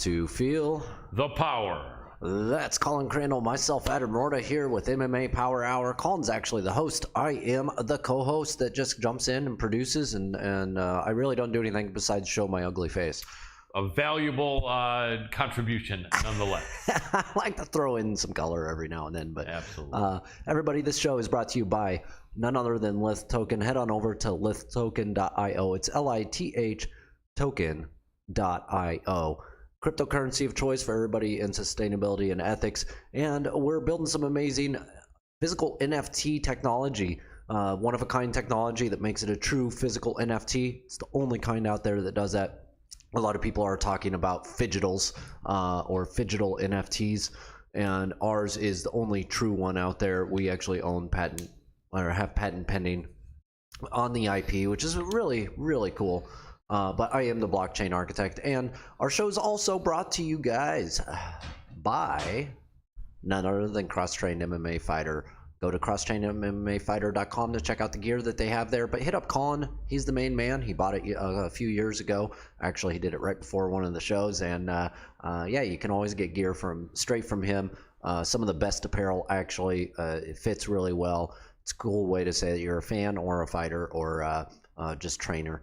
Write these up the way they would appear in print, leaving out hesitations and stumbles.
to feel the power. That's Colin, Crandall, myself, Adam Roorda here with MMA Power Hour. Colin's actually the host. I am the co-host that just jumps in and produces, and I really don't do anything besides show my ugly face. A valuable contribution, nonetheless. I like to throw in some color every now and then, but absolutely. Everybody, this show is brought to you by none other than Lytle Token. Head on over to lythtoken.io. It's LITH token.io. Cryptocurrency of choice for everybody in sustainability and ethics, and we're building some amazing physical NFT technology, one-of-a-kind technology that makes it a true physical NFT. It's the only kind out there that does that. A lot of people are talking about fidgetals or fidgetal NFTs, and ours is the only true one out there. We actually own patent or have patent pending on the IP, which is really, really cool. But I am the blockchain architect, and our show is also brought to you guys by none other than Cross-Trained MMA Fighter. Go to crosstrainedmmafighter.com to check out the gear that they have there, but hit up Colin. He's the main man. He bought it a few years ago. Actually, he did it right before one of the shows, and yeah, you can always get gear straight from him. Some of the best apparel, actually. It fits really well. It's a cool way to say that you're a fan or a fighter or just trainer.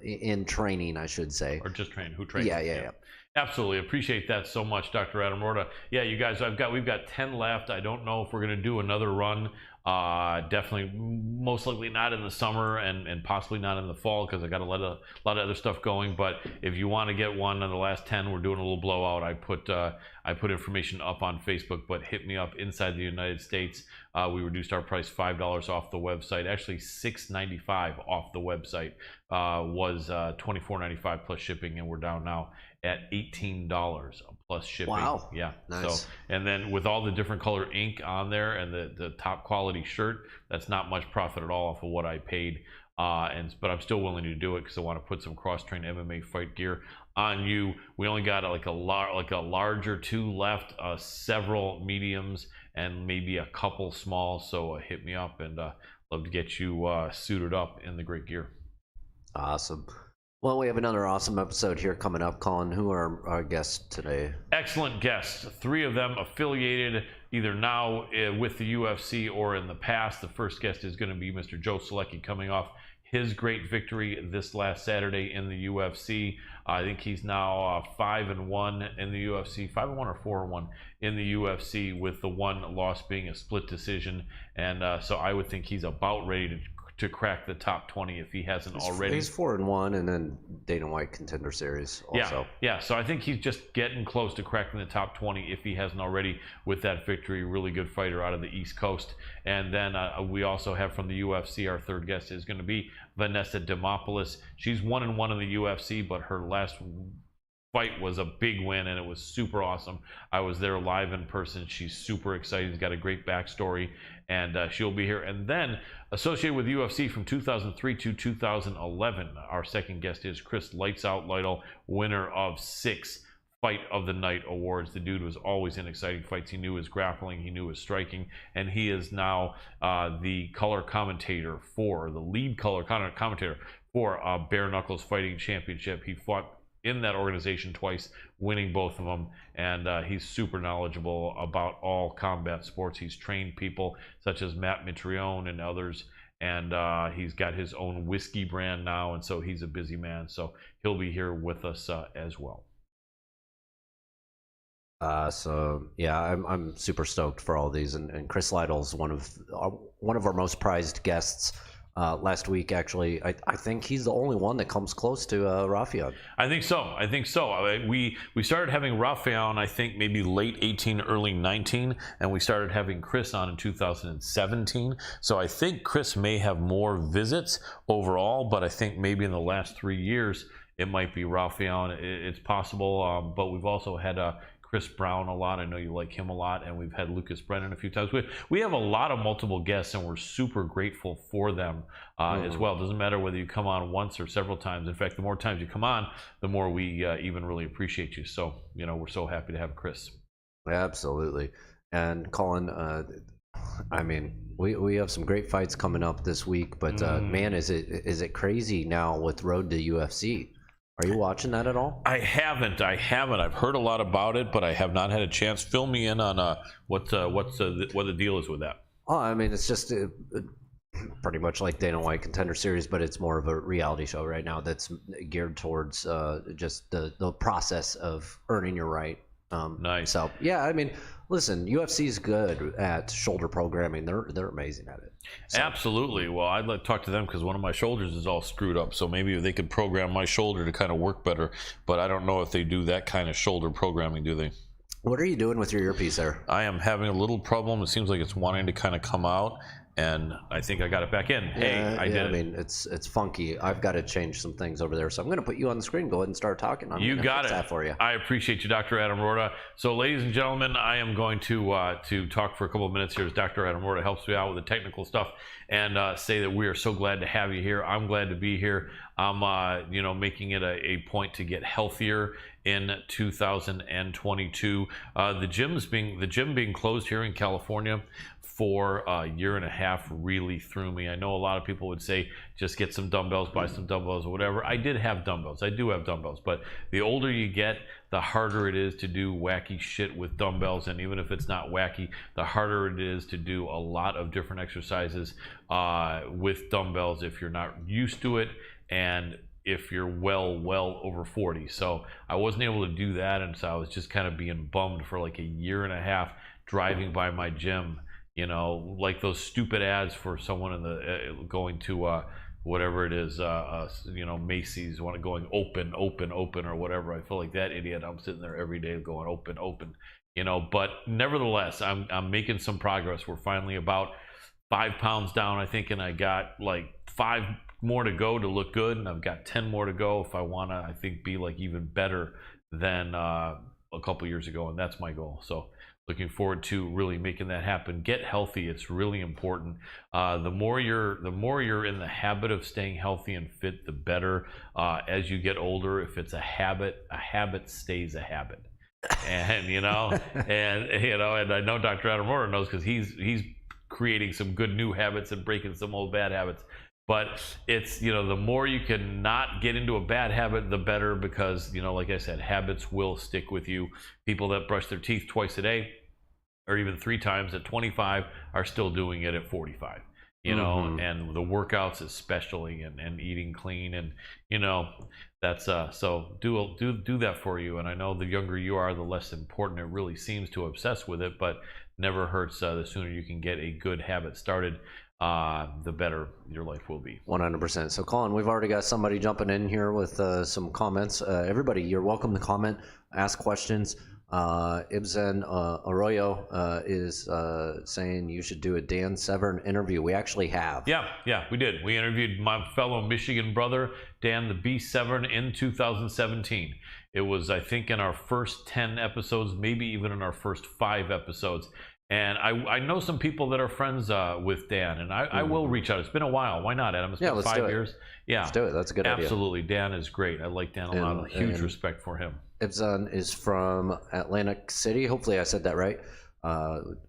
In training, I should say, or just train. Who trains? Yeah. Absolutely appreciate that so much, Dr. Adam Roorda. Yeah, you guys, we've got 10 left. I don't know if we're going to do another run. Definitely, most likely not in the summer, and possibly not in the fall, because I got a lot of other stuff going. But if you want to get one of the last 10, we're doing a little blowout. I put information up on Facebook, but hit me up inside the United States. We reduced our price $5 off the website. Actually, $6.95 off the website. Was $24.95 plus shipping, and we're down now at $18 plus shipping. Wow. Yeah. Nice. So, and then with all the different color ink on there and the top quality shirt, that's not much profit at all off of what I paid. But I'm still willing to do it because I want to put some cross-trained MMA fight gear on you. We only got like a larger 2 left, several mediums, and maybe a couple small. So hit me up, and love to get you suited up in the great gear. Awesome. Well, we have another awesome episode here coming up. Colin, who are our guests today? Excellent guests. 3 of them affiliated either now with the UFC or in the past. The first guest is going to be Mr. Joe Solecki, coming off his great victory this last Saturday in the UFC. I think he's now 5-1 in the UFC, 5-1 or 4-1 in the UFC, with the one loss being a split decision. And so I would think he's about ready to crack the top 20 if he hasn't already. He's 4-1, and then Dana White Contender Series also. Yeah. So I think he's just getting close to cracking the top 20 if he hasn't already with that victory. Really good fighter out of the East Coast. And then we also have from the UFC, our third guest is going to be Vanessa Demopoulos. She's 1-1 in the UFC, but her last fight was a big win, and it was super awesome. I was there live in person. She's super excited. She's got a great backstory, and she'll be here. And then associated with UFC from 2003 to 2011, our second guest is Chris Lights Out Lytle, winner of 6 Fight of the Night awards. The dude was always in exciting fights. He knew his grappling, he knew his striking, and he is now the color commentator for the lead color commentator for Bare Knuckles Fighting Championship. He fought in that organization twice, winning both of them, and he's super knowledgeable about all combat sports. He's trained people such as Matt Mitrione and others, and he's got his own whiskey brand now, and so he's a busy man. So he'll be here with us as well. So yeah, I'm super stoked for all these, and Chris Lytle's one of our most prized guests. Last week, actually, I think he's the only one that comes close to Rafian. I think so. We started having Rafian, I think maybe late 18, early 19, and we started having Chris on in 2017. So I think Chris may have more visits overall, but I think maybe in the last 3 years it might be Rafian. It's possible, but we've also had Chris Brown a lot. I know you like him a lot, and we've had Lucas Brennan a few times. We have a lot of multiple guests, and we're super grateful for them as well. It doesn't matter whether you come on once or several times. In fact, the more times you come on, the more we even really appreciate you. So, we're so happy to have Chris. Absolutely. And Colin, I mean, we have some great fights coming up this week, but man, is it crazy now with Road to UFC? Are you watching that at all? I haven't. I've heard a lot about it, but I have not had a chance. Fill me in on what the deal is with that. Oh, I mean, it's just pretty much like Dana White Contender Series, but it's more of a reality show right now that's geared towards just the process of earning your right. Nice. So yeah, I mean, listen, UFC is good at shoulder programming. They're amazing at it. So. Absolutely. Well, I'd like to talk to them because one of my shoulders is all screwed up. So maybe they could program my shoulder to kind of work better. But I don't know if they do that kind of shoulder programming, do they? What are you doing with your earpiece there? I am having a little problem. It seems like it's wanting to kind of come out. And I think I got it back in. Hey, I did. I mean, it's funky. I've got to change some things over there, so I'm going to put you on the screen. Go ahead and start talking. You got it. That for you. I appreciate you, Dr. Adam Roorda. So, ladies and gentlemen, I am going to talk for a couple of minutes here as Dr. Adam Roorda helps me out with the technical stuff, and say that we are so glad to have you here. I'm glad to be here. I'm making it a point to get healthier in 2022. The gym being closed here in California for a year and a half really threw me. I know a lot of people would say just get some dumbbells, buy some dumbbells or whatever. I did have dumbbells. I do have dumbbells, but the older you get, the harder it is to do wacky shit with dumbbells. And even if it's not wacky, the harder it is to do a lot of different exercises with dumbbells if you're not used to it and if you're well over 40. So I wasn't able to do that, and so I was just kind of being bummed for like a year and a half driving by my gym, like those stupid ads for someone in the going to whatever it is, Macy's, going open or whatever. I feel like that idiot. I'm sitting there every day going open, but nevertheless, I'm making some progress. We're finally about 5 pounds down, I think, and I got like 5 more to go to look good, and I've got 10 more to go if I want to, I think, be like even better than a couple years ago, and that's my goal. So looking forward to really making that happen. Get healthy. It's really important. The more you're in the habit of staying healthy and fit, the better. As you get older, if it's a habit stays a habit. And and I know Dr. Adam Roorda knows, because he's creating some good new habits and breaking some old bad habits. But it's, the more you can not get into a bad habit, the better, because, like I said, habits will stick with you. People that brush their teeth twice a day, or even 3 times at 25, are still doing it at 45, and the workouts especially, and eating clean, and, that's, so do that for you. And I know the younger you are, the less important it really seems to obsess with it, but never hurts. The sooner you can get a good habit started, the better your life will be. 100%. So, Colin, we've already got somebody jumping in here with some comments. Everybody, you're welcome to comment, ask questions. Ibsen Arroyo is saying you should do a Dan Severn interview. We actually have. Yeah, we did. We interviewed my fellow Michigan brother, Dan the Beast Severn, in 2017. It was, I think, in our first 10 episodes, maybe even in our first 5 episodes. And I know some people that are friends with Dan, and I will reach out. It's been a while. Why not, Adam? It's been 5 years. Yeah, let's do it. That's a good idea. Absolutely. Dan is great. I like Dan a lot. Huge respect for him. Ibzan is from Atlantic City. Hopefully I said that right.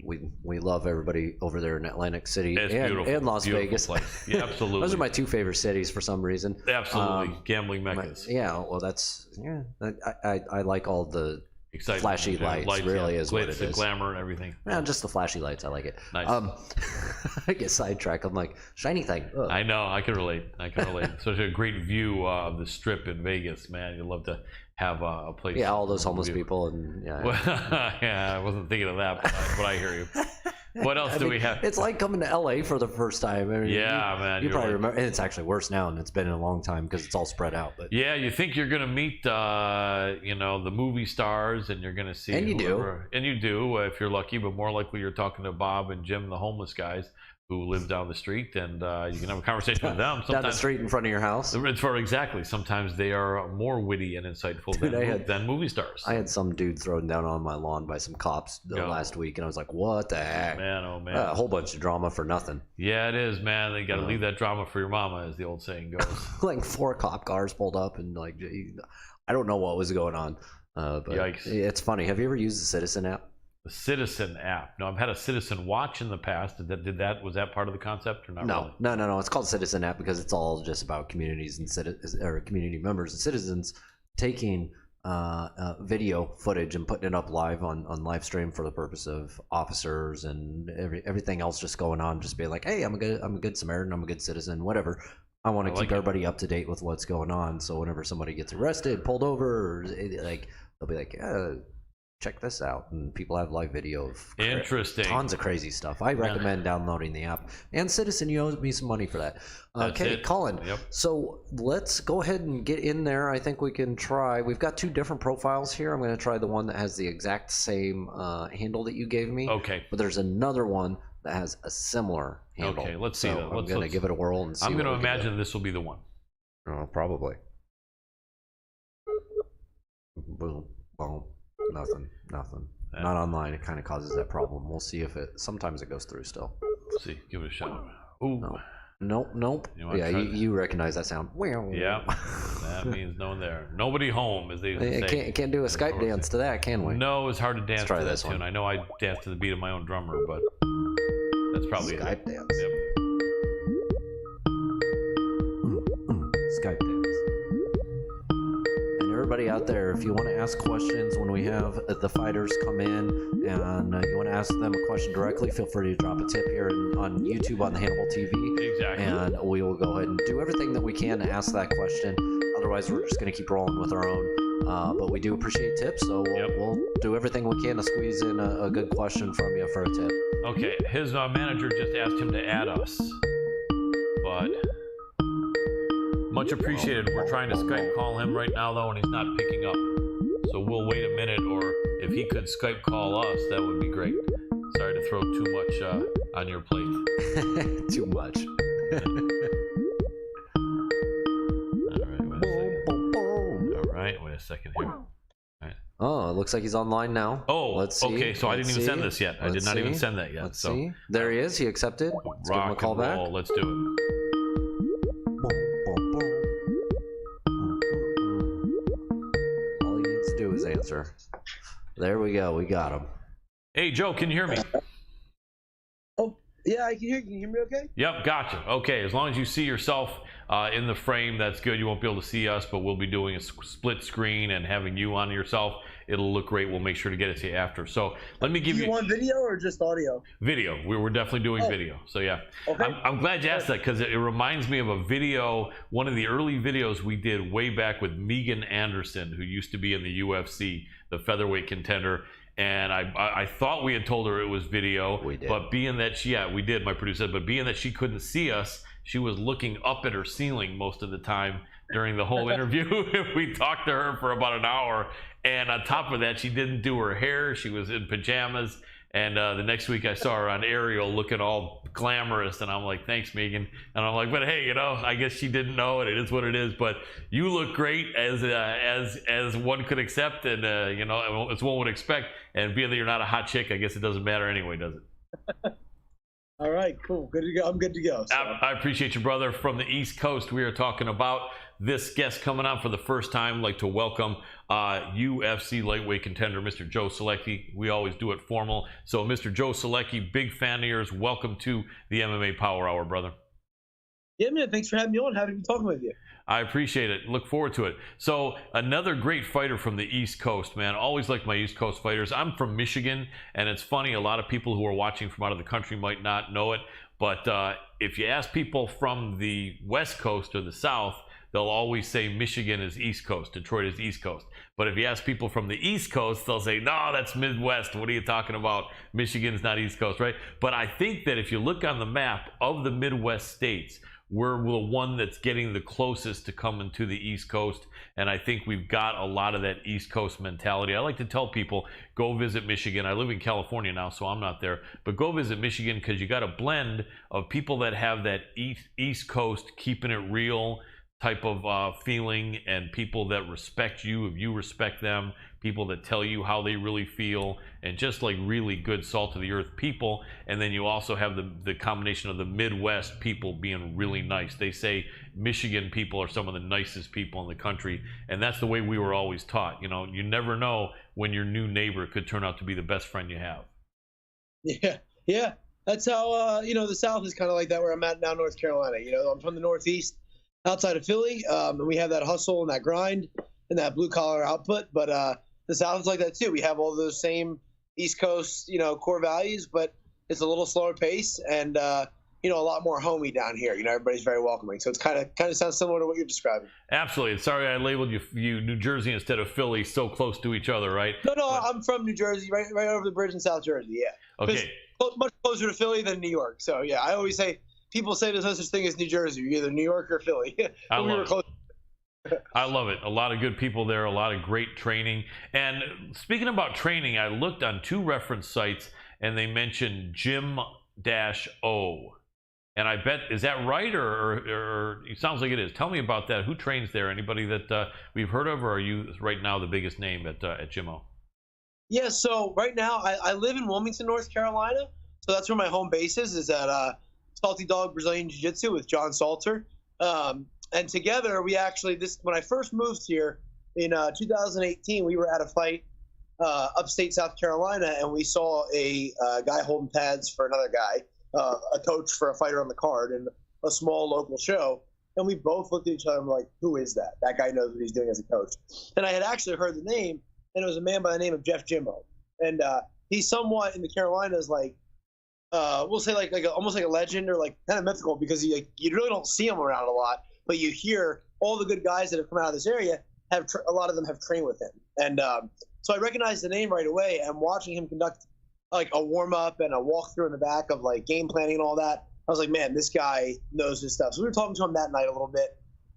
We love everybody over there in Atlantic City and Las Vegas. Place. Yeah, absolutely. Those are my 2 favorite cities for some reason. Absolutely. Gambling meccas. I like all the exciting flashy lights really is what it is. The glamour and everything. Yeah, just the flashy lights. I like it. Nice. I get sidetracked. I'm like, shiny thing. Ugh. I know. I can relate. Such a great view of the Strip in Vegas, man. You'd love to have a place. Yeah, all those homeless people and yeah, I wasn't thinking of that, but I hear you. What else do we have? It's like coming to LA for the first time. I mean, man. You probably remember. And it's actually worse now, and it's been a long time because it's all spread out. But yeah, you think you're gonna meet, the movie stars, and you're gonna see. And you do if you're lucky. But more likely, you're talking to Bob and Jim, the homeless guys who live down the street, and you can have a conversation with them. Down the street in front of your house. Exactly. Sometimes they are more witty and insightful than movie stars. I had some dude thrown down on my lawn by some cops last week, and I was like, what the heck? Man, oh man. A whole bunch of drama for nothing. Yeah, it is, man. They got to leave that drama for your mama, as the old saying goes. Like 4 cop cars pulled up, and like, I don't know what was going on. But yikes. It's funny. Have you ever used the Citizen app? The Citizen app. No, I've had a Citizen Watch in the past. Was that part of the concept or not? No, really? no. It's called Citizen app because it's all just about communities and community members and citizens taking video footage and putting it up live on live stream for the purpose of officers and everything else just going on. Just being like, hey, I'm a good Samaritan. I'm a good citizen. Whatever. I want to keep everybody up to date with what's going on. So whenever somebody gets arrested, pulled over, or, like they'll be like, check this out, and people have live video of tons of crazy stuff. I recommend downloading the app. And Citizen, you owe me some money for that. Okay, Colin. Yep. So let's go ahead and get in there. I think we can try. We've got 2 different profiles here. I'm going to try the one that has the exact same handle that you gave me. Okay. But there's another one that has a similar handle. Okay, let's see. I'm going to give it a whirl and see. I'm going to imagine this will be the one. Oh, probably. Boom. Boom. Nothing. Not online. It kind of causes that problem. We'll see if sometimes it goes through still. Let's see. Give it a shot. Ooh. Nope. Yeah, you recognize that sound. Yeah. That means no one there. Nobody home, as they say. Can't do a Skype dance to that, can we? No, it's hard to dance to that tune. I know I dance to the beat of my own drummer, but that's probably Skype dance. Yep. Skype dance. Everybody out there, if you want to ask questions when we have the fighters come in and you want to ask them a question directly, feel free to drop a tip here on YouTube on the Hannibal TV. Exactly. And we will go ahead and do everything that we can to ask that question. Otherwise, we're just going to keep rolling with our own. But we do appreciate tips, so we'll do everything we can to squeeze in a good question from you for a tip. Okay, his manager just asked him to add us, but much appreciated. We're trying to Skype call him right now, though, and he's not picking up. So we'll wait a minute, or if he could Skype call us, that would be great. Sorry to throw too much on your plate. Too much. All right, wait a second here. All right. Oh, it looks like he's online now. Oh, let's see. Okay, so I didn't even send this yet. I did not even send that yet. Let's see. There he is. He accepted. Let's give him a call back. Let's do it. His answer. There we go. We got him. Hey, Joe, can you hear me? Oh, yeah, I can hear you. Can you hear me okay? Yep, gotcha. Okay, as long as you see yourself in the frame, that's good. You won't be able to see us, but we'll be doing a split screen and having you on yourself. It'll look great. We'll make sure to get it to you after. So let me give you... Do you want video or just audio? Video. We're definitely doing video. So yeah. Okay. I'm glad you asked that because it reminds me of a video, one of the early videos we did way back with Megan Anderson, who used to be in the UFC, the featherweight contender. And I thought we had told her it was video. We did. But being that we did, my producer said, but being that she couldn't see us, she was looking up at her ceiling most of the time during the whole interview. We talked to her for about an hour. And on top of that, she didn't do her hair. She was in pajamas. And the next week I saw her on Aerial looking all glamorous. And I'm like, thanks, Megan. And I'm like, but hey, I guess she didn't know it. It is what it is. But you look great as one could accept. And, as one would expect. And being that you're not a hot chick, I guess it doesn't matter anyway, does it? All right, cool. Good to go. I'm good to go. So. I appreciate you, brother. From the East Coast, we are talking about this guest coming on for the first time. I'd like to welcome UFC lightweight contender, Mr. Joe Solecki. We always do it formal. So, Mr. Joe Solecki, big fan of yours. Welcome to the MMA Power Hour, brother. Yeah, man. Thanks for having me on. Happy to be talking with you. I appreciate it. Look forward to it. So another great fighter from the East Coast, man. Always like my East Coast fighters. I'm from Michigan, and it's funny. A lot of people who are watching from out of the country might not know it, but if you ask people from the West Coast or the South, they'll always say Michigan is East Coast, Detroit is East Coast. But if you ask people from the East Coast, they'll say, no, that's Midwest. What are you talking about? Michigan's not East Coast, right? But I think that if you look on the map of the Midwest states, we're the one that's getting the closest to coming to the East Coast, and I think we've got a lot of that East Coast mentality. I like to tell people, go visit Michigan. I live in California now, so I'm not there, but go visit Michigan because you got a blend of people that have that East Coast, keeping it real type of feeling, and people that respect you if you respect them, people that tell you how they really feel, and just like really good salt of the earth people. And then you also have the combination of the Midwest people being really nice. They say Michigan people are some of the nicest people in the country, and that's the way we were always taught. You know, you never know when your new neighbor could turn out to be the best friend you have. Yeah. That's how, the South is kind of like that where I'm at now, North Carolina. You know, I'm from the Northeast, outside of Philly, and we have that hustle and that grind and that blue-collar output. But the South is like that, too. We have all those same East Coast, core values, but it's a little slower pace and, a lot more homey down here. Everybody's very welcoming. So it's kind of sounds similar to what you're describing. Absolutely. Sorry I labeled you New Jersey instead of Philly, so close to each other, right? No, I'm from New Jersey, right over the bridge in South Jersey, yeah. Okay. Much closer to Philly than New York. So, yeah, I always say, people say there's no such thing as New Jersey. You're either New York or Philly. I love it. A lot of good people there, a lot of great training. And speaking about training, I looked on 2 reference sites, and they mentioned Gym-O. And I bet, is that right, or it sounds like it is. Tell me about that. Who trains there? Anybody that we've heard of, or are you right now the biggest name at Gym-O? Yeah, so right now I live in Wilmington, North Carolina. So that's where my home base is at Salty Dog Brazilian Jiu-Jitsu with John Salter. And together we actually, when I first moved here in 2018, we were at a fight upstate South Carolina, and we saw a guy holding pads for another guy. A coach for a fighter on the card in a small local show. And we both looked at each other and were like, who is that? That guy knows what he's doing as a coach. And I had actually heard the name, and it was a man by the name of Jeff Jimmo. And he's somewhat in the Carolinas, like, we'll say almost like a legend, or like kind of mythical, because you really don't see him around a lot, but you hear all the good guys that have come out of this area, a lot of them have trained with him. And so I recognized the name right away, and watching him conduct like a warm-up and a walkthrough in the back of like game planning and all that, I was like, man, this guy knows his stuff. So we were talking to him that night a little bit,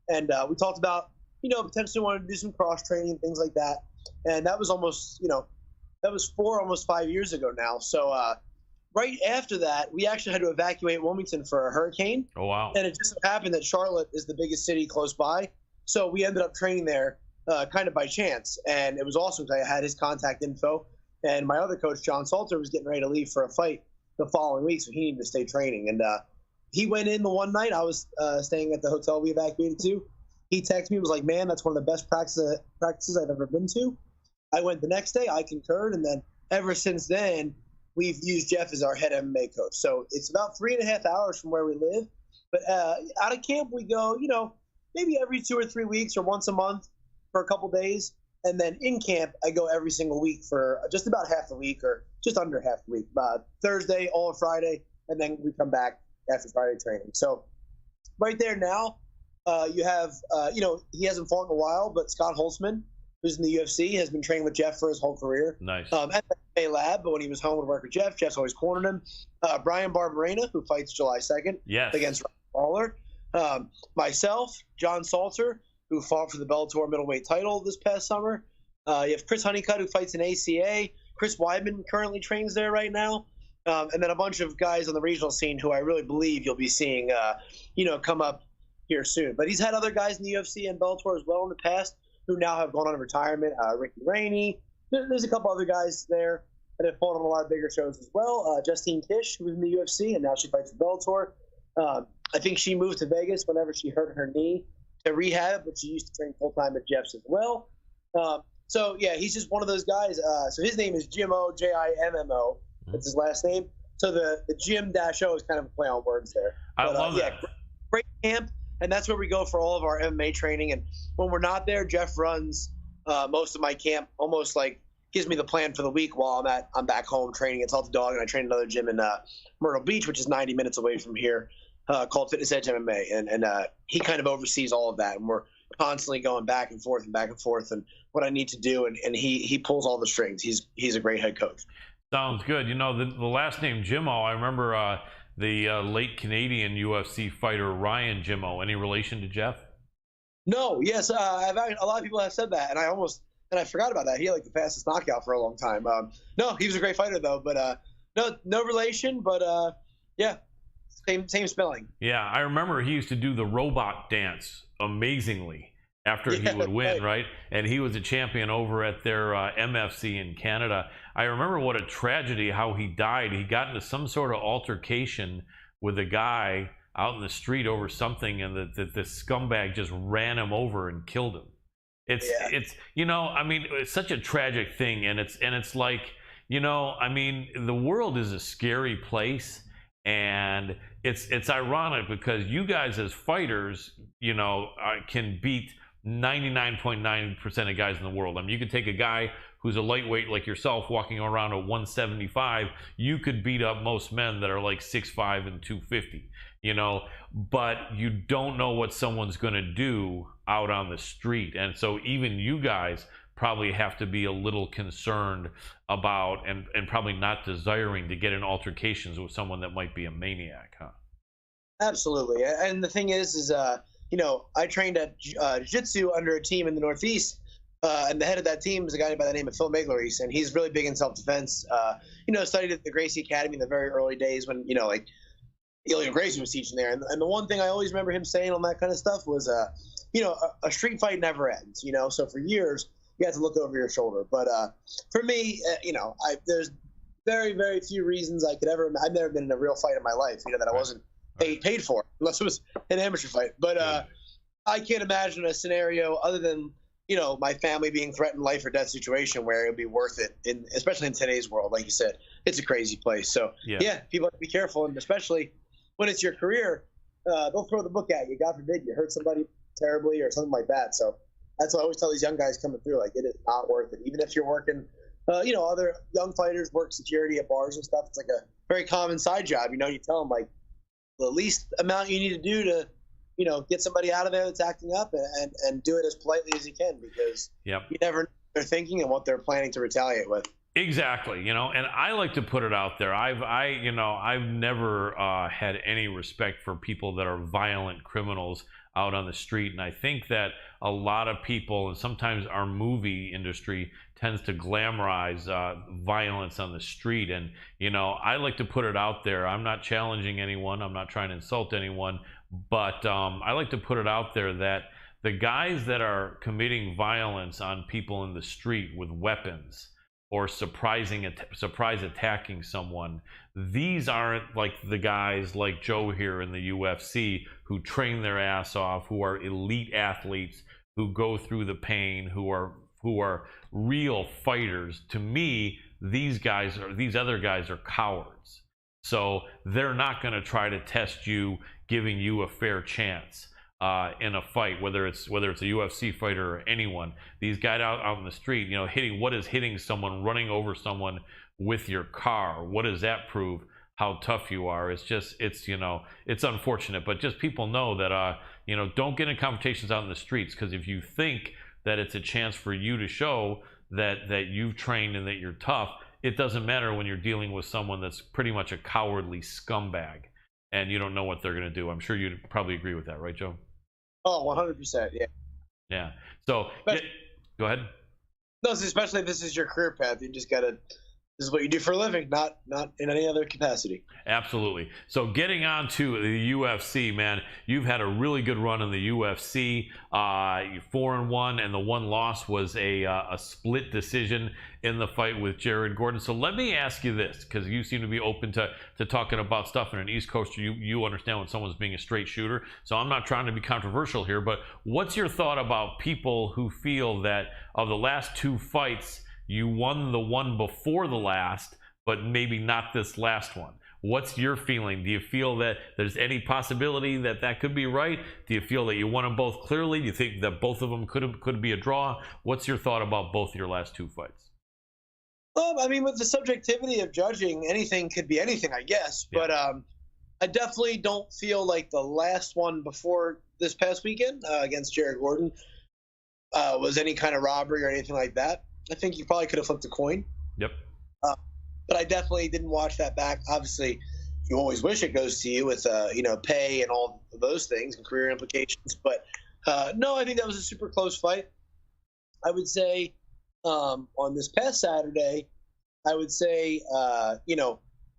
and we talked about, potentially wanting to do some cross training and things like that. And that was almost, that was almost 5 years ago now. So right after that, we actually had to evacuate Wilmington for a hurricane. Oh, wow. And it just so happened that Charlotte is the biggest city close by. So we ended up training there kind of by chance. And it was awesome because I had his contact info. And my other coach, John Salter, was getting ready to leave for a fight the following week, so he needed to stay training. And he went in the one night. I was staying at the hotel we evacuated to. He texted me, was like, man, that's one of the best practices I've ever been to. I went the next day. I concurred. And then ever since then, we've used Jeff as our head MMA coach. So it's about 3.5 hours from where we live. But out of camp, we go, maybe every 2 or 3 weeks or once a month for a couple days. And then in camp, I go every single week for just about half the week, or just under half the week. Thursday, all of Friday, and then we come back after Friday training. So right there now, you have, he hasn't fought in a while, but Scott Holtzman, who's in the UFC, has been training with Jeff for his whole career. Nice. At the MMA lab, but when he was home would work with Jeff. Jeff's always cornered him. Brian Barberena, who fights July 2nd against Ryan Lawler. Myself, John Salter, who fought for the Bellator middleweight title this past summer. You have Chris Honeycutt, who fights in ACA. Chris Weidman currently trains there right now. And then a bunch of guys on the regional scene who I really believe you'll be seeing, come up here soon. But he's had other guys in the UFC and Bellator as well in the past who now have gone on retirement. Ricky Rainey. There's a couple other guys there that have fought on a lot of bigger shows as well. Justine Kish, who was in the UFC, and now she fights for Bellator. I think she moved to Vegas whenever she hurt her knee to rehab, but she used to train full-time at Jeff's as well. So, yeah, he's just one of those guys. So his name is Jimmo, Jimmo. That's his last name. So the Gym-O is kind of a play on words there. I love that. Great camp, and that's where we go for all of our MMA training. And when we're not there, Jeff runs most of my camp, almost like gives me the plan for the week while I'm back home training at Salty Dog, and I train another gym in Myrtle Beach, which is 90 minutes away from here. Called Fitness Edge MMA, and he kind of oversees all of that, and we're constantly going back and forth and what I need to do, and he pulls all the strings. He's a great head coach. Sounds good. The last name Jimmo, I remember the late Canadian UFC fighter Ryan Jimmo. Any relation to Jeff? No. Yes, a lot of people have said that, and I forgot about that. He had like the fastest knockout for a long time. No, he was a great fighter though, but no relation, but yeah. Same spelling. Yeah, I remember he used to do the robot dance amazingly. after Yeah, he would win, right. right? And he was a champion over at their MFC in Canada. I remember what a tragedy how he died. He got into some sort of altercation with a guy out in the street over something, and the scumbag just ran him over and killed him. Yeah. It's I mean, it's such a tragic thing, and it's like, I mean, the world is a scary place, and it's ironic because you guys as fighters, can beat 99.9% of guys in the world. I mean, you could take a guy who's a lightweight like yourself walking around at 175, you could beat up most men that are like 6'5" and 250, but you don't know what someone's going to do out on the street. And so even you guys probably have to be a little concerned about and probably not desiring to get in altercations with someone that might be a maniac, huh? Absolutely. And the thing is I trained at jiu-jitsu under a team in the Northeast, and the head of that team is a guy by the name of Phil Migleris, and he's really big in self-defense. Studied at the Gracie Academy in the very early days when, like, Ilya Gracie was teaching there. And the one thing I always remember him saying on that kind of stuff was, a street fight never ends, so for years you have to look over your shoulder. But for me, there's very, very few reasons I've never been in a real fight in my life, that I wasn't paid for, unless it was an amateur fight. But I can't imagine a scenario other than, my family being threatened life or death situation where it would be worth it, especially in today's world. Like you said, it's a crazy place. So, people have to be careful, and especially when it's your career, they'll throw the book at you. God forbid you hurt somebody terribly or something like that. So that's what I always tell these young guys coming through, like, it is not worth it. Even if you're working, other young fighters work security at bars and stuff. It's like a very common side job. You tell them, like, the least amount you need to do to, get somebody out of there that's acting up, and do it as politely as you can, because you never know what they're thinking and what they're planning to retaliate with. Exactly, and I like to put it out there. I've never had any respect for people that are violent criminals out on the street, and I think that a lot of people, and sometimes our movie industry, tends to glamorize violence on the street. And I like to put it out there. I'm not challenging anyone. I'm not trying to insult anyone, but I like to put it out there that the guys that are committing violence on people in the street with weapons, or surprise attacking someone, these aren't like the guys like Joe here in the UFC who train their ass off, who are elite athletes, who go through the pain, who are real fighters. To me, these other guys are cowards. So they're not going to try to test you, giving you a fair chance in a fight, whether it's a UFC fighter or anyone. These guys out in the street, hitting someone, running over someone with your car, what does that prove? How tough you are. It's unfortunate, but just people know that don't get in confrontations out in the streets, because if you think that it's a chance for you to show that you've trained and that you're tough, it doesn't matter when you're dealing with someone that's pretty much a cowardly scumbag and you don't know what they're going to do. I'm sure you'd probably agree with that, right, Joe? Oh, 100%. Yeah. Yeah. So, go ahead. No, especially if this is your career path. You just got to, this is what you do for a living, not in any other capacity. Absolutely. So getting on to the UFC, man, you've had a really good run in the UFC. You're 4-1, and the one loss was a split decision in the fight with Jared Gordon. So let me ask you this, because you seem to be open to talking about stuff, and an East Coaster, you understand when someone's being a straight shooter. So I'm not trying to be controversial here, but what's your thought about people who feel that of the last two fights, you won the one before the last, but maybe not this last one? What's your feeling? Do you feel that there's any possibility that could be right? Do you feel that you won them both clearly? Do you think that both of them could be a draw? What's your thought about both your last two fights? I mean, with the subjectivity of judging, anything could be anything, I guess. Yeah. But I definitely don't feel like the last one before this past weekend against Jared Gordon was any kind of robbery or anything like that. I think you probably could have flipped a coin. Yep. But I definitely didn't watch that back. Obviously, you always wish it goes to you with, pay and all of those things and career implications. But no, I think that was a super close fight. I would say on this past Saturday, I would say,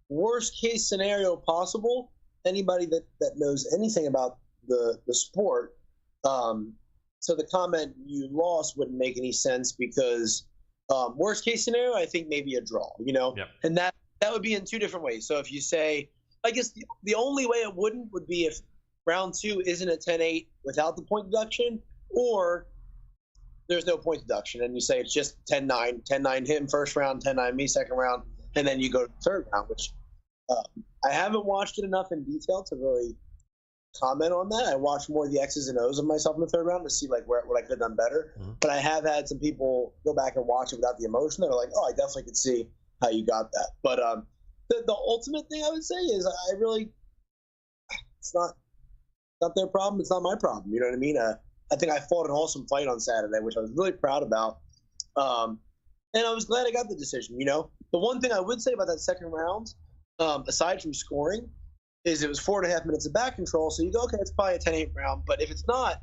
worst case scenario possible, anybody that knows anything about the sport, so the comment you lost wouldn't make any sense because worst case scenario, I think maybe a draw, Yep. and that would be in two different ways. So if you say, I guess the only way it wouldn't would be if round 2 isn't a 10-8 without the point deduction, or there's no point deduction and you say it's just 10-9, 10-9 him first round, 10-9 me second round, and then you go to the third round, which I haven't watched it enough in detail to really comment on that. I watched more of the X's and O's of myself in the third round to see like what I could have done better. But I have had some people go back and watch it without the emotion. They're like, oh, I definitely could see how you got that. But the ultimate thing I would say is I really, it's not their problem. It's not my problem. You know what I mean? I think I fought an awesome fight on Saturday, which I was really proud about. And I was glad I got the decision. The one thing I would say about that second round, aside from scoring, is it was 4.5 minutes of back control. So you go, okay, it's probably a 10-8 round. But if it's not,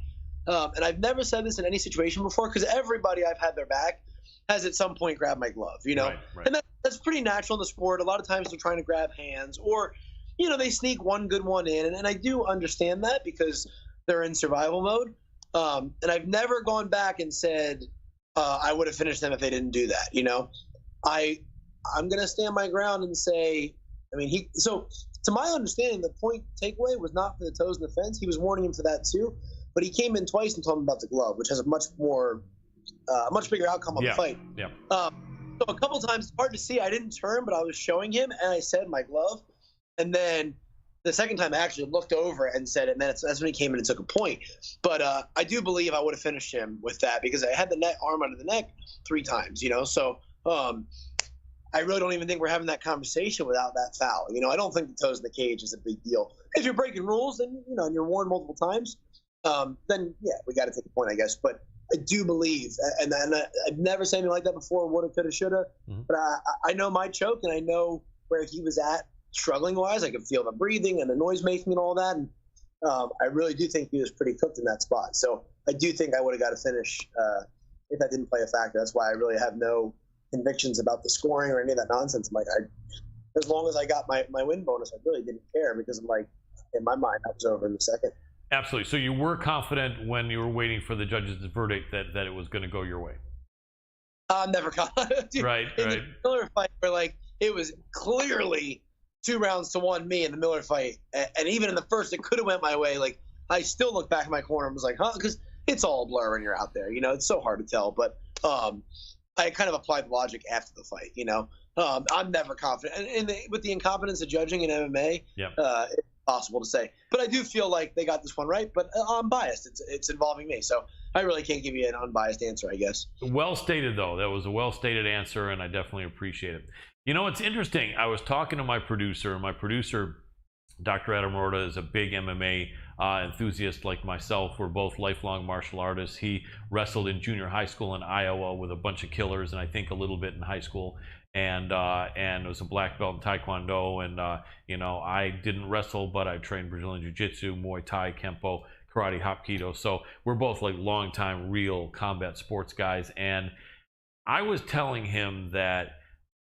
and I've never said this in any situation before, because everybody I've had their back has at some point grabbed my glove, Right. And that's pretty natural in the sport. A lot of times they're trying to grab hands, or, they sneak one good one in. And I do understand that because they're in survival mode. And I've never gone back and said I would have finished them if they didn't do that. I'm going to stand my ground and say, so to my understanding, the point takeaway was not for the toes in the fence. He was warning him for that too, but he came in twice and told him about the glove, which has a much bigger outcome on the fight. Yeah. So a couple times, it's hard to see. I didn't turn, but I was showing him, and I said my glove, and then the second time I actually looked over and said it, and that's when he came in and took a point. But I do believe I would have finished him with that because I had the arm under the neck 3 times. So I really don't even think we're having that conversation without that foul. I don't think the toes in the cage is a big deal. If you're breaking rules and and you're warned multiple times, then yeah, we got to take a point, I guess. But I do believe, and I've never said anything like that before. Woulda, coulda, shoulda. But I know my choke, and I know where he was at struggling wise. I could feel the breathing and the noise making and all that. And I really do think he was pretty cooked in that spot. So I do think I would have got a finish if that didn't play a factor. That's why I really have no convictions about the scoring or any of that nonsense. I'm like, as long as I got my win bonus, I really didn't care because I'm like, in my mind, that was over in the second. Absolutely. So you were confident when you were waiting for the judge's verdict that it was going to go your way. I'm never confident. Right. In the Miller fight, where it was clearly 2-1 me in the Miller fight, and even in the first, it could have went my way. I still look back in my corner and was like, huh? Because it's all a blur when you're out there. It's so hard to tell. But I kind of applied logic after the fight. I'm never confident, and with the incompetence of judging in MMA, it's possible to say. But I do feel like they got this one right. But I'm biased. It's involving me, so I really can't give you an unbiased answer, I guess. Well stated, though. That was a well stated answer, and I definitely appreciate it. It's interesting. I was talking to my producer. My producer, Dr. Adam Roorda, is a big MMA enthusiast like myself. We're both lifelong martial artists. He wrestled in junior high school in Iowa with a bunch of killers, and I think a little bit in high school. And was a black belt in Taekwondo. And I didn't wrestle, but I trained Brazilian Jiu-Jitsu, Muay Thai, Kempo, Karate, Hapkido. So we're both longtime real combat sports guys. And I was telling him that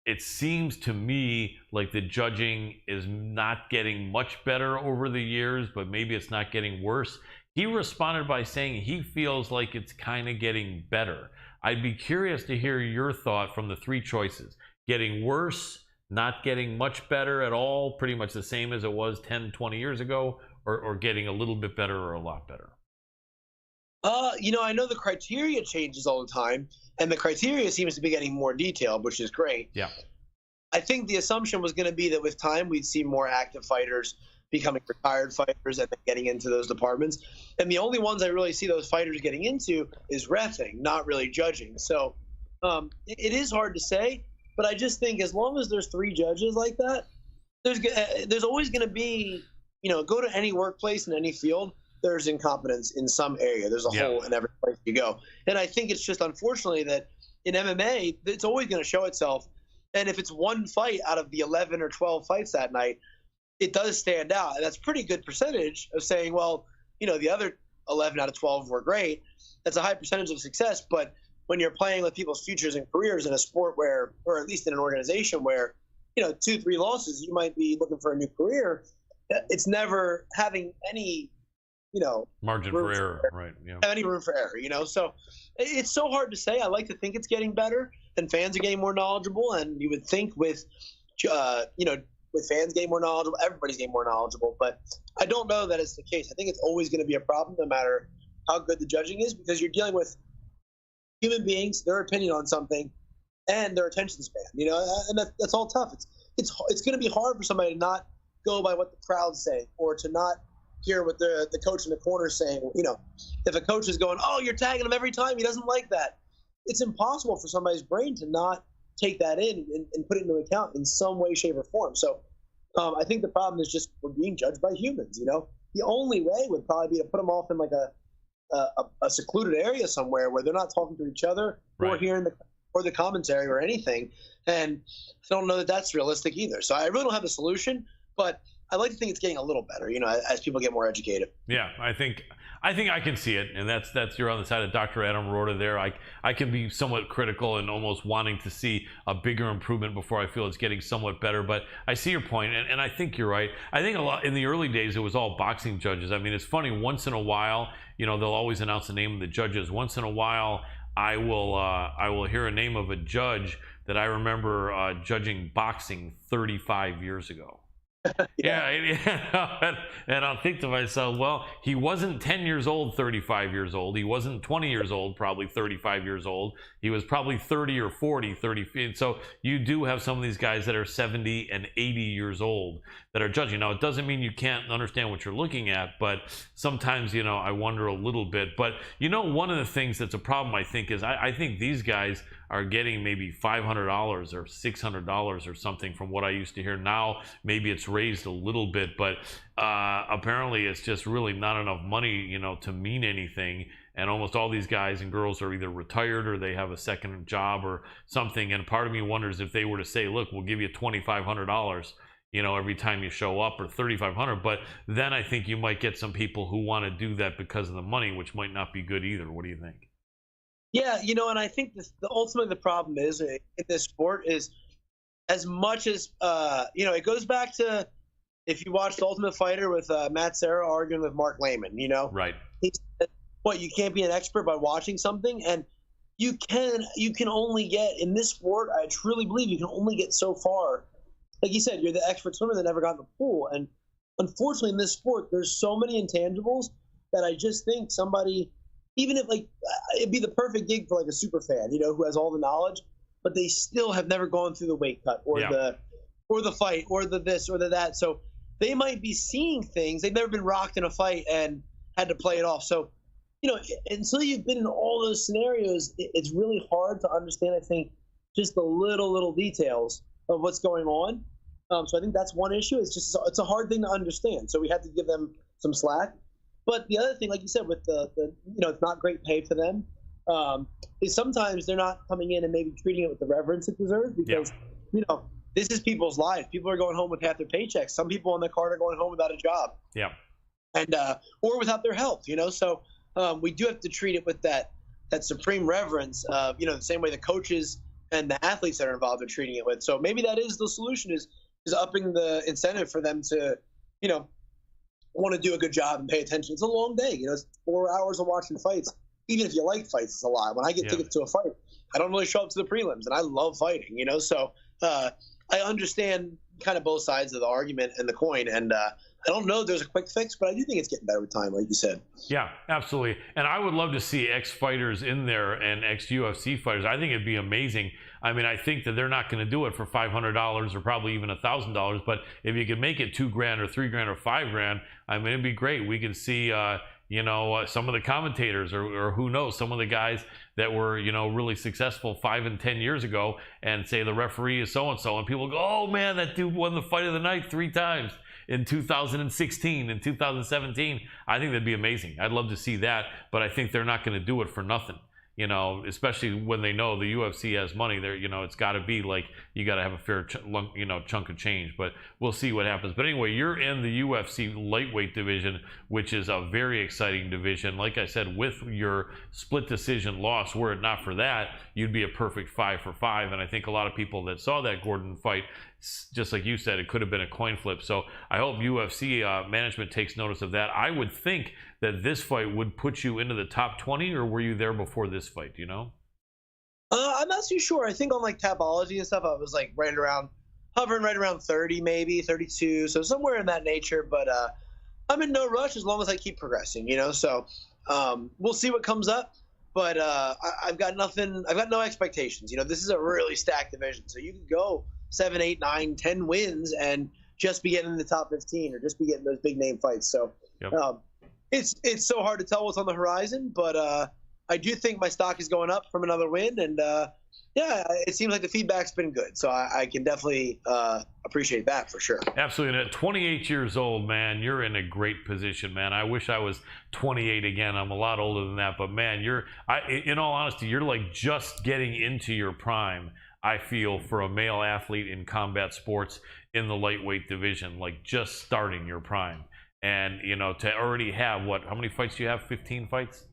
it seems to me like the judging is not getting much better over the years, but maybe it's not getting worse. He responded by saying he feels like it's kind of getting better. I'd be curious to hear your thought from the 3 choices. Getting worse, not getting much better at all, pretty much the same as it was 10, 20 years ago, or getting a little bit better or a lot better? I know the criteria changes all the time, and the criteria seems to be getting more detailed, which is great. Yeah. I think the assumption was going to be that with time, we'd see more active fighters becoming retired fighters and then getting into those departments. And the only ones I really see those fighters getting into is reffing, not really judging. So it is hard to say, but I just think as long as there's 3 judges like that, there's always going to be, go to any workplace in any field, there's incompetence in some area. There's a hole in every place you go. And I think it's just unfortunately that in MMA, it's always going to show itself. And if it's one fight out of the 11 or 12 fights that night, it does stand out. And that's a pretty good percentage of saying, well, the other 11 out of 12 were great. That's a high percentage of success. But when you're playing with people's futures and careers in a sport where, or at least in an organization where, 2-3 losses, you might be looking for a new career. It's never having any margin room for error, right? Yeah. have any room for error, So it's so hard to say. I like to think it's getting better, and fans are getting more knowledgeable. And you would think with fans getting more knowledgeable, everybody's getting more knowledgeable. But I don't know that it's the case. I think it's always going to be a problem, no matter how good the judging is, because you're dealing with human beings, their opinion on something, and their attention span. And that's all tough. It's going to be hard for somebody to not go by what the crowd's saying, or to not hear what the coach in the corner is saying. If a coach is going, "Oh, you're tagging him every time," he doesn't like that. It's impossible for somebody's brain to not take that in and put it into account in some way, shape, or form. So I think the problem is just we're being judged by humans. The only way would probably be to put them off in like a secluded area somewhere where they're not talking to each other, or hearing the commentary or anything. And I don't know that that's realistic either. So I really don't have a solution, but I like to think it's getting a little better, as people get more educated. Yeah, I think I can see it, and that's you're on the side of Dr. Adam Roorda there. I can be somewhat critical and almost wanting to see a bigger improvement before I feel it's getting somewhat better. But I see your point, and I think you're right. I think a lot in the early days it was all boxing judges. I mean, it's funny, once in a while, they'll always announce the name of the judges. Once in a while, I will hear a name of a judge that I remember judging boxing 35 years ago. And I'll think to myself, well, he wasn't 10 years old 35 years old, he wasn't 20 years old probably 35 years old, he was probably 30 or 40, 30. So you do have some of these guys that are 70 and 80 years old that are judging. Now, it doesn't mean you can't understand what you're looking at, but sometimes I wonder a little bit. But one of the things that's a problem, I think, is I think these guys are getting maybe $500 or $600 or something from what I used to hear. Now maybe it's raised a little bit, but apparently it's just really not enough money, to mean anything. And almost all these guys and girls are either retired or they have a second job or something. And part of me wonders if they were to say, look, we'll give you $2,500, every time you show up, or $3,500. But then I think you might get some people who want to do that because of the money, which might not be good either. What do you think? Yeah, and I think ultimately the problem is in this sport is, as much as it goes back to, if you watch The Ultimate Fighter with Matt Serra arguing with Mark Lehman, right? He said, "What, you can't be an expert by watching something?" And you can only get, in this sport, I truly believe you can only get so far. Like you said, you're the expert swimmer that never got in the pool, and unfortunately in this sport, there's so many intangibles that I just think somebody, even if it'd be the perfect gig for a super fan, who has all the knowledge, but they still have never gone through the weight cut or the fight or the this or the that. So they might be seeing things. They've never been rocked in a fight and had to play it off. So, until you've been in all those scenarios, it's really hard to understand, I think, just the little details of what's going on. So I think that's one issue. It's a hard thing to understand. So we have to give them some slack. But the other thing, like you said, with the it's not great pay for them, is sometimes they're not coming in and maybe treating it with the reverence it deserves, because, this is people's lives. People are going home with half their paychecks. Some people on the card are going home without a job. Yeah. And, or without their health, So we do have to treat it with that supreme reverence, the same way the coaches and the athletes that are involved are treating it with. So maybe that is the solution, is upping the incentive for them to, want to do a good job and pay attention. It's a long day. It's 4 hours of watching fights. Even if you like fights, it's a lot. When I get tickets to a fight, I don't really show up to the prelims, and I love fighting, So I understand kind of both sides of the argument and the coin, and I don't know if there's a quick fix, but I do think it's getting better with time, like you said. Yeah, absolutely. And I would love to see ex-fighters in there and ex-UFC fighters. I think it'd be amazing. I mean, I think that they're not going to do it for $500 or probably even $1,000, but if you could make it $2,000 or $3,000 or $5,000, I mean, it'd be great. We could see, some of the commentators, or who knows, some of the guys that were, really successful 5 and 10 years ago, and say the referee is so-and-so, and people go, oh man, that dude won the fight of the night 3 times in 2016 and 2017. I think that'd be amazing. I'd love to see that, but I think they're not going to do it for nothing. Especially when they know the UFC has money there, it's got to be like, you got to have a fair chunk of change, but we'll see what happens. But anyway, you're in the UFC lightweight division, which is a very exciting division. Like I said, with your split decision loss, were it not for that, you'd be a perfect 5 for 5. And I think a lot of people that saw that Gordon fight, just like you said, it could have been a coin flip. So I hope UFC management takes notice of that. I would think that this fight would put you into the top 20, or were you there before this fight? Do you know? I'm not too sure. I think on like Tapology and stuff, I was like hovering right around 30, maybe 32, so somewhere in that nature. But I'm in no rush as long as I keep progressing, you know. So we'll see what comes up. But I've got nothing. I've got no expectations. You know, this is a really stacked division, so you can go 7, 8, 9, 10 wins and just be getting in the top 15 or just be getting those big name fights. So Yep. It's so hard to tell what's on the horizon, but I do think my stock is going up from another win, and yeah, it seems like the feedback's been good, so I can definitely appreciate that for sure. Absolutely. And at 28 years old, man, you're in a great position, man. I wish I was 28 again. I'm a lot older than that, but man, in all honesty, you're like just getting into your prime, I feel, for a male athlete in combat sports in the lightweight division, like just starting your prime. And, you know, to already have how many fights do you have? 15 fights?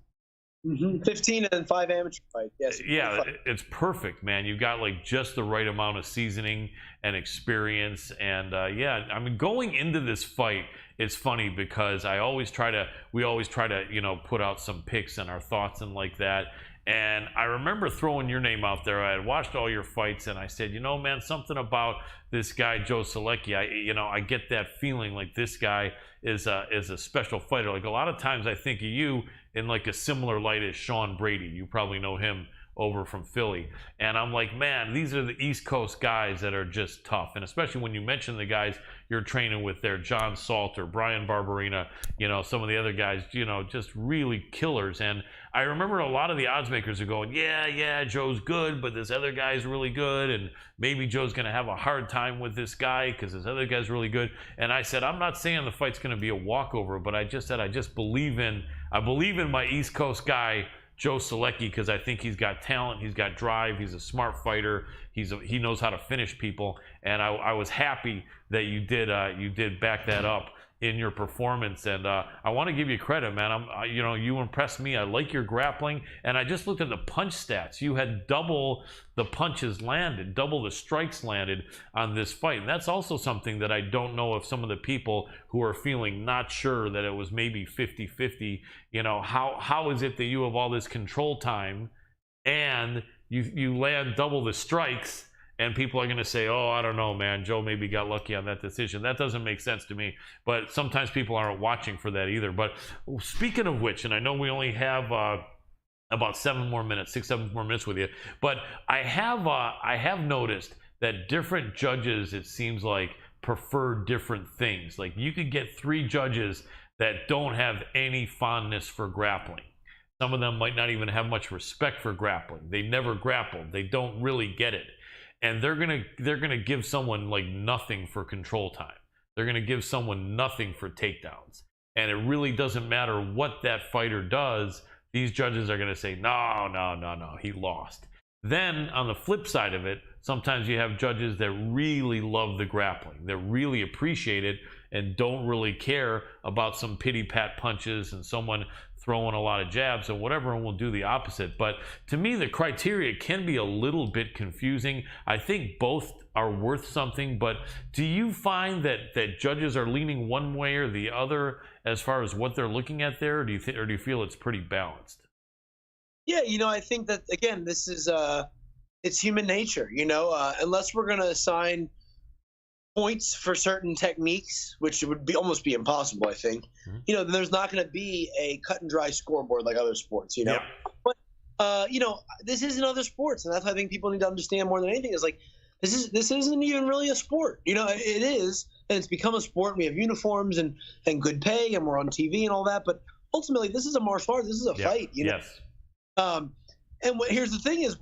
15 and 5 amateur fights. Yes. Yeah, it's perfect, man. You've got like just the right amount of seasoning and experience. And yeah, I mean, going into this fight, it's funny because we always try to, you know, put out some picks and our thoughts and like that. And I remember throwing your name out there. I had watched all your fights, and I said, you know, man, something about this guy Joe Solecki. I get that feeling like this guy is a special fighter. Like a lot of times, I think of you in like a similar light as Sean Brady. You probably know him over from Philly. And I'm like, man, these are the East Coast guys that are just tough. And especially when you mention the guys you're training with there, John Salter, Brian Barberina, you know, some of the other guys, you know, just really killers. And I remember a lot of the odds makers are going, yeah, Joe's good, but this other guy's really good, and maybe Joe's going to have a hard time with this guy because this other guy's really good. And I said, I'm not saying the fight's going to be a walkover, but I just said I believe in my East Coast guy, Joe Solecki, because I think he's got talent, he's got drive, he's a smart fighter, he knows how to finish people, and I was happy that you did back that up in your performance. And I want to give you credit, man. You impressed me. I like your grappling, and I just looked at the punch stats. You had double the punches landed, double the strikes landed on this fight, and that's also something that I don't know if some of the people who are feeling not sure that it was maybe 50-50, you know, how is it that you have all this control time and you land double the strikes? And people are going to say, oh, I don't know, man, Joe maybe got lucky on that decision. That doesn't make sense to me. But sometimes people aren't watching for that either. But speaking of which, and I know we only have about 6-7 more minutes with you. But I have noticed that different judges, it seems like, prefer different things. Like you could get 3 judges that don't have any fondness for grappling. Some of them might not even have much respect for grappling. They never grappled. They don't really get it. And they're gonna give someone like nothing for control time. They're gonna give someone nothing for takedowns. And it really doesn't matter what that fighter does. These judges are gonna say, no, he lost. Then on the flip side of it, sometimes you have judges that really love the grappling, that really appreciate it and don't really care about some pity-pat punches and someone throwing a lot of jabs or whatever, and will do the opposite. But to me, the criteria can be a little bit confusing. I think both are worth something, but do you find that judges are leaning one way or the other as far as what they're looking at there, or do you feel it's pretty balanced? Yeah, you know, I think that, again, this is it's human nature, you know, unless we're going to assign points for certain techniques, which would almost be impossible, I think. Mm-hmm. You know, there's not going to be a cut and dry scoreboard like other sports, you know. Yep. But you know, this isn't other sports, and that's what I think people need to understand more than anything is like this isn't even really a sport. You know, it is, and it's become a sport. We have uniforms and good pay, and we're on TV and all that. But ultimately, this is a martial art. This is a fight. You know? Yes. And here's the thing is,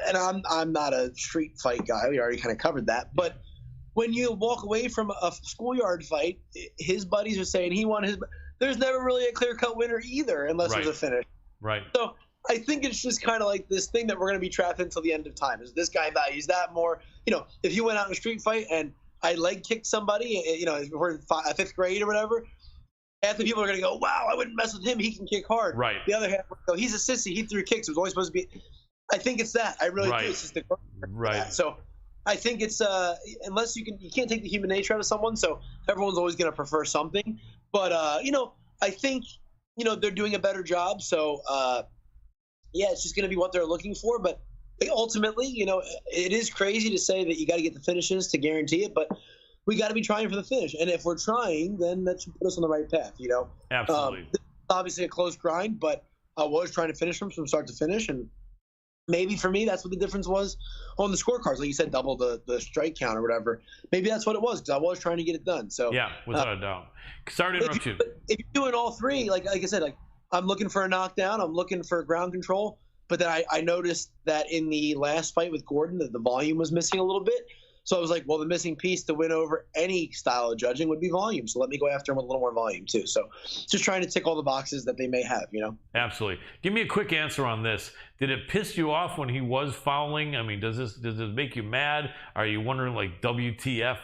and I'm not a street fight guy. We already kind of covered that, but when you walk away from a schoolyard fight, his buddies are saying he won his. There's never really a clear-cut winner either, unless there's a finish. Right. So I think it's just kind of like this thing that we're going to be trapped until the end of time. Is this guy values that more? You know, if you went out in a street fight and I leg kicked somebody, you know, we're in 5th grade or whatever, half the people are going to go, wow, I wouldn't mess with him. He can kick hard. Right. The other half will go, he's a sissy. He threw kicks. It was always supposed to be. I think it's that. I really do. It's just the right. So I think it's unless you can't take the human nature out of someone, so everyone's always going to prefer something. But I think they're doing a better job. So yeah, it's just going to be what they're looking for. But ultimately, it is crazy to say that you got to get the finishes to guarantee it, but we got to be trying for the finish. And if we're trying, then that should put us on the right path. Absolutely. Obviously a close grind, but I was trying to finish them from start to finish, and maybe for me that's what the difference was on the scorecards. Like you said, double the strike count or whatever. Maybe that's what it was, because I was trying to get it done. So yeah, without a doubt. Sorry to interrupt you. If you're doing all three, like I said, like I'm looking for a knockdown, I'm looking for ground control, but then I noticed that in the last fight with Gordon that the volume was missing a little bit. So I was like, well, the missing piece to win over any style of judging would be volume. So let me go after him with a little more volume too. So just trying to tick all the boxes that they may have, Absolutely. Give me a quick answer on this. Did it piss you off when he was fouling? I mean, does this make you mad? Are you wondering, like, WTF,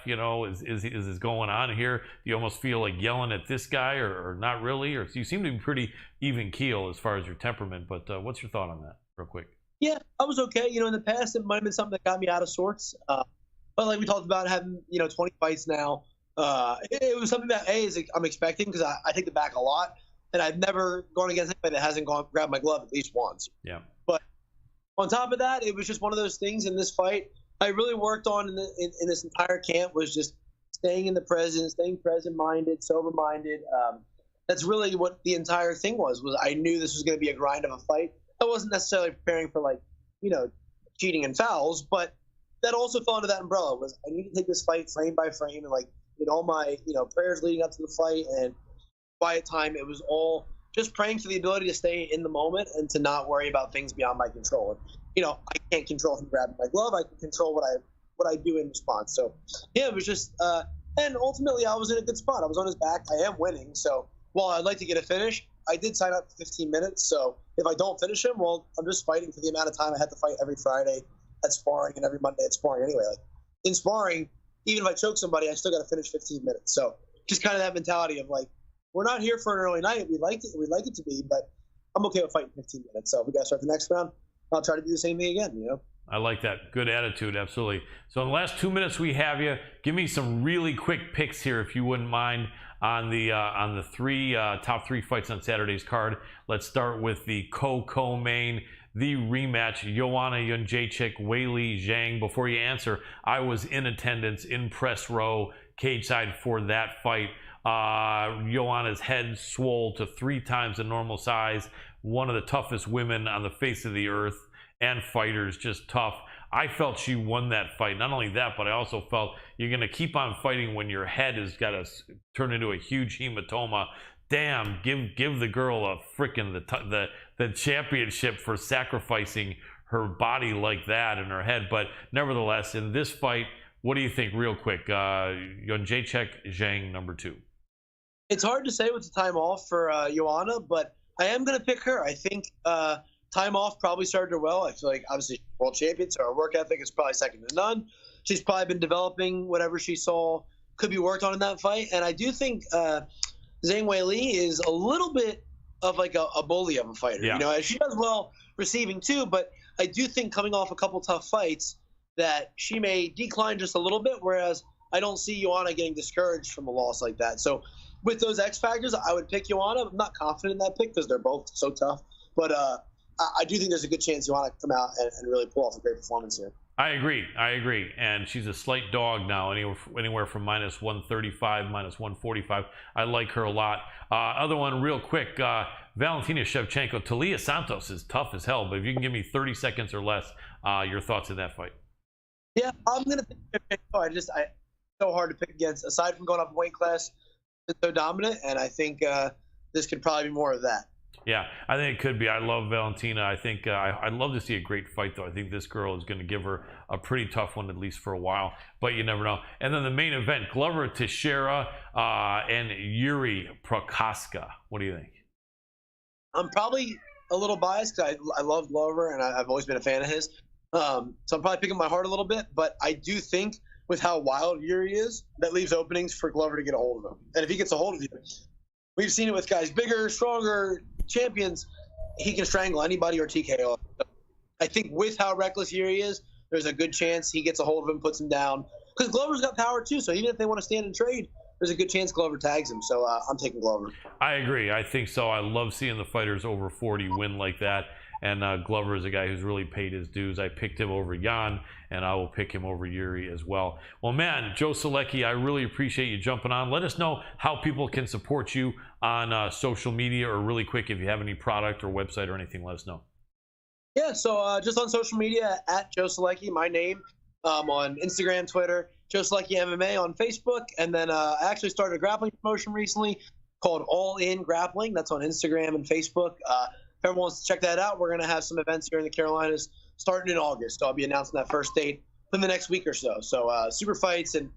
is this going on here? Do you almost feel like yelling at this guy or not really? Or you seem to be pretty even keel as far as your temperament, but what's your thought on that real quick? Yeah, I was okay. In the past, it might have been something that got me out of sorts. But like we talked about having, 20 fights now, it was something that I'm expecting, because I take the back a lot, and I've never gone against anybody that hasn't grabbed my glove at least once. Yeah. But on top of that, it was just one of those things in this fight I really worked on in this entire camp, was just staying in the present, staying present-minded, sober-minded. That's really what the entire thing was I knew this was going to be a grind of a fight. I wasn't necessarily preparing for cheating and fouls, but that also fell under that umbrella. Was I need to take this fight frame by frame, and in all my prayers leading up to the fight and quiet time, it was all just praying for the ability to stay in the moment and to not worry about things beyond my control. And I can't control him grabbing my glove. I can control what I do in response. So yeah, it was just and ultimately I was in a good spot. I was on his back. I am winning. So while I'd like to get a finish, I did sign up for 15 minutes. So if I don't finish him, well, I'm just fighting for the amount of time I had to fight every Friday at sparring and every Monday at sparring anyway. Like in sparring, even if I choke somebody, I still got to finish 15 minutes. So just kind of that mentality of we're not here for an early night. We'd like it to be, but I'm okay with fighting 15 minutes. So if we got to start the next round, I'll try to do the same thing again, I like that. Good attitude, absolutely. So in the last 2 minutes we have you, give me some really quick picks here, if you wouldn't mind, on the top three fights on Saturday's card. Let's start with the co-main, the rematch, Joanna Jędrzejczyk, Weili Zhang. Before you answer, I was in attendance in press row, cage side for that fight. Joanna's head swole to 3 times the normal size. One of the toughest women on the face of the earth, and fighters, just tough. I felt she won that fight. Not only that, but I also felt you're going to keep on fighting when your head has got to turn into a huge hematoma. Damn, give the girl a frickin' the championship for sacrificing her body like that and her head. But nevertheless, in this fight, what do you think, real quick? Jędrzejczyk, Zhang, number 2. It's hard to say with the time off for Joanna, but I am going to pick her. I think time off probably started her well. I feel like obviously she's world champion, so her work ethic is probably second to none. She's probably been developing whatever she saw could be worked on in that fight. And I do think Zhang Weili is a little bit of a bully of a fighter. Yeah. She does well receiving too, but I do think coming off a couple tough fights that she may decline just a little bit, whereas I don't see Joanna getting discouraged from a loss like that. So with those X factors, I would pick Joanna. I'm not confident in that pick because they're both so tough, but I do think there's a good chance Joanna can come out and really pull off a great performance here. I agree. And she's a slight dog now, anywhere from -135, -145. I like her a lot. Other one, real quick, Valentina Shevchenko. Talia Santos is tough as hell, but if you can give me 30 seconds or less, your thoughts on that fight. Yeah, I'm going to pick Shevchenko. It's so hard to pick against. Aside from going up weight class, it's so dominant, and I think this could probably be more of that. Yeah, I think it could be. I love Valentina. I think I'd love to see a great fight, though. I think this girl is going to give her a pretty tough one, at least for a while, but you never know. And then the main event, Glover Teixeira and Yuri Prokaska. What do you think? I'm probably a little biased because I love Glover, and I've always been a fan of his. So I'm probably picking my heart a little bit, but I do think with how wild Yuri is, that leaves openings for Glover to get a hold of him. And if he gets a hold of you, we've seen it with guys bigger, stronger, champions, he can strangle anybody or TKO. I think with how reckless Yuri is, there's a good chance he gets a hold of him, puts him down. Because Glover's got power too, so even if they want to stand and trade, there's a good chance Glover tags him. So I'm taking Glover. I agree. I think so. I love seeing the fighters over 40 win like that. And Glover is a guy who's really paid his dues. I picked him over Jan, and I will pick him over Yuri as well. Well, man, Joe Solecki, I really appreciate you jumping on. Let us know how people can support you on social media, or really quick, if you have any product or website or anything, let us know. Yeah, so just on social media, at Joe Solecki, my name, on Instagram, Twitter, Joe Solecki MMA on Facebook. And then I actually started a grappling promotion recently called All In Grappling. That's on Instagram and Facebook. If everyone wants to check that out, we're going to have some events here in the Carolinas starting in August. So I'll be announcing that first date within the next week or so. So super fights and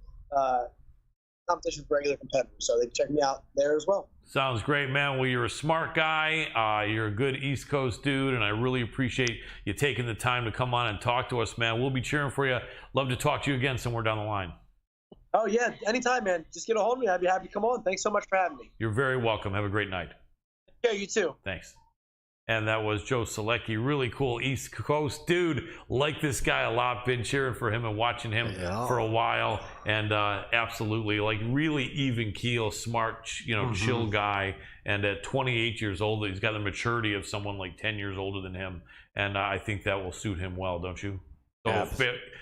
competition for regular competitors. So they can check me out there as well. Sounds great, man. Well, you're a smart guy. You're a good East Coast dude, and I really appreciate you taking the time to come on and talk to us, man. We'll be cheering for you. Love to talk to you again somewhere down the line. Oh, yeah. Anytime, man. Just get a hold of me. I'd be happy to come on. Thanks so much for having me. You're very welcome. Have a great night. Yeah, you too. Thanks. And that was Joe Solecki, really cool East Coast dude. Like this guy a lot, been cheering for him and watching him for a while. And absolutely, like, really even keel, smart, chill guy. And at 28 years old, he's got the maturity of someone like 10 years older than him. And I think that will suit him well, don't you? So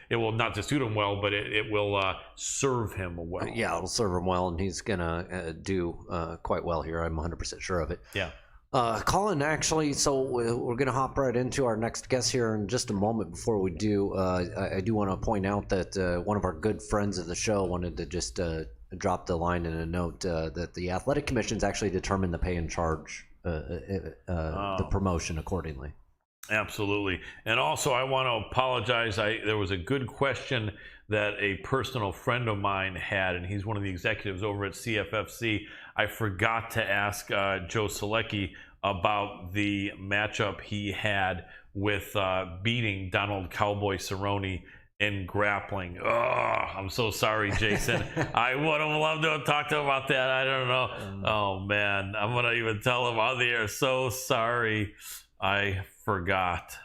it will not just suit him well, but it will serve him well. Yeah, it'll serve him well, and he's going to do quite well here. I'm 100% sure of it. Yeah. Colin, actually, so we're going to hop right into our next guest here in just a moment. Before we do, I do want to point out that one of our good friends of the show wanted to just drop the line in a note that the Athletic Commission's actually determined the pay and charge the promotion accordingly. Absolutely. And also, I want to apologize. There was a good question that a personal friend of mine had, and he's one of the executives over at CFFC. I forgot to ask Joe Solecki about the matchup he had with beating Donald Cowboy Cerrone in grappling. Oh, I'm so sorry, Jason. I would have loved to have talked to him about that. I don't know. Oh, man. I'm going to even tell him on the air. So sorry. I forgot.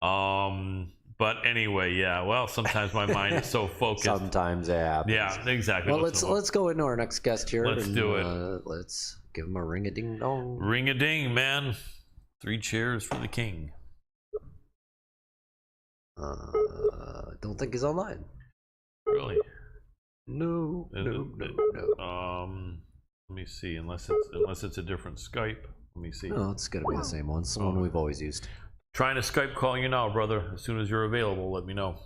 But anyway, yeah. Well, sometimes my mind is so focused. Sometimes it happens. Yeah, exactly. Well, let's go into our next guest here. Let's do it. Let's give him a ring-a-ding-dong. Ring-a-ding, man. 3 cheers for the king. Don't think he's online. Really? No. Let me see. Unless it's a different Skype. Let me see. No, it's gonna be the same one. It's the one we've always used. Trying to Skype call you now, brother. As soon as you're available, let me know.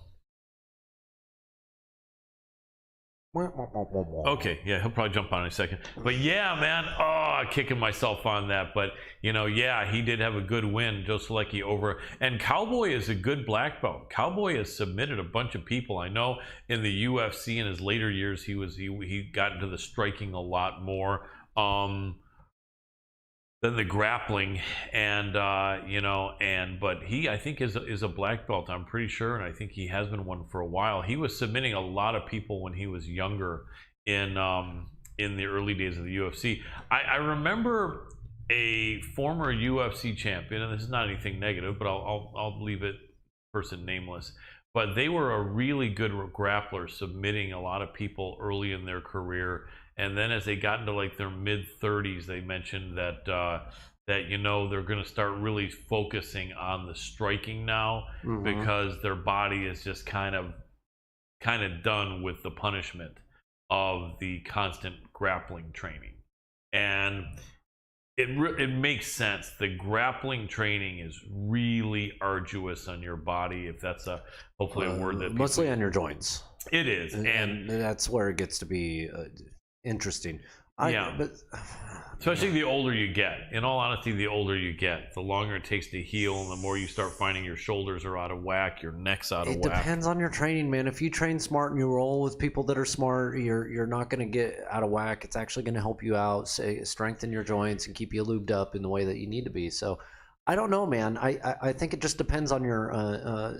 Okay, yeah, he'll probably jump on in a second. But yeah, man, kicking myself on that. But, yeah, he did have a good win, Joe Solecki over. And Cowboy is a good black belt. Cowboy has submitted a bunch of people. I know in the UFC in his later years, he got into the striking a lot more than the grappling, and but he, I think, is a black belt, I'm pretty sure, and I think he has been one for a while. He was submitting a lot of people when he was younger in the early days of the UFC. I remember a former UFC champion, and this is not anything negative, but I'll leave it person nameless, but they were a really good grappler, submitting a lot of people early in their career. And then as they got into like their mid-30s, they mentioned that they're going to start really focusing on the striking now, because their body is just kind of done with the punishment of the constant grappling training. And it makes sense. The grappling training is really arduous on your body, if that's hopefully a word that mostly on your joints. It is, and that's where it gets to be interesting. But especially the older you get. In all honesty, the older you get, the longer it takes to heal, and the more you start finding your shoulders are out of whack, your neck's out of whack. It depends on your training, man. If you train smart and you roll with people that are smart, you're not going to get out of whack. It's actually going to help you out, strengthen your joints, and keep you lubed up in the way that you need to be. So I don't know, man. I think it just depends on your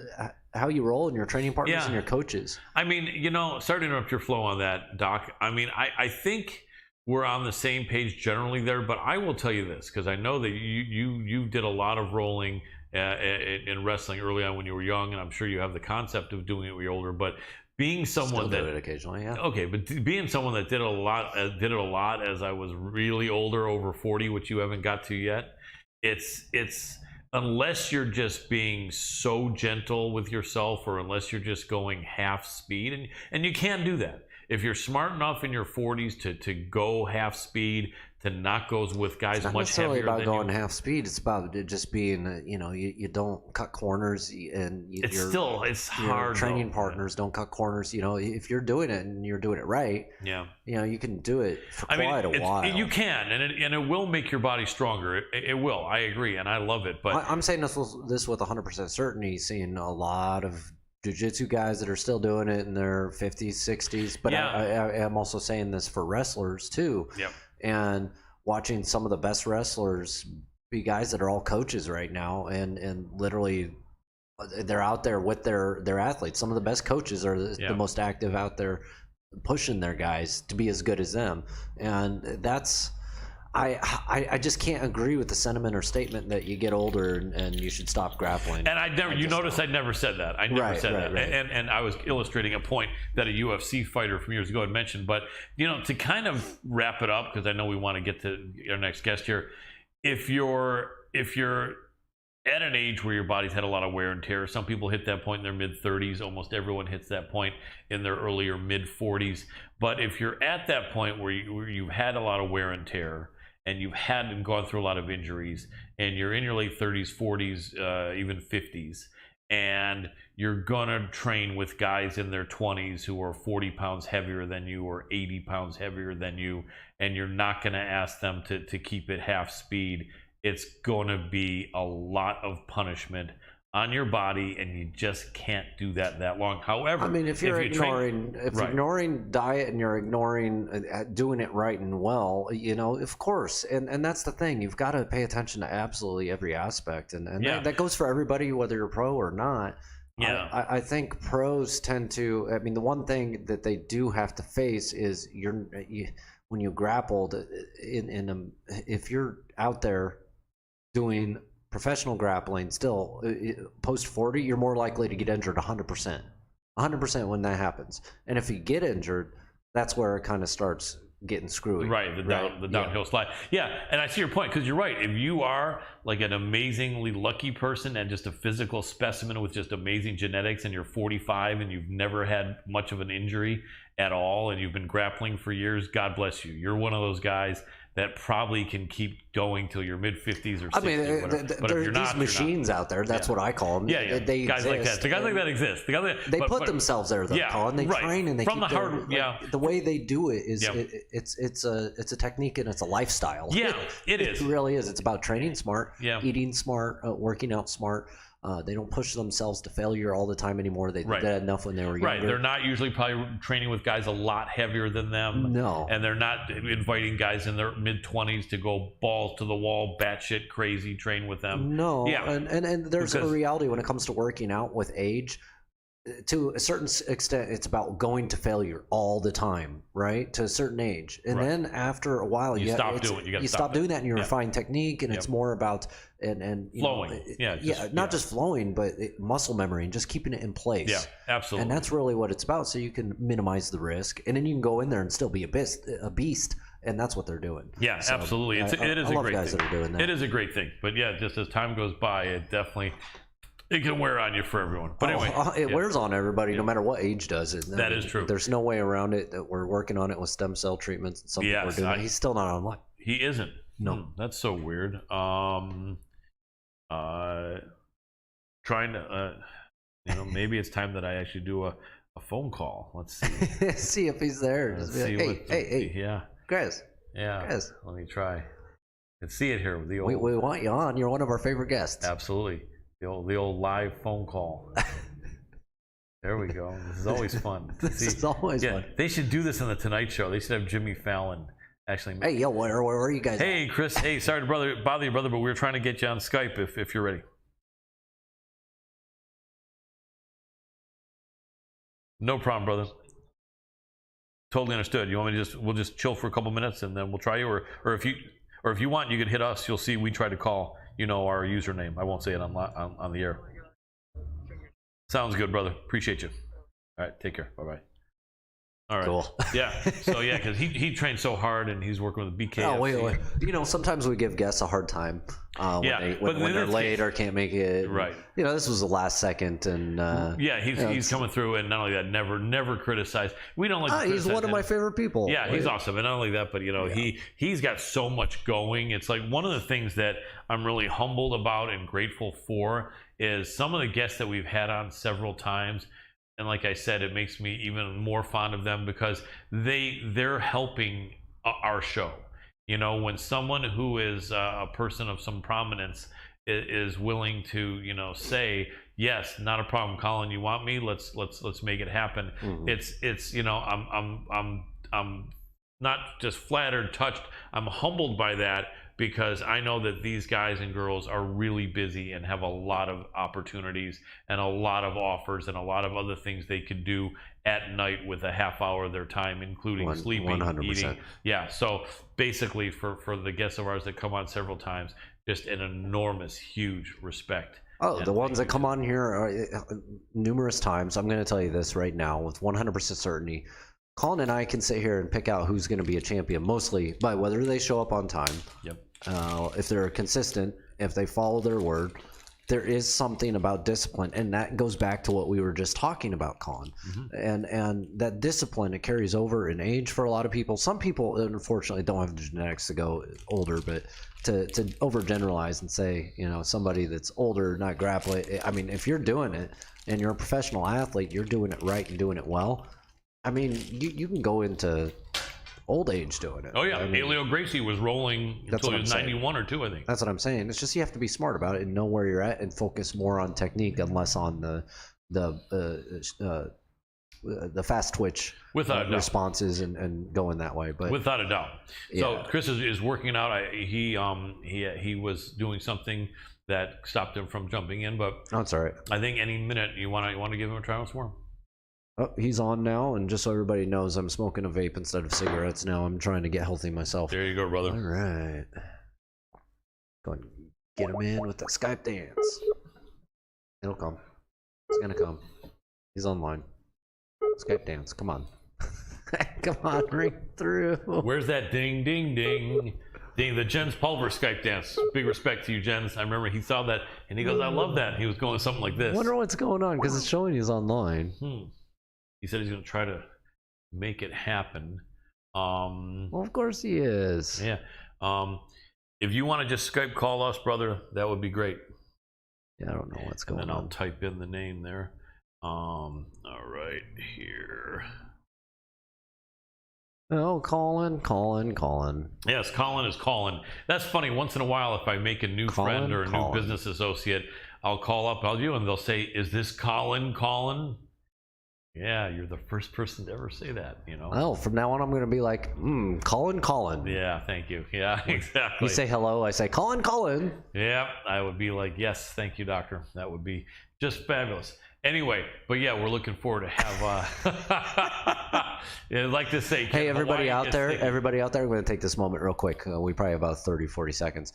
how you roll and your training partners and your coaches. I mean, sorry to interrupt your flow on that, Doc. I mean, I think we're on the same page generally there, but I will tell you this, because I know that you did a lot of rolling in wrestling early on when you were young, and I'm sure you have the concept of doing it when you're older, but being someone Still do it occasionally, yeah. Okay, but being someone that did it a lot as I was really older, over 40, which you haven't got to yet, it's unless you're just being so gentle with yourself, or unless you're just going half speed, and you can do that. If you're smart enough in your 40s to go half speed, to knock goes with guys It's not much necessarily heavier about than going you. half speed. It's about it just being, you don't cut corners, and It's your hard. training though. partners don't cut corners. If you're doing it and you're doing it right, Yeah. you can do it for I mean, quite a while. you can, and it will make your body stronger. It will. I agree, and I love it. But I'm saying this with 100% certainty, seeing a lot of jiu-jitsu guys that are still doing it in their 50s, 60s. But Yeah. I'm also saying this for wrestlers too. Yep. And watching some of the best wrestlers be guys that are all coaches right now, and literally they're out there with their athletes. Some of the best coaches are the most active out there, pushing their guys to be as good as them. And that's I just can't agree with the sentiment or statement that you get older and you should stop grappling. And I never said that. I never said that. Right. And I was illustrating a point that a UFC fighter from years ago had mentioned. But to kind of wrap it up, because I know we want to get to our next guest here. If you're at an age where your body's had a lot of wear and tear, some people hit that point in their mid-30s. Almost everyone hits that point in their earlier mid-40s. But if you're at that point where you've had a lot of wear and tear, and you've had and gone through a lot of injuries, and you're in your late 30s, 40s, even 50s, and you're gonna train with guys in their 20s who are 40 pounds heavier than you or 80 pounds heavier than you, and you're not gonna ask them to keep it half speed, it's gonna be a lot of punishment on your body, and you just can't do that long. However, I mean, if you're ignoring diet and you're ignoring doing it right and well, of course, and that's the thing. You've got to pay attention to absolutely every aspect, and that goes for everybody, whether you're pro or not. Yeah, I think pros tend to. I mean, the one thing that they do have to face is when you grappled if you're out there doing professional grappling still post 40, you're more likely to get injured 100% when that happens. And if you get injured, that's where it kind of starts getting screwy. Right, the downhill slide. Yeah, and I see your point, because you're right. If you are like an amazingly lucky person and just a physical specimen with just amazing genetics, and you're 45 and you've never had much of an injury at all, and you've been grappling for years, God bless you. You're one of those guys that probably can keep going till your mid-50s or 60s. I mean, but if you're these machines out there. That's what I call them. Yeah. They guys exist. like that. The guys like that exist. They put themselves there, though, Colin. They train and they from keep the hard. the way they do it is it's a technique and it's a lifestyle. Yeah, it is. It really is. It's about training smart, eating smart, working out smart. They don't push themselves to failure all the time anymore. They did enough when they were younger. Right. They're not usually probably training with guys a lot heavier than them. No. And they're not inviting guys in their mid-20s to go balls to the wall, batshit crazy, train with them. No. Yeah. And there's a reality when it comes to working out with age. To a certain extent, it's about going to failure all the time, right? To a certain age, and then after a while, you stop doing that, and you refine technique, and it's more about and flowing, not just flowing, but muscle memory and just keeping it in place. Yeah, absolutely. And that's really what it's about. So you can minimize the risk, and then you can go in there and still be a beast. And that's what they're doing. Yeah, so, absolutely. It is I a love great guys thing. that are doing that. It is a great thing, but just as time goes by, it can wear on you for everyone. But anyway, it wears on everybody, no matter what age does it. That is true. There's no way around it. That we're working on it with stem cell treatments and some people are doing it. He's still not online. He isn't. No, that's so weird. Trying to, maybe it's time that I actually do a phone call. Let's see. See if he's there. Let's Just be like, hey, yeah, Chris. Yeah, Chris. Let me try. Let's see it here with the old. We want you on. You're one of our favorite guests. Absolutely. The old live phone call. There we go. This is always fun. This is always fun. They should do this on the Tonight Show. They should have Jimmy Fallon actually. Hey, yo, where are you guys? Hey, Chris. Hey, sorry to bother you, brother, but we were trying to get you on Skype if you're ready. No problem, brother. Totally understood. You want me to we'll just chill for a couple minutes and then we'll try you, or if you want, you can hit us. You'll see we try to call. you know our username. I won't say it on the air. Sounds good, brother. Appreciate you. All right, take care. Bye bye. All right. Cool. Yeah. So yeah, because he trained so hard and he's working with BKFC. Oh, wait. You know, sometimes we give guests a hard time when they're late or can't make it. Right. You know, this was the last second, and yeah, he's coming through, and not only that, never criticized. We don't like. He's one of my favorite people. Yeah, he's awesome, and not only that, but you know, he's got so much going. It's like one of the things that I'm really humbled about and grateful for is some of the guests that we've had on several times. And like I said, it makes me even more fond of them because they're helping our show. You know, when someone who is a person of some prominence is willing to, you know, say, yes, not a problem, Colin, you want me? Let's make it happen. Mm-hmm. It's you know, I'm not just flattered, touched. I'm humbled by that, because I know that these guys and girls are really busy and have a lot of opportunities and a lot of offers and a lot of other things they could do at night with a half hour of their time, including sleeping, 100%. Eating. Yeah, so basically for the guests of ours that come on several times, just an enormous, huge respect. Oh, the ones that come on here numerous times, I'm going to tell you this right now with 100% certainty. Colin and I can sit here and pick out who's going to be a champion, mostly by whether they show up on time. Yep. If they're consistent, if they follow their word. There is something about discipline, and that goes back to what we were just talking about, Colin. Mm-hmm. And that discipline, it carries over in age for a lot of people. Some people, unfortunately, don't have the genetics to go older, but to overgeneralize and say, you know, somebody that's older, not grappling. I mean, if you're doing it and you're a professional athlete, you're doing it right and doing it well. I mean, you can go into old age doing it. Oh yeah, I mean, Elio Gracie was rolling until he was 91 or 2, I think. That's what I'm saying. It's just you have to be smart about it and know where you're at and focus more on technique and less on the fast twitch responses and going that way. But without a doubt. So Chris is working out. He was doing something that stopped him from jumping in, but that's all right. I think any minute you want to give him a try once more. Oh, he's on now, and just so everybody knows, I'm smoking a vape instead of cigarettes now. I'm trying to get healthy myself. There you go, brother. All right. Go and get him in with the Skype dance. It'll come. It's going to come. He's online. Skype dance. Come on. Come on, ring through. Where's that ding, ding, ding? Ding, the Jens Pulver Skype dance. Big respect to you, Jens. I remember he saw that, and he goes, I love that. He was going something like this. I wonder what's going on, because it's showing he's online. He said he's going to try to make it happen. Well, of course he is. Yeah. If you want to just Skype call us, brother, that would be great. Yeah, I don't know what's going on. And I'll type in the name there. All right, here. Oh, Colin. Yes, Colin is calling. That's funny. Once in a while, if I make a new friend or a new business associate, I'll call up you, and they'll say, is this Colin? Yeah, you're the first person to ever say that, you know. Oh, from now on, I'm going to be like, Colin. Yeah, thank you. Yeah, exactly. You say hello, I say, Colin. Yeah, I would be like, yes, thank you, doctor. That would be just fabulous. Anyway, but yeah, we're looking forward to have, I'd like to say, hey, everybody out there, I'm going to take this moment real quick. We probably have about 30, 40 seconds.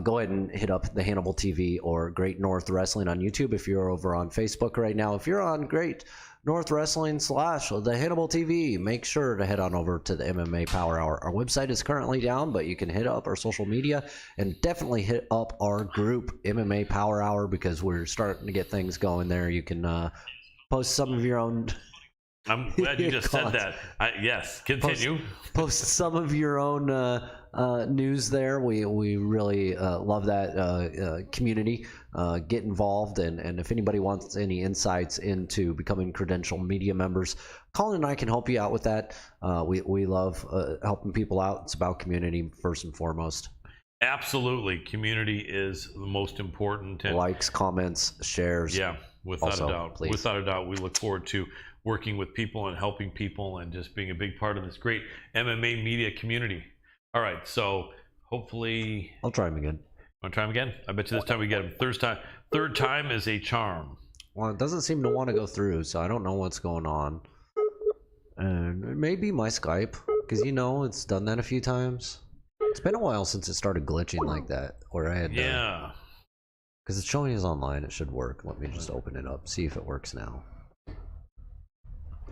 Go ahead and hit up the Hannibal TV or Great North Wrestling on YouTube if you're over on Facebook right now. If you're on Great North Wrestling / the Hannibal TV, make sure to head on over to the MMA Power Hour. Our website is currently down, but you can hit up our social media and definitely hit up our group, MMA Power Hour, because we're starting to get things going there. You can post some of your own. I'm glad you just said that. Yes, continue. Post some of your own news there. We really love that community. Get involved, and if anybody wants any insights into becoming credentialed media members, Colin and I can help you out with that. We love helping people out. It's about community first and foremost. Absolutely, community is the most important. And likes, comments, shares. Yeah, without a doubt. Please. Without a doubt, we look forward to working with people and helping people and just being a big part of this great MMA media community. All right, so hopefully I'll try him again. Want to try him again? I bet you this time we get him. Third time is a charm. Well, it doesn't seem to want to go through, so I don't know what's going on. And it may be my Skype, because you know it's done that a few times. It's been a while since it started glitching like that, where I had to... Yeah. Because it's showing he's online, it should work. Let me just open it up, see if it works now.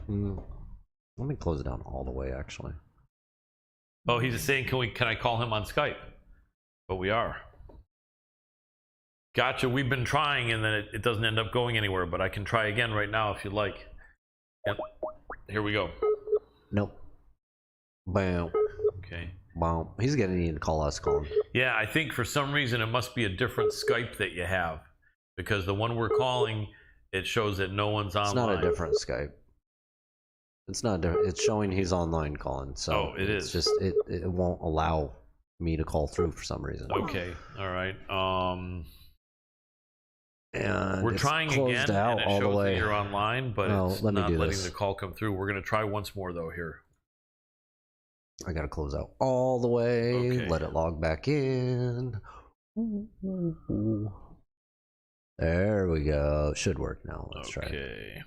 Let me close it down all the way, actually. Oh, he's just saying, can I call him on Skype? But we are. Gotcha. We've been trying, and then it doesn't end up going anywhere. But I can try again right now if you'd like. Yep. Here we go. Nope. Bam. Okay. Wow. He's gonna need to call us, Colin. Yeah, I think for some reason it must be a different Skype that you have, because the one we're calling, it shows that no one's online. It's not a different Skype. It's not different. It's showing he's online, Colin. So it is. It's just it won't allow me to call through for some reason. Okay. All right. And we're trying again, out and it all shows the way. that you're online, but it's let me not do letting this. the call come through. We're gonna try once more though here. I gotta close out all the way. Okay. Let it log back in. There we go. It should work now. Let's try it. Okay.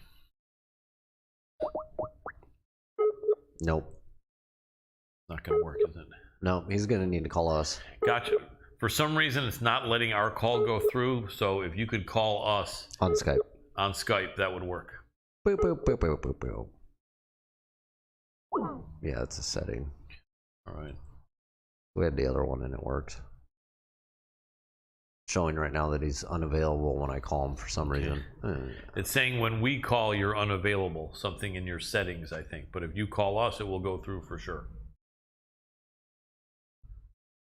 Nope. Not gonna work, is it? No, he's gonna need to call us. Gotcha. For some reason, it's not letting our call go through. So if you could call us On Skype. on Skype, that would work. Boop, boop, boop, boop, boop, boop. Yeah, it's a setting. All right. We had the other one and it worked. Showing right now that he's unavailable when I call him for some reason. It's saying when we call, you're unavailable. Something in your settings, I think. But if you call us, it will go through for sure.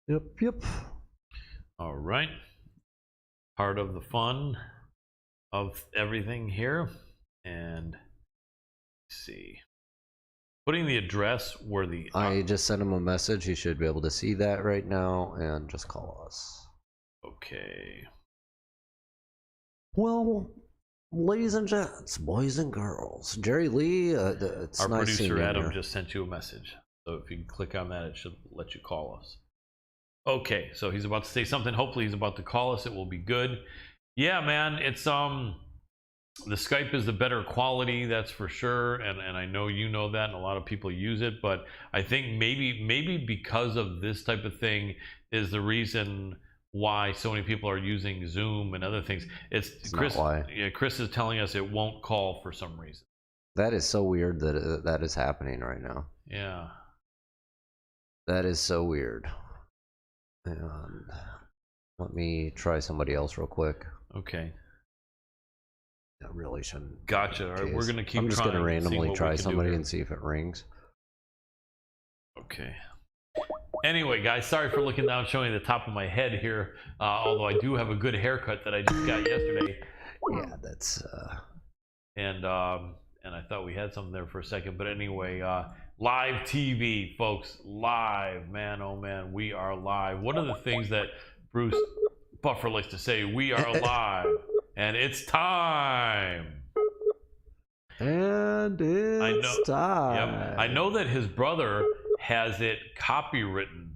Yep. All right. Part of the fun of everything here. And let's see. Putting the address where the... I just sent him a message. He should be able to see that right now and just call us. Okay. Well, ladies and gents, boys and girls, Jerry Lee, it's Our nice seeing producer you Adam here. just sent you a message. So if you can click on that, it should let you call us. Okay, so he's about to say something. Hopefully he's about to call us. It will be good. Yeah, man, it's the Skype is the better quality, that's for sure, and I know you know that, and a lot of people use it, but I think maybe because of this type of thing is the reason why so many people are using Zoom and other things. It's Chris. Not why. Yeah, Chris is telling us it won't call for some reason. That is so weird that that is happening right now. Yeah. That is so weird. And let me try somebody else real quick. Okay. That really shouldn't. Gotcha. All right, we're gonna keep. I'm just gonna randomly try somebody and and see if it rings. Okay. Anyway, guys, sorry for looking down, showing the top of my head here. Although I do have a good haircut that I just got yesterday. Yeah, that's. And I thought we had something there for a second, but anyway, live TV, folks, live, man, oh man, we are live. One of the things that Bruce Buffer likes to say, we are live, and it's time. And it's time. Yep, I know that his brother has it copywritten,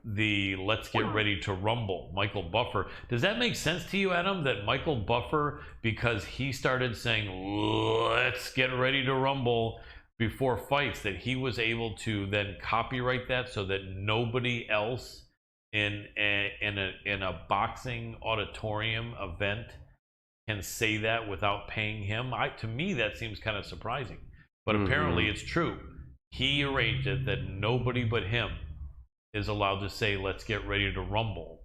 the Let's Get Ready to Rumble, Michael Buffer. Does that make sense to you, Adam, that Michael Buffer, because he started saying, let's get ready to rumble before fights, that he was able to then copyright that so that nobody else in a boxing auditorium event can say that without paying him? To me, that seems kind of surprising. But apparently it's true. He arranged it that nobody but him is allowed to say, let's get ready to rumble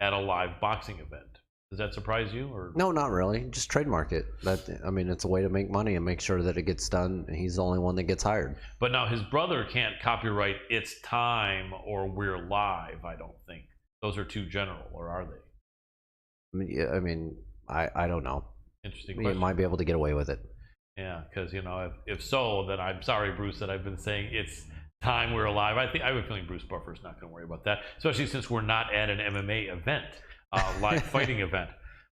at a live boxing event. Does that surprise you? Or No, not really. Just trademark it. It's a way to make money and make sure that it gets done. He's the only one that gets hired. But now his brother can't copyright "It's Time" or "We're Live." I don't think those are too general, or are they? I don't know. Interesting He question. might be able to get away with it. Yeah, because if so, then I'm sorry, Bruce, that I've been saying it's time we're alive. I have a feeling Bruce Buffer's not going to worry about that, especially since we're not at an MMA event, live fighting event.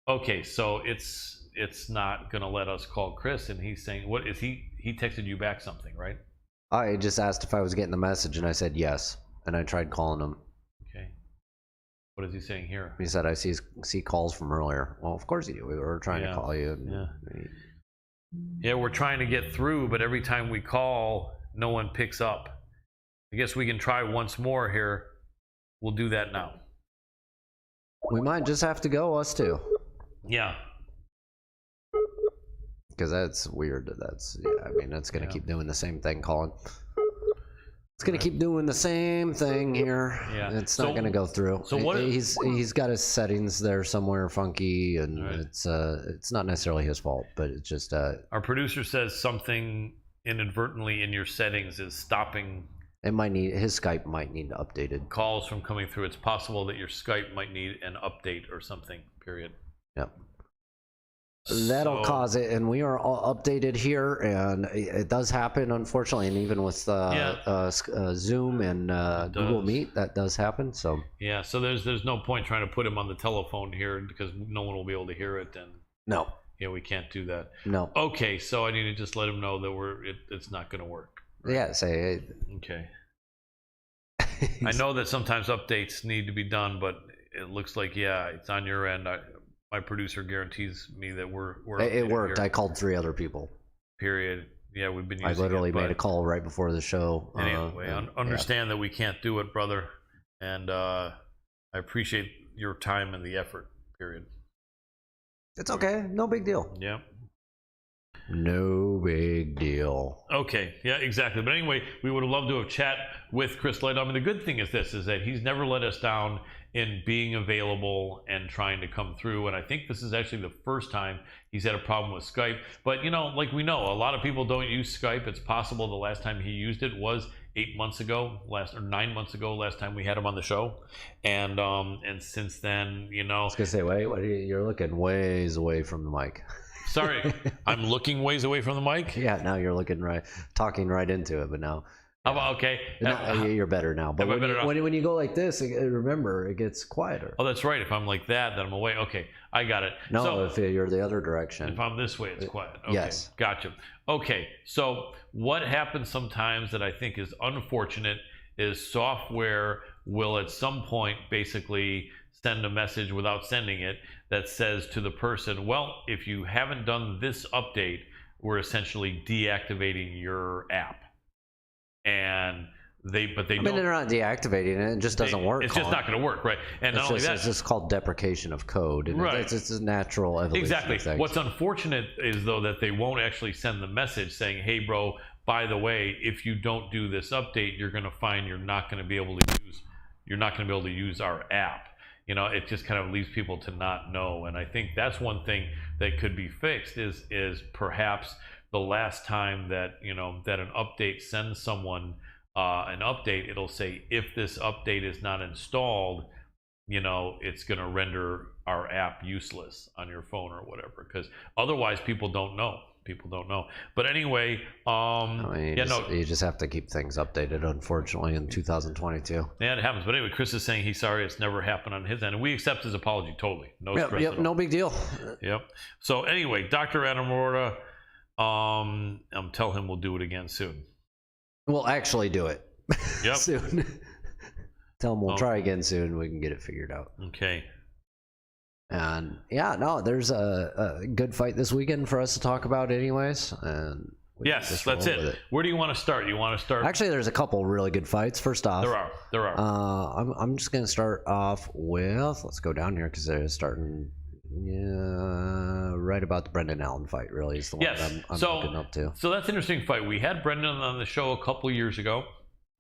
Okay, so it's not going to let us call Chris, and he's saying, what is he texted you back something, right? I just asked if I was getting the message, and I said yes, and I tried calling him. Okay. What is he saying here? He said, I see calls from earlier. Well, of course you do. We were trying to call you. Yeah, we're trying to get through, but every time we call, no one picks up. I guess we can try once more here. we'll do that now. We might just have to go, us two. Yeah. Because that's weird. I mean, that's going to keep doing the same thing, Colin. It's going to keep doing the same thing here. Yeah. It's not going to go through. So what? He's got his settings there somewhere funky, and Right. it's not necessarily his fault, but it's just Our producer says something inadvertently in your settings is stopping his Skype might need updated. calls from coming through. It's possible that your Skype might need an update or something. Period. Yep. That'll cause it, and we are all updated here, and it does happen, unfortunately, and even with Zoom and Google Meet, that does happen. So yeah, so there's no point trying to put him on the telephone here because no one will be able to hear it, and no, yeah, we can't do that. No. Okay, so I need to just let him know that it's not going to work. Right? Yeah, say okay. I know that sometimes updates need to be done, but it looks like it's on your end. My producer guarantees me that we're it worked. Here. I called 3 other people. Period. Yeah, we've been using I literally made a call right before the show. Anyway, understand that we can't do it, brother. And I appreciate your time and the effort. Period. It's okay. No big deal. Yeah. No big deal. Okay, yeah, exactly. But anyway, we would have loved to have chat with Chris Lytle. I mean, the good thing is that he's never let us down in being available and trying to come through. And I think this is actually the first time he's had a problem with Skype. But, like we know, a lot of people don't use Skype. It's possible the last time he used it was 9 months ago, last time we had him on the show. And since then, I was going to say, wait, you're looking ways away from the mic. Sorry, I'm looking ways away from the mic? Yeah, now you're looking talking right into it, but now. Okay. You're better now. But when you go like this, remember, it gets quieter. Oh, that's right. If I'm like that, then I'm away. Okay, I got it. No, so, if you're the other direction. If I'm this way, it's quiet. Okay, yes. Gotcha. Okay, so what happens sometimes that I think is unfortunate is software will at some point basically send a message without sending it that says to the person, well, if you haven't done this update, we're essentially deactivating your app. And they're not deactivating it. It just doesn't work. It's just not going to work, right? And not only that, it's just called deprecation of code. And right. It's a natural evolution. Exactly. What's unfortunate is though that they won't actually send the message saying, "Hey, bro, by the way, if you don't do this update, you're going to find you're not going to be able to use our app." It just kind of leaves people to not know. And I think that's one thing that could be fixed is perhaps the last time that that an update sends someone an update, it'll say if this update is not installed, it's going to render our app useless on your phone or whatever, because otherwise people don't know. But anyway, you just have to keep things updated, unfortunately, in 2022. Yeah, it happens. But anyway, Chris is saying he's sorry it's never happened on his end, and we accept his apology totally. No stress at all. No big deal. Yep. So anyway, Dr. Adam Roorda, tell him we'll do it again soon. We'll actually do it. Yep. Soon. Tell him we'll try again soon. We can get it figured out. Okay. And there's a good fight this weekend for us to talk about anyways. And yes, that's it. Where do you want to start? Actually, there's a couple really good fights. First off, there are. I'm just going to start off with, let's go down here because they're starting right about the Brendan Allen fight really is the one I'm looking up to. So that's an interesting fight. We had Brendan on the show a couple years ago.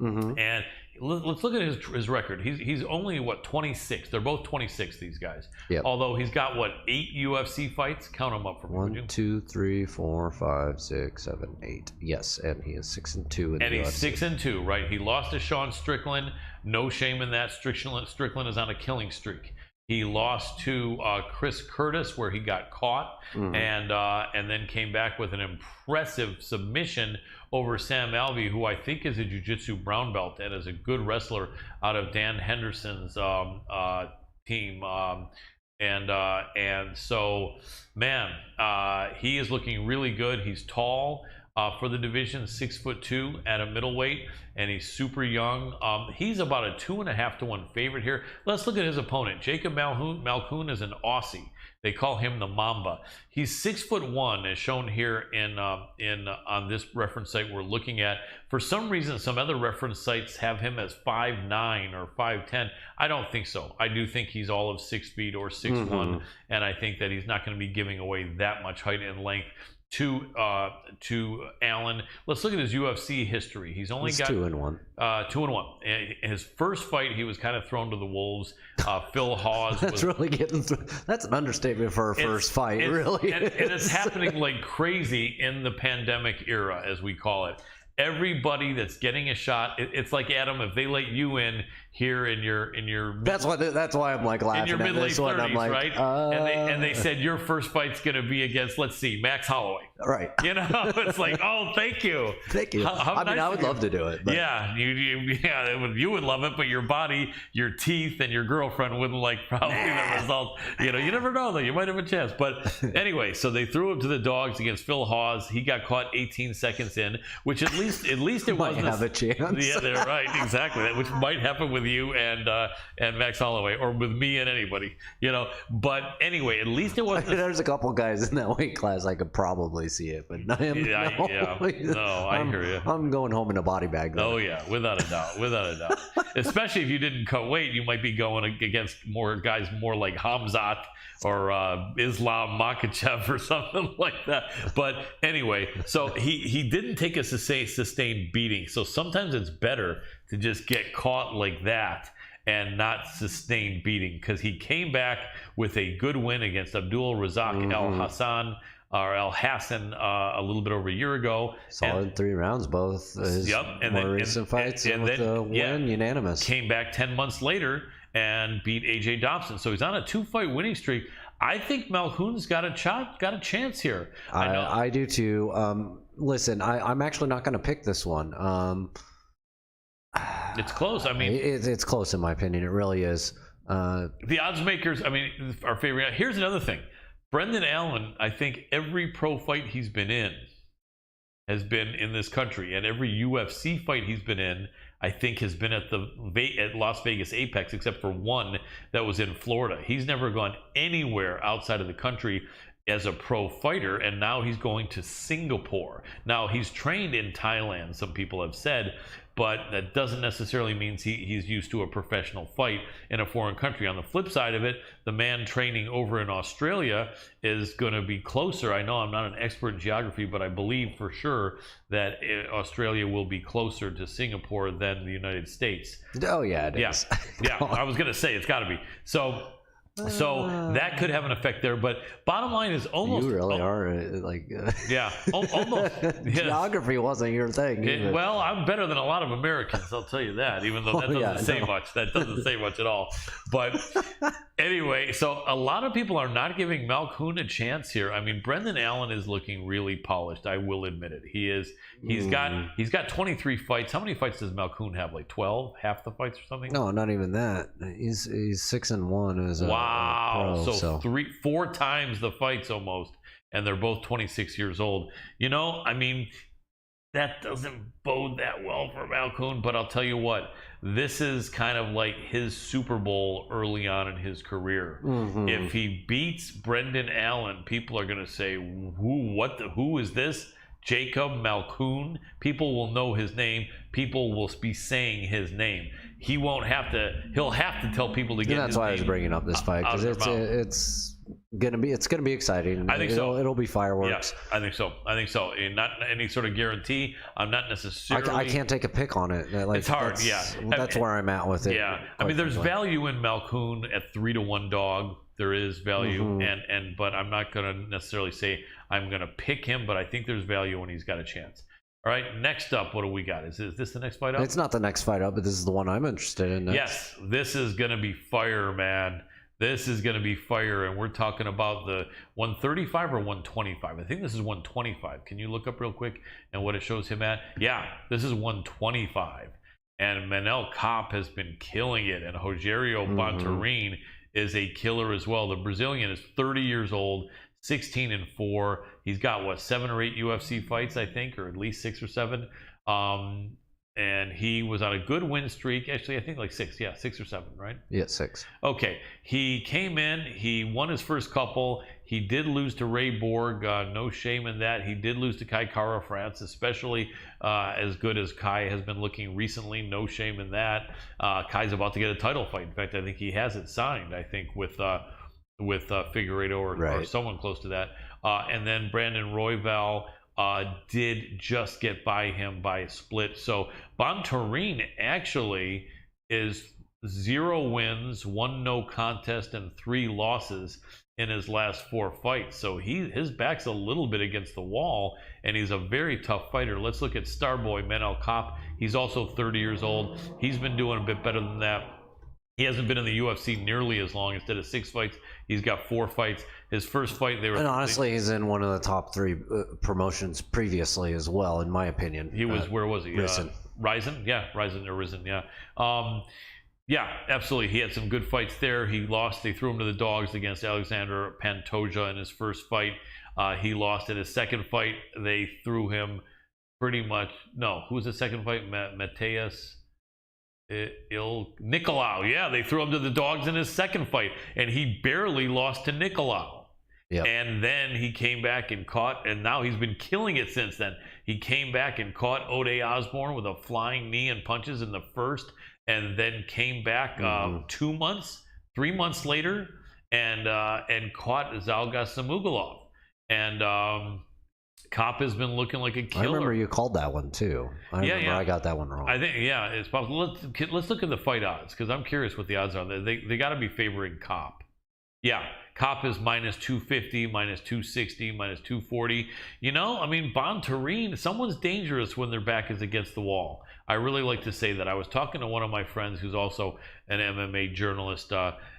Mm-hmm. And let's look at his record. He's only 26. They're both 26, these guys. Yep. Although he's got 8 UFC fights. Count them up for me. 1, 2, 3, 4, 5, 6, 7, 8. Yes, and he is 6-2 in the UFC. He's 6-2, right? He lost to Sean Strickland. No shame in that. Strickland is on a killing streak. He lost to Chris Curtis, where he got caught, and then came back with an impressive submission over Sam Alvey, who I think is a jiu-jitsu brown belt and is a good wrestler out of Dan Henderson's team. And so, man, he is looking really good. He's tall. for the division, 6'2" at a middleweight, and he's super young. He's about a 2.5 to 1 favorite here. Let's look at his opponent. Jacob Malkoun is an Aussie. They call him the Mamba. He's 6'1", as shown here on this reference site we're looking at. For some reason, some other reference sites have him as 5'9" or 5'10". I don't think so. I do think he's all of 6 feet or 6'1", and I think that he's not going to be giving away that much height and length to Allen. Let's look at his UFC history. He's got 2-1. 2-1. In his first fight, he was kind of thrown to the wolves. Phil Hawes. That's really getting. That's an understatement for a first fight, really. And it's happening like crazy in the pandemic era, as we call it. Everybody that's getting a shot, it's like, Adam, if they let you in here in your that's why I'm like laughing in your at mid-late this one. 30s, I'm like, right? And they said your first fight's going to be against, let's see, Max Holloway. Right. You know, it's like, oh, thank you. Thank you. I mean, I would love to do it. But. Yeah, you would love it, but your body, your teeth, and your girlfriend wouldn't like probably the result. You know, you never know though. You might have a chance. But anyway, so they threw him to the dogs against Phil Hawes. He got caught 18 seconds in, which at least it might wasn't have a chance. Yeah, they're right, exactly. Which might happen with you and Max Holloway, or with me and anybody. You know, but anyway, at least it wasn't. There's a couple guys in that weight class I could probably see it, but not him. Yeah, I hear you. I'm going home in a body bag. Though. Oh yeah, without a doubt. Especially if you didn't cut weight, you might be going against guys more like Hamzat or Islam Makhachev or something like that. But anyway, so he didn't take a sustained beating. So sometimes it's better to just get caught like that and not sustain beating, because he came back with a good win against Abdul Razak Al Hassan a little bit over a year ago. Solid 3 rounds, both his recent fights, and with the win, unanimous. Came back 10 months later and beat AJ Dobson. So he's on a 2-fight winning streak. I think Malkoun's got a chance here. I do too. Listen, I'm actually not going to pick this one. It's close. I mean, it's close in my opinion. It really is. The odds makers, I mean, are favoring. Here's another thing. Brendan Allen, I think every pro fight he's been in has been in this country, and every UFC fight he's been in, I think, has been at Las Vegas Apex, except for one that was in Florida. He's never gone anywhere outside of the country as a pro fighter, and now he's going to Singapore. Now, he's trained in Thailand, some people have said, but that doesn't necessarily mean he's used to a professional fight in a foreign country. On the flip side of it, the man training over in Australia is going to be closer. I know I'm not an expert in geography, but I believe for sure that Australia will be closer to Singapore than the United States. Oh, yeah, it is. Yeah, I was going to say, it's got to be. So that could have an effect there, but bottom line is almost. You really are like. Yeah, almost. Geography wasn't your thing. Well, I'm better than a lot of Americans, I'll tell you that. Even though that doesn't say much. That doesn't say much at all. But anyway, so a lot of people are not giving Malkoun a chance here. I mean, Brendan Allen is looking really polished. I will admit it. He is. He's got 23 fights. How many fights does Malkoun have? Like 12, half the fights or something? No, not even that. He's 6-1 as a wow. pro, so 4 times the fights almost, and they're both 26 years old. You know, I mean, that doesn't bode that well for Malkoun, but I'll tell you what, this is kind of like his Super Bowl early on in his career. If he beats Brendan Allen, people are going to say, who is this? Jacob Malkoun. People will know his name. People will be saying his name. He'll have to tell people to get his name. That's why I was bringing up this fight, because it's gonna be exciting. I think so. It'll be fireworks. Yeah, I think so. And not any sort of guarantee. I'm not necessarily. I can't take a pick on it. Like, it's hard. That's where I'm at with it. Yeah. I mean, there's value in Malkoun at 3-1 dog. There is value, but I'm not going to necessarily say I'm going to pick him, but I think there's value when he's got a chance. All right, next up, what do we got? Is this the next fight up? It's not the next fight up, but this is the one I'm interested in next. Yes, this is going to be fire, man. This is going to be fire, and we're talking about the 135 or 125. I think this is 125. Can you look up real quick and what it shows him at? Yeah, this is 125. And Manel Kape has been killing it, and Rogerio Bontorin is a killer as well. The Brazilian is 30 years old, 16-4. He's got what, 7 or 8 UFC fights, I think, or at least 6 or 7. And he was on a good win streak. Actually, I think like 6. Yeah, 6 or 7, right? Yeah, 6. Okay. He came in. He won his first couple. He did lose to Ray Borg. No shame in that. He did lose to Kai Kara France, especially as good as Kai has been looking recently. No shame in that. Kai's about to get a title fight. In fact, I think he has it signed, I think, with Figueiredo or someone close to that. And then Brandon Royval did just get by him by a split. So Bontorin actually is 0 wins, 1 no contest, and 3 losses in his last 4 fights. So his back's a little bit against the wall, and he's a very tough fighter. Let's look at Starboy Manel Kopp. He's also 30 years old. He's been doing a bit better than that. He hasn't been in the UFC nearly as long. Instead of 6 fights, he's got 4 fights. His first fight, and honestly, he's in one of the top 3 promotions previously as well, in my opinion. He was, where was he? Risen. Risen? Yeah, Risen, yeah. Yeah, absolutely. He had some good fights there. He lost. They threw him to the dogs against Alexander Pantoja in his first fight. He lost in his second fight. They threw him pretty much. No, who was the second fight? Mateus Nicolau. Yeah, they threw him to the dogs in his second fight, and he barely lost to Nicolau. Yep. And then he came back and caught, and now he's been killing it since then. He came back and caught Ode Osborne with a flying knee and punches in the first, and then came back 3 months later, and caught Zalga Samugulov. And Kopp has been looking like a killer. I remember you called that one too. I got that one wrong. I think, yeah, it's possible. Let's look at the fight odds, because I'm curious what the odds are. They got to be favoring Kopp. Yeah, Kopp is -250, -260, -240. You know, I mean, Bontorin, someone's dangerous when their back is against the wall. I really like to say that. I was talking to one of my friends who's also an MMA journalist,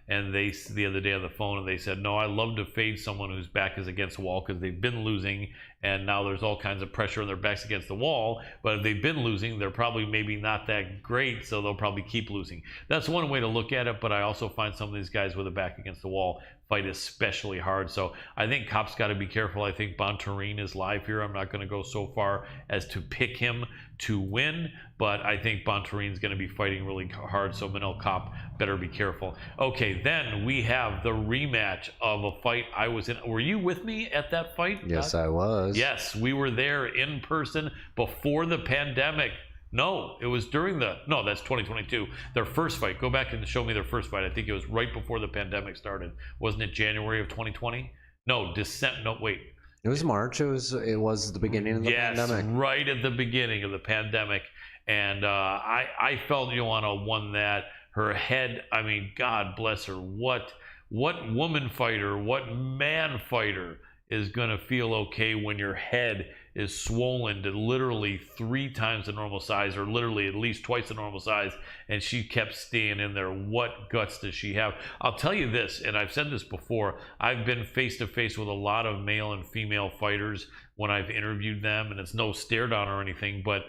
and the other day on the phone, and they said, no, I love to fade someone whose back is against the wall because they've been losing, and now there's all kinds of pressure on their backs against the wall. But if they've been losing, they're probably maybe not that great, so they'll probably keep losing. That's one way to look at it, but I also find some of these guys with a back against the wall fight especially hard. So I think Kopp's got to be careful. I think Bontorin is live here. I'm not going to go so far as to pick him to win, but I think Bontorin's going to be fighting really hard, so Manel Kopp better be careful. Okay, then we have the rematch of a fight I was in. Were you with me at that fight? Yes, I was. Yes, we were there in person before the pandemic. No, it was during no, that's 2022. Their first fight. Go back and show me their first fight. I think it was right before the pandemic started. Wasn't it January of 2020? No, December. No, wait. It was March. It was the beginning of the pandemic. Yes, right at the beginning of the pandemic. And I felt Joanna won that. Her head, I mean, God bless her. What woman fighter, what man fighter is going to feel okay when your head is swollen to literally 3 times the normal size, or literally at least twice the normal size, and she kept staying in there? What guts does she have? I'll tell you this, and I've said this before, I've been face to face with a lot of male and female fighters when I've interviewed them, and it's no stare down or anything, but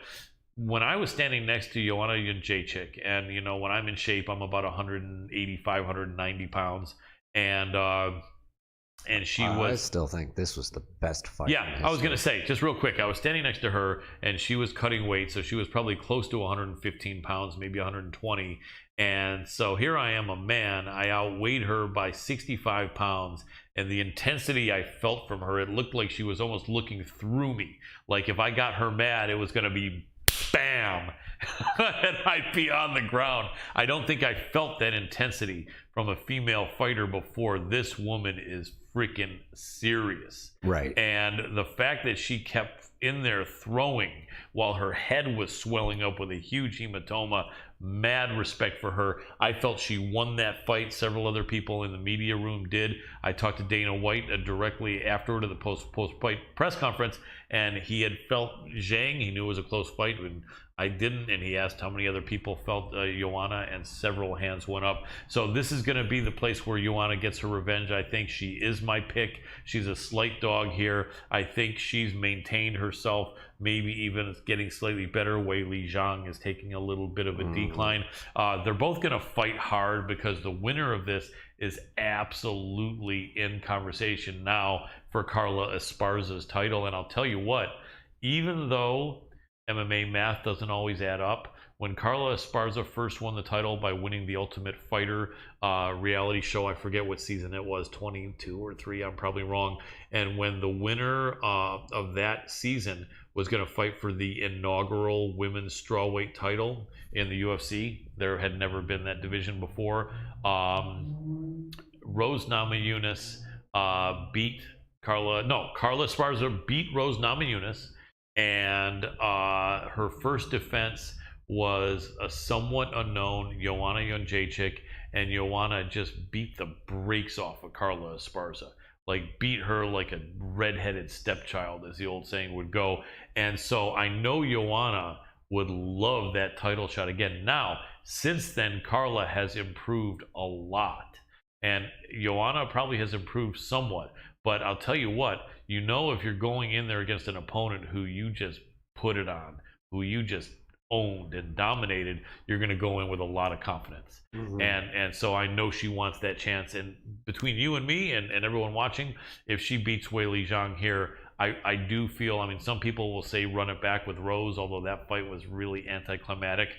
when I was standing next to Joanna Jędrzejczyk, and you know, when I'm in shape, I'm about 185, 190 pounds, and she was... I still think this was the best fight. Yeah, I was going to say, just real quick, I was standing next to her, and she was cutting weight, so she was probably close to 115 pounds, maybe 120, and so here I am, a man, I outweighed her by 65 pounds, and the intensity I felt from her, it looked like she was almost looking through me. Like if I got her mad, it was going to be bam, and I'd be on the ground. I don't think I felt that intensity from a female fighter before. This woman is freaking serious. Right. And the fact that she kept in there throwing while her head was swelling up with a huge hematoma, mad respect for her. I felt she won that fight. Several other people in the media room did. I talked to Dana White directly afterward of the post-fight press conference, and he had felt Zhang. He knew it was a close fight, and I didn't, and he asked how many other people felt Joanna, and several hands went up. So this is going to be the place where Joanna gets her revenge. I think she is my pick. She's a slight dog here. I think she's maintained herself, maybe even getting slightly better. Wei Li Zhang is taking a little bit of a decline. They're both going to fight hard because the winner of this is absolutely in conversation now for Carla Esparza's title. And I'll tell you what, even though MMA math doesn't always add up, when Carla Esparza first won the title by winning the Ultimate Fighter reality show, I forget what season it was, 22 or 3, I'm probably wrong, and when the winner of that season was going to fight for the inaugural women's strawweight title in the UFC, there had never been that division before, Rose Namajunas beat Carla Esparza beat Rose Namajunas, and her first defense was a somewhat unknown Joanna Jędrzejczyk, and Joanna just beat the brakes off of Carla Esparza. Like, beat her like a redheaded stepchild, as the old saying would go. And so I know Joanna would love that title shot again. Now, since then, Carla has improved a lot. And Joanna probably has improved somewhat. But I'll tell you what, you know, if you're going in there against an opponent who you just put it on, who you just owned and dominated, you're going to go in with a lot of confidence. And so I know she wants that chance. And between you and me and everyone watching, if she beats Weili Zhang here, I do feel, I mean, some people will say run it back with Rose, although that fight was really anticlimactic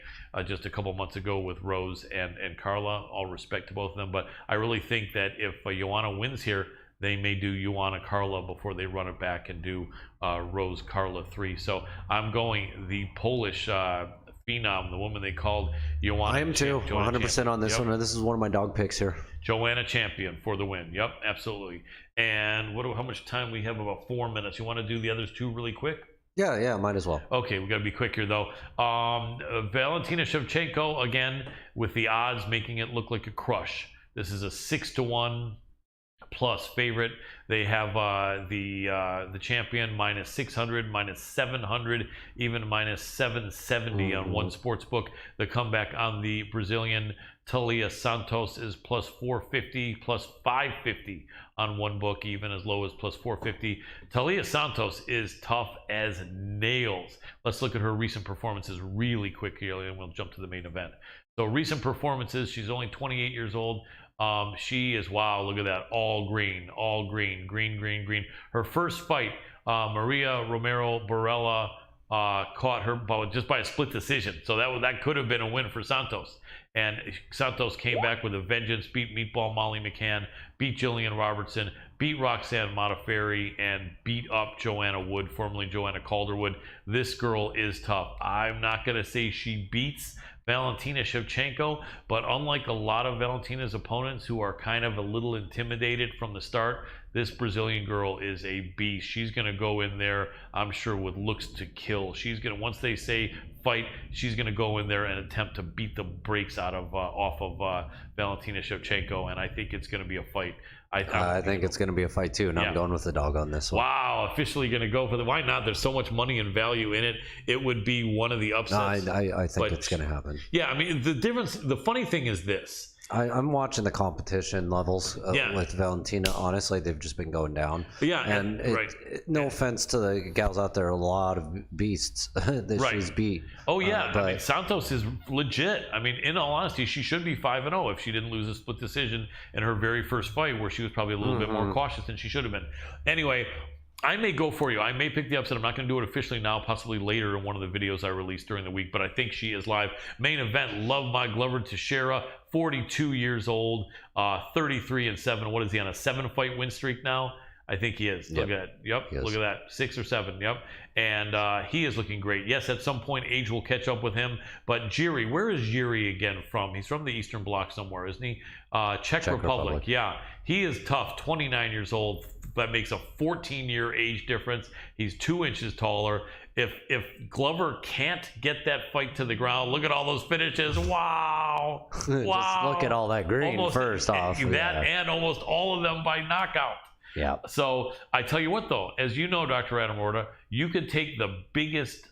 just a couple months ago with Rose and Carla. All respect to both of them, but I really think that if Joanna wins here, they may do Joanna Carla before they run it back and do Rose Carla 3. So I'm going the Polish phenom, the woman they called Joanna. I am too, 100% on this one. This is one of my dog picks here. Joanna champion for the win. Yep, absolutely. And how much time we have? About 4 minutes. You want to do the others two really quick? Yeah, might as well. Okay, we got to be quick here though. Valentina Shevchenko again with the odds making it look like a crush. This is a 6-1 plus favorite. They have the champion minus 600, minus 700, even minus 770 on one sports book. The comeback on the Brazilian Talia Santos is plus 450, plus 550 on one book, even as low as plus 450. Talia Santos is tough as nails. Let's look at her recent performances really quick here, and we'll jump to the main event. So recent performances, she's only 28 years old. She is, wow, look at that, all green, green. Her first fight, Maria Romero Borella caught her just by a split decision. So that could have been a win for Santos. And Santos came back with a vengeance, beat Meatball Molly McCann, beat Jillian Robertson, beat Roxanne Modafferi, and beat up Joanna Wood, formerly Joanna Calderwood. This girl is tough. I'm not going to say she beats Valentina Shevchenko, but unlike a lot of Valentina's opponents who are kind of a little intimidated from the start, this Brazilian girl is a beast. She's going to go in there, I'm sure, with looks to kill. She's going to, once they say fight, she's going to go in there and attempt to beat the brakes off of Valentina Shevchenko, and I think it's going to be a fight. I think it's going to be a fight too, and I'm going with the dog on this one. Wow, officially going to go for the, why not? There's so much money and value in it. It would be one of the upsets. No, I think it's going to happen. Yeah, I mean, the funny thing is this. I'm watching the competition levels with Valentina. Honestly, they've just been going down. Yeah, and no offense to the gals out there, a lot of beasts that she's beat. Oh yeah, I mean, Santos is legit. I mean, in all honesty, she should be 5-0 if she didn't lose a split decision in her very first fight, where she was probably a little bit more cautious than she should have been. Anyway, I may go for you. I may pick the upset. I'm not going to do it officially now, possibly later in one of the videos I released during the week, but I think she is live. Main event, Love My Glover Teixeira, 42 years old, 33-7. What is he, on a 7-fight win streak now? I think he is. Look at that. Look at that. 6 or 7. And he is looking great. Yes, at some point age will catch up with him. But Jiri, where is Jiri again from? He's from the Eastern Bloc somewhere, isn't he? Czech Republic. Yeah, he is tough. 29 years old. That makes a 14-year age difference. He's 2 inches taller. If Glover can't get that fight to the ground, look at all those finishes. Wow. Just look at all that green first off. And almost all of them by knockout. Yeah. So I tell you what, though, as you know, Dr. Adam Roorda, you could take the biggest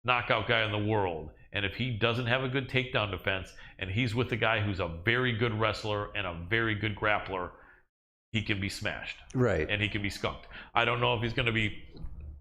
knockout guy in the world, and if he doesn't have a good takedown defense, and he's with a guy who's a very good wrestler and a very good grappler, he can be smashed. Right. And he can be skunked. I don't know if he's going to be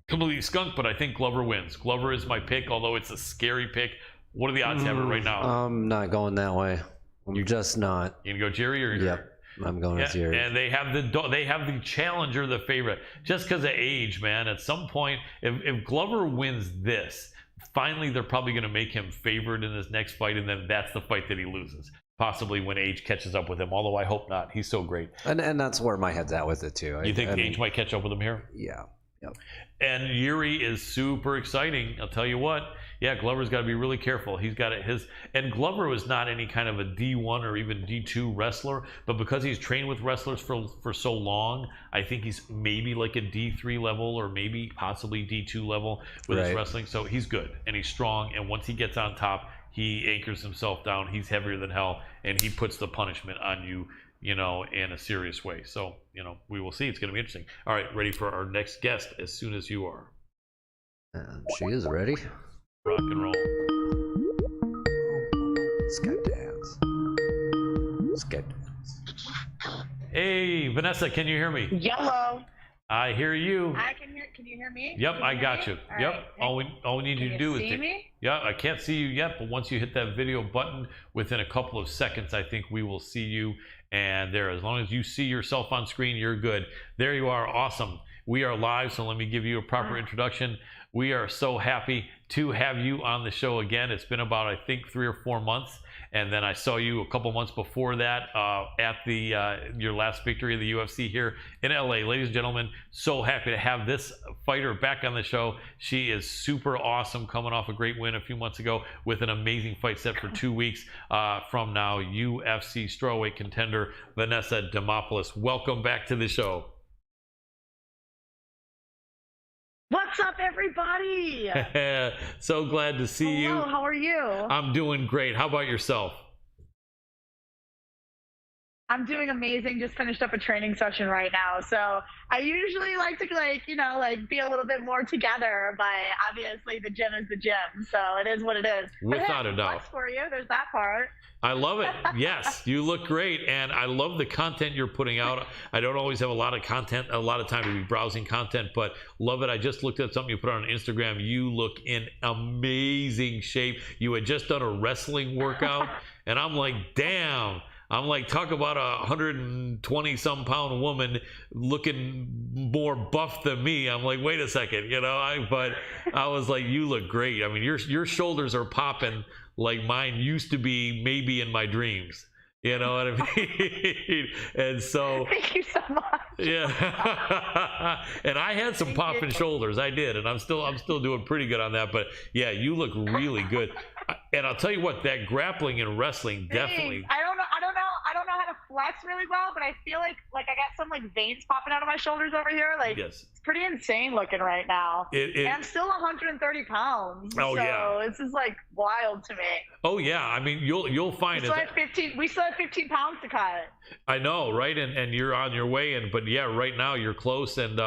completely skunked, but I think Glover wins. Glover is my pick, although it's a scary pick. What are the odds have it right now? I'm not going that way. I'm just not. You going to go Jerry or? Yep. I'm going with Yuri. And they have the challenger, the favorite, just because of age, man. At some point, if Glover wins this, finally they're probably going to make him favored in this next fight, and then that's the fight that he loses. Possibly when age catches up with him, although I hope not. He's so great. And that's where my head's at with it too. You think age might catch up with him here? Yeah. Yep. And Yuri is super exciting. I'll tell you what. Yeah, Glover's got to be really careful. He's got his, and Glover was not any kind of a D1 or even D2 wrestler, but because he's trained with wrestlers for so long, I think he's maybe like a D3 level or maybe possibly D2 level with his wrestling. So he's good and he's strong. And once he gets on top, he anchors himself down. He's heavier than hell, and he puts the punishment on you, you know, in a serious way. So, you know, we will see. It's going to be interesting. All right, ready for our next guest as soon as you are. And she is ready. Rock and roll. Skype dance. Skype dance. Hey, Vanessa, can you hear me? Yellow. I hear you. I can hear. Can you hear me? Yep, I got you. All Yep. right. All we need you to do is see me? Yeah, I can't see you yet, but once you hit that video button, within a couple of seconds, I think we will see you. And there, as long as you see yourself on screen, you're good. There you are. Awesome. We are live, so let me give you a proper introduction. We are so happy to have you on the show again. It's been about, I think, 3 or 4 months. And then I saw you a couple months before that at your last victory of the UFC here in LA. Ladies and gentlemen, so happy to have this fighter back on the show. She is super awesome, coming off a great win a few months ago with an amazing fight set for 2 weeks from now. UFC strawweight contender Vanessa Demopoulos. Welcome back to the show. What's up, everybody? So glad to see you. Hello, how are you? I'm doing great. How about yourself? I'm doing amazing. Just finished up a training session right now. So I usually like to be a little bit more together, but obviously the gym is the gym. So it is what it is. Without a doubt. Flex for you. There's that part. I love it. Yes, you look great, and I love the content you're putting out. I don't always have a lot of content, a lot of time to be browsing content, but love it. I just looked at something you put on Instagram. You look in amazing shape. You had just done a wrestling workout, and I'm like, damn. I'm like, talk about a 120-some pound woman looking more buff than me. I'm like, wait a second, you know. But I was like, you look great. I mean, your shoulders are popping like mine used to be, maybe in my dreams. You know what I mean? And so, thank you so much. Yeah. And I had some popping shoulders. I did, and I'm still doing pretty good on that. But yeah, you look really good. And I'll tell you what, that grappling and wrestling definitely. I don't know how to flex really well, but I feel like I got some like veins popping out of my shoulders over here. Like, yes. It's pretty insane looking right now. And I'm still 130 pounds. Oh, so yeah. This is like wild to me. Oh yeah, I mean you'll find we still have 15 pounds to cut. I know, right? And you're on your way in, but yeah, right now you're close, and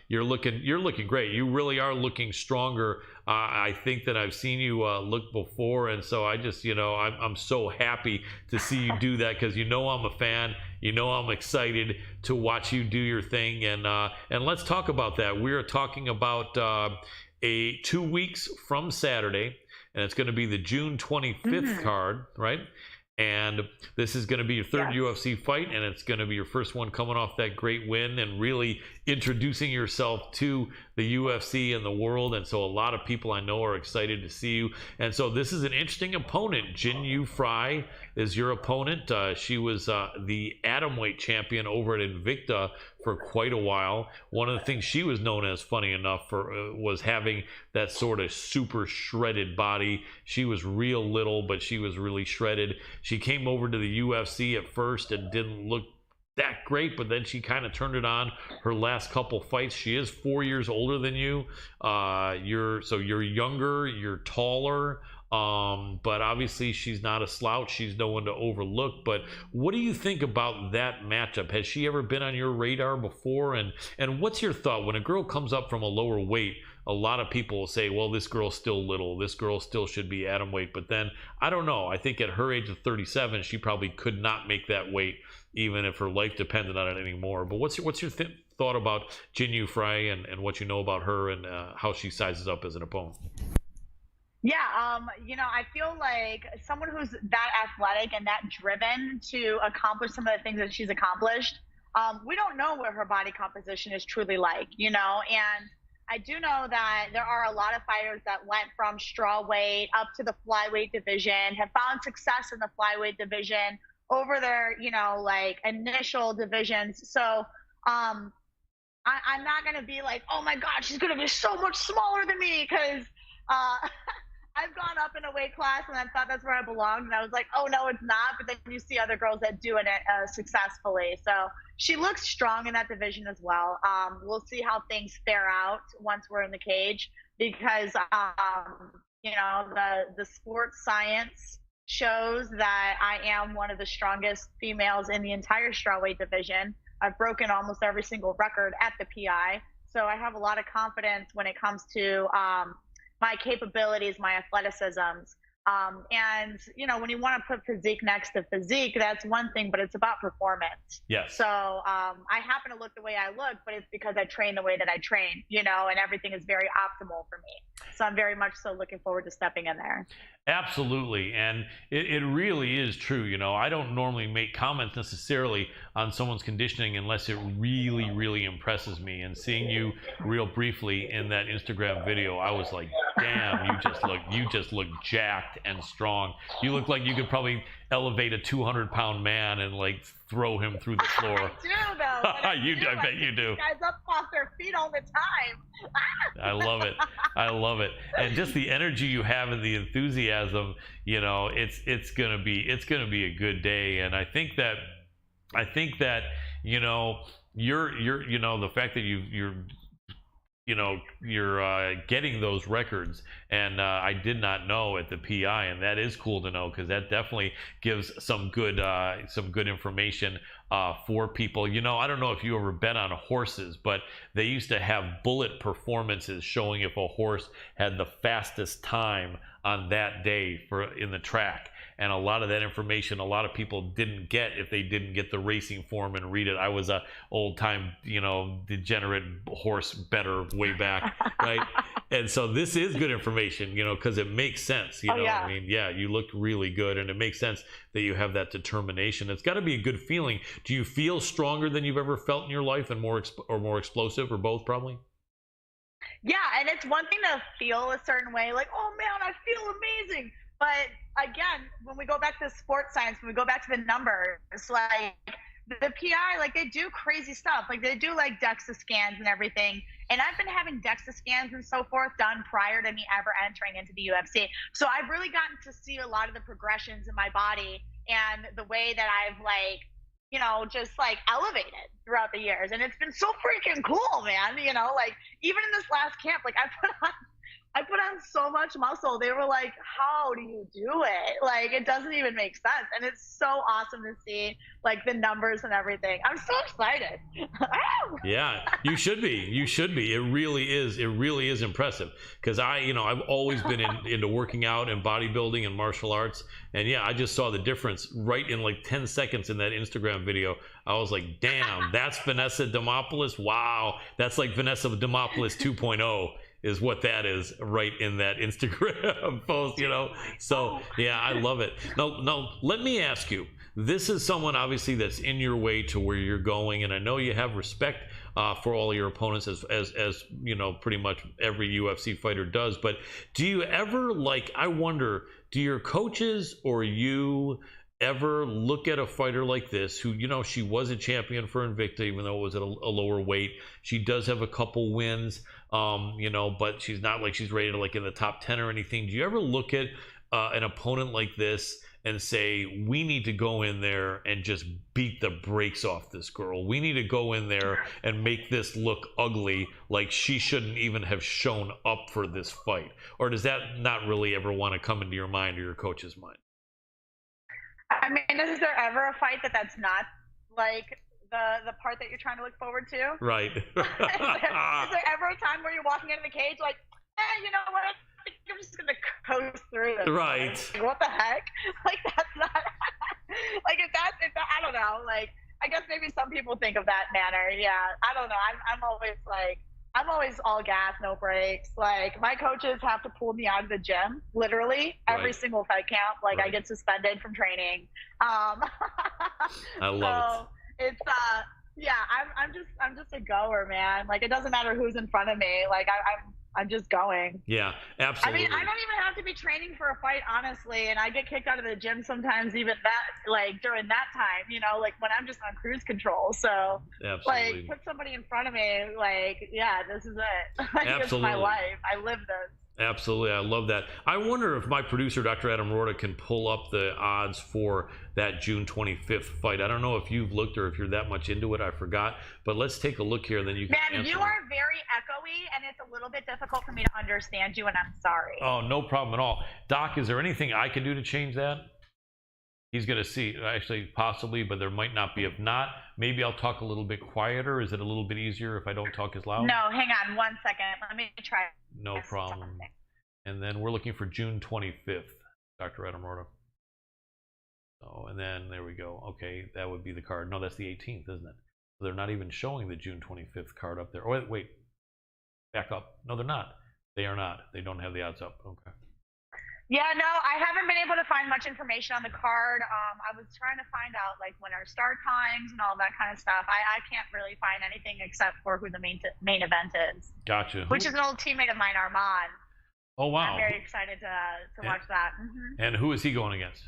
you're looking great. You really are looking stronger. I think that I've seen you look before, and so I just, you know, I'm so happy to see you do that, because you know I'm a fan. You know I'm excited to watch you do your thing, and let's talk about that. We are talking about a 2 weeks from Saturday, and it's going to be the June 25th card, right? And this is going to be your third UFC fight, and it's going to be your first one coming off that great win and really introducing yourself to the UFC and the world. And so a lot of people I know are excited to see you. And so this is an interesting opponent. Jin Yu Fry is your opponent. She was the atomweight champion over at Invicta for quite a while. One of the things she was known as, funny enough, for was having that sort of super shredded body. She was real little, but she was really shredded. She came over to the UFC at first and didn't look that great, but then she kind of turned it on her last couple fights. She is 4 years older than you. You're younger, you're taller. But obviously she's not a slouch. She's no one to overlook. But what do you think about that matchup? Has she ever been on your radar before? And what's your thought when a girl comes up from a lower weight? A lot of people will say, well, this girl's still little. This girl still should be atom weight. But then, I don't know. I think at her age of 37, she probably could not make that weight, even if her life depended on it anymore. But what's your thought about Jin Yu Fry and what you know about her and how she sizes up as an opponent? Yeah, I feel like someone who's that athletic and that driven to accomplish some of the things that she's accomplished, we don't know what her body composition is truly like, and I do know that there are a lot of fighters that went from straw weight up to the flyweight division, have found success in the flyweight division over their, like initial divisions. So, I'm not going to be like, oh my God, she's going to be so much smaller than me because I've gone up in a weight class and I thought that's where I belonged. And I was like, oh, no, it's not. But then you see other girls that doing it successfully. So she looks strong in that division as well. We'll see how things fare out once we're in the cage because, the sports science shows that I am one of the strongest females in the entire strawweight division. I've broken almost every single record at the PI. So I have a lot of confidence when it comes to my capabilities, my athleticisms. And, when you want to put physique next to physique, that's one thing, but it's about performance. Yes. So I happen to look the way I look, but it's because I train the way that I train, and everything is very optimal for me. So I'm very much so looking forward to stepping in there. Absolutely. And it really is true. I don't normally make comments necessarily on someone's conditioning unless it really, really impresses me. And seeing you real briefly in that Instagram video, I was like, damn, you just look jacked and strong. You look like you could probably elevate a 200-pound man and like throw him through the floor. I do though. I bet you do. Guys up off their feet all the time. I love it. I love it. And just the energy you have and the enthusiasm, it's gonna be a good day. And I think that you're the fact that you're getting those records, and I did not know at the PI, and that is cool to know because that definitely gives some good information for people. I don't know if you ever bet on horses, but they used to have bullet performances showing if a horse had the fastest time on that day in the track. And a lot of that information, a lot of people didn't get if they didn't get the racing form and read it. I was a old time, degenerate horse better way back, right? And so this is good information, because it makes sense. I mean, yeah, you looked really good, and it makes sense that you have that determination. It's got to be a good feeling. Do you feel stronger than you've ever felt in your life, and more explosive, or both, probably? Yeah, and it's one thing to feel a certain way, like, oh man, I feel amazing. But again, when we go back to sports science, when we go back to the numbers, like the PI, like they do crazy stuff. Like they do like DEXA scans and everything. And I've been having DEXA scans and so forth done prior to me ever entering into the UFC. So I've really gotten to see a lot of the progressions in my body and the way that I've just like elevated throughout the years. And it's been so freaking cool, man. Like even in this last camp, like I put on so much muscle. They were like, how do you do it? Like, it doesn't even make sense. And it's so awesome to see, like, the numbers and everything. I'm so excited. Yeah, you should be. You should be. It really is. It really is impressive. Because I've always been into working out and bodybuilding and martial arts. And yeah, I just saw the difference right in like 10 seconds in that Instagram video. I was like, damn, that's Vanessa Demopoulos. Wow. That's like Vanessa Demopoulos 2.0. is what that is right in that Instagram post, So yeah, I love it. Now, let me ask you, this is someone obviously that's in your way to where you're going, and I know you have respect for all your opponents as pretty much every UFC fighter does, but do you ever I wonder, do your coaches or you ever look at a fighter like this who, she was a champion for Invicta, even though it was at a lower weight. She does have a couple wins, but she's not like she's rated like in the top 10 or anything. Do you ever look at an opponent like this and say, we need to go in there and just beat the brakes off this girl? We need to go in there and make this look ugly, like she shouldn't even have shown up for this fight? Or does that not really ever want to come into your mind or your coach's mind? I mean, is there ever a fight that's not like the part that you're trying to look forward to? Right. is there ever a time where you're walking into the cage like, you know what? I think I'm just gonna coast through this. Right. Like, what the heck? Like that's not like if that I don't know. Like I guess maybe some people think of that manner. Yeah, I don't know. I'm always like, I'm always all gas, no brakes. Like, my coaches have to pull me out of the gym, literally, every Right. single fight camp. Like, I Right. get suspended from training. I love So it's yeah, I'm just a goer, man. Like, it doesn't matter who's in front of me. Like, I'm just going. Yeah, I absolutely. mean, I don't even have to be training for a fight, honestly. And I get kicked out of the gym sometimes, even that, like, during that time, you know, like when I'm just on cruise control. So, Absolutely. like, put somebody in front of me, like, yeah, this is it. Like, it's Absolutely. my life. I live this. Absolutely, I love that. I wonder if my producer, Dr. Adam Roorda, can pull up the odds for that June 25th fight. I don't know if you've looked or if you're that much into it. I forgot. But let's take a look here, and then you can Man, answer you me. are very echoey, and it's a little bit difficult for me to understand you, and I'm sorry. Oh, no problem at all. Doc, is there anything I can do to change that? He's going to see, actually, possibly, but there might not be. If not, maybe I'll talk a little bit quieter. Is it a little bit easier if I don't talk as loud? No, hang on 1 second. Let me try. No problem. Something. And then we're looking for June 25th, Dr. Adam Roorda. So, and then there we go. Okay, that would be the card. No, that's the 18th, isn't it? So they're not even showing the June 25th card up there. Oh, wait. Back up. No, they're not. They are not. They don't have the odds up. Okay. Yeah, no, I haven't been able to find much information on the card. I was trying to find out like when our start times and all that kind of stuff. I can't really find anything except for who the main event is. Gotcha. Which is an old teammate of mine, Armand. Oh, wow. I'm very excited to watch that. Mm-hmm. And who is he going against?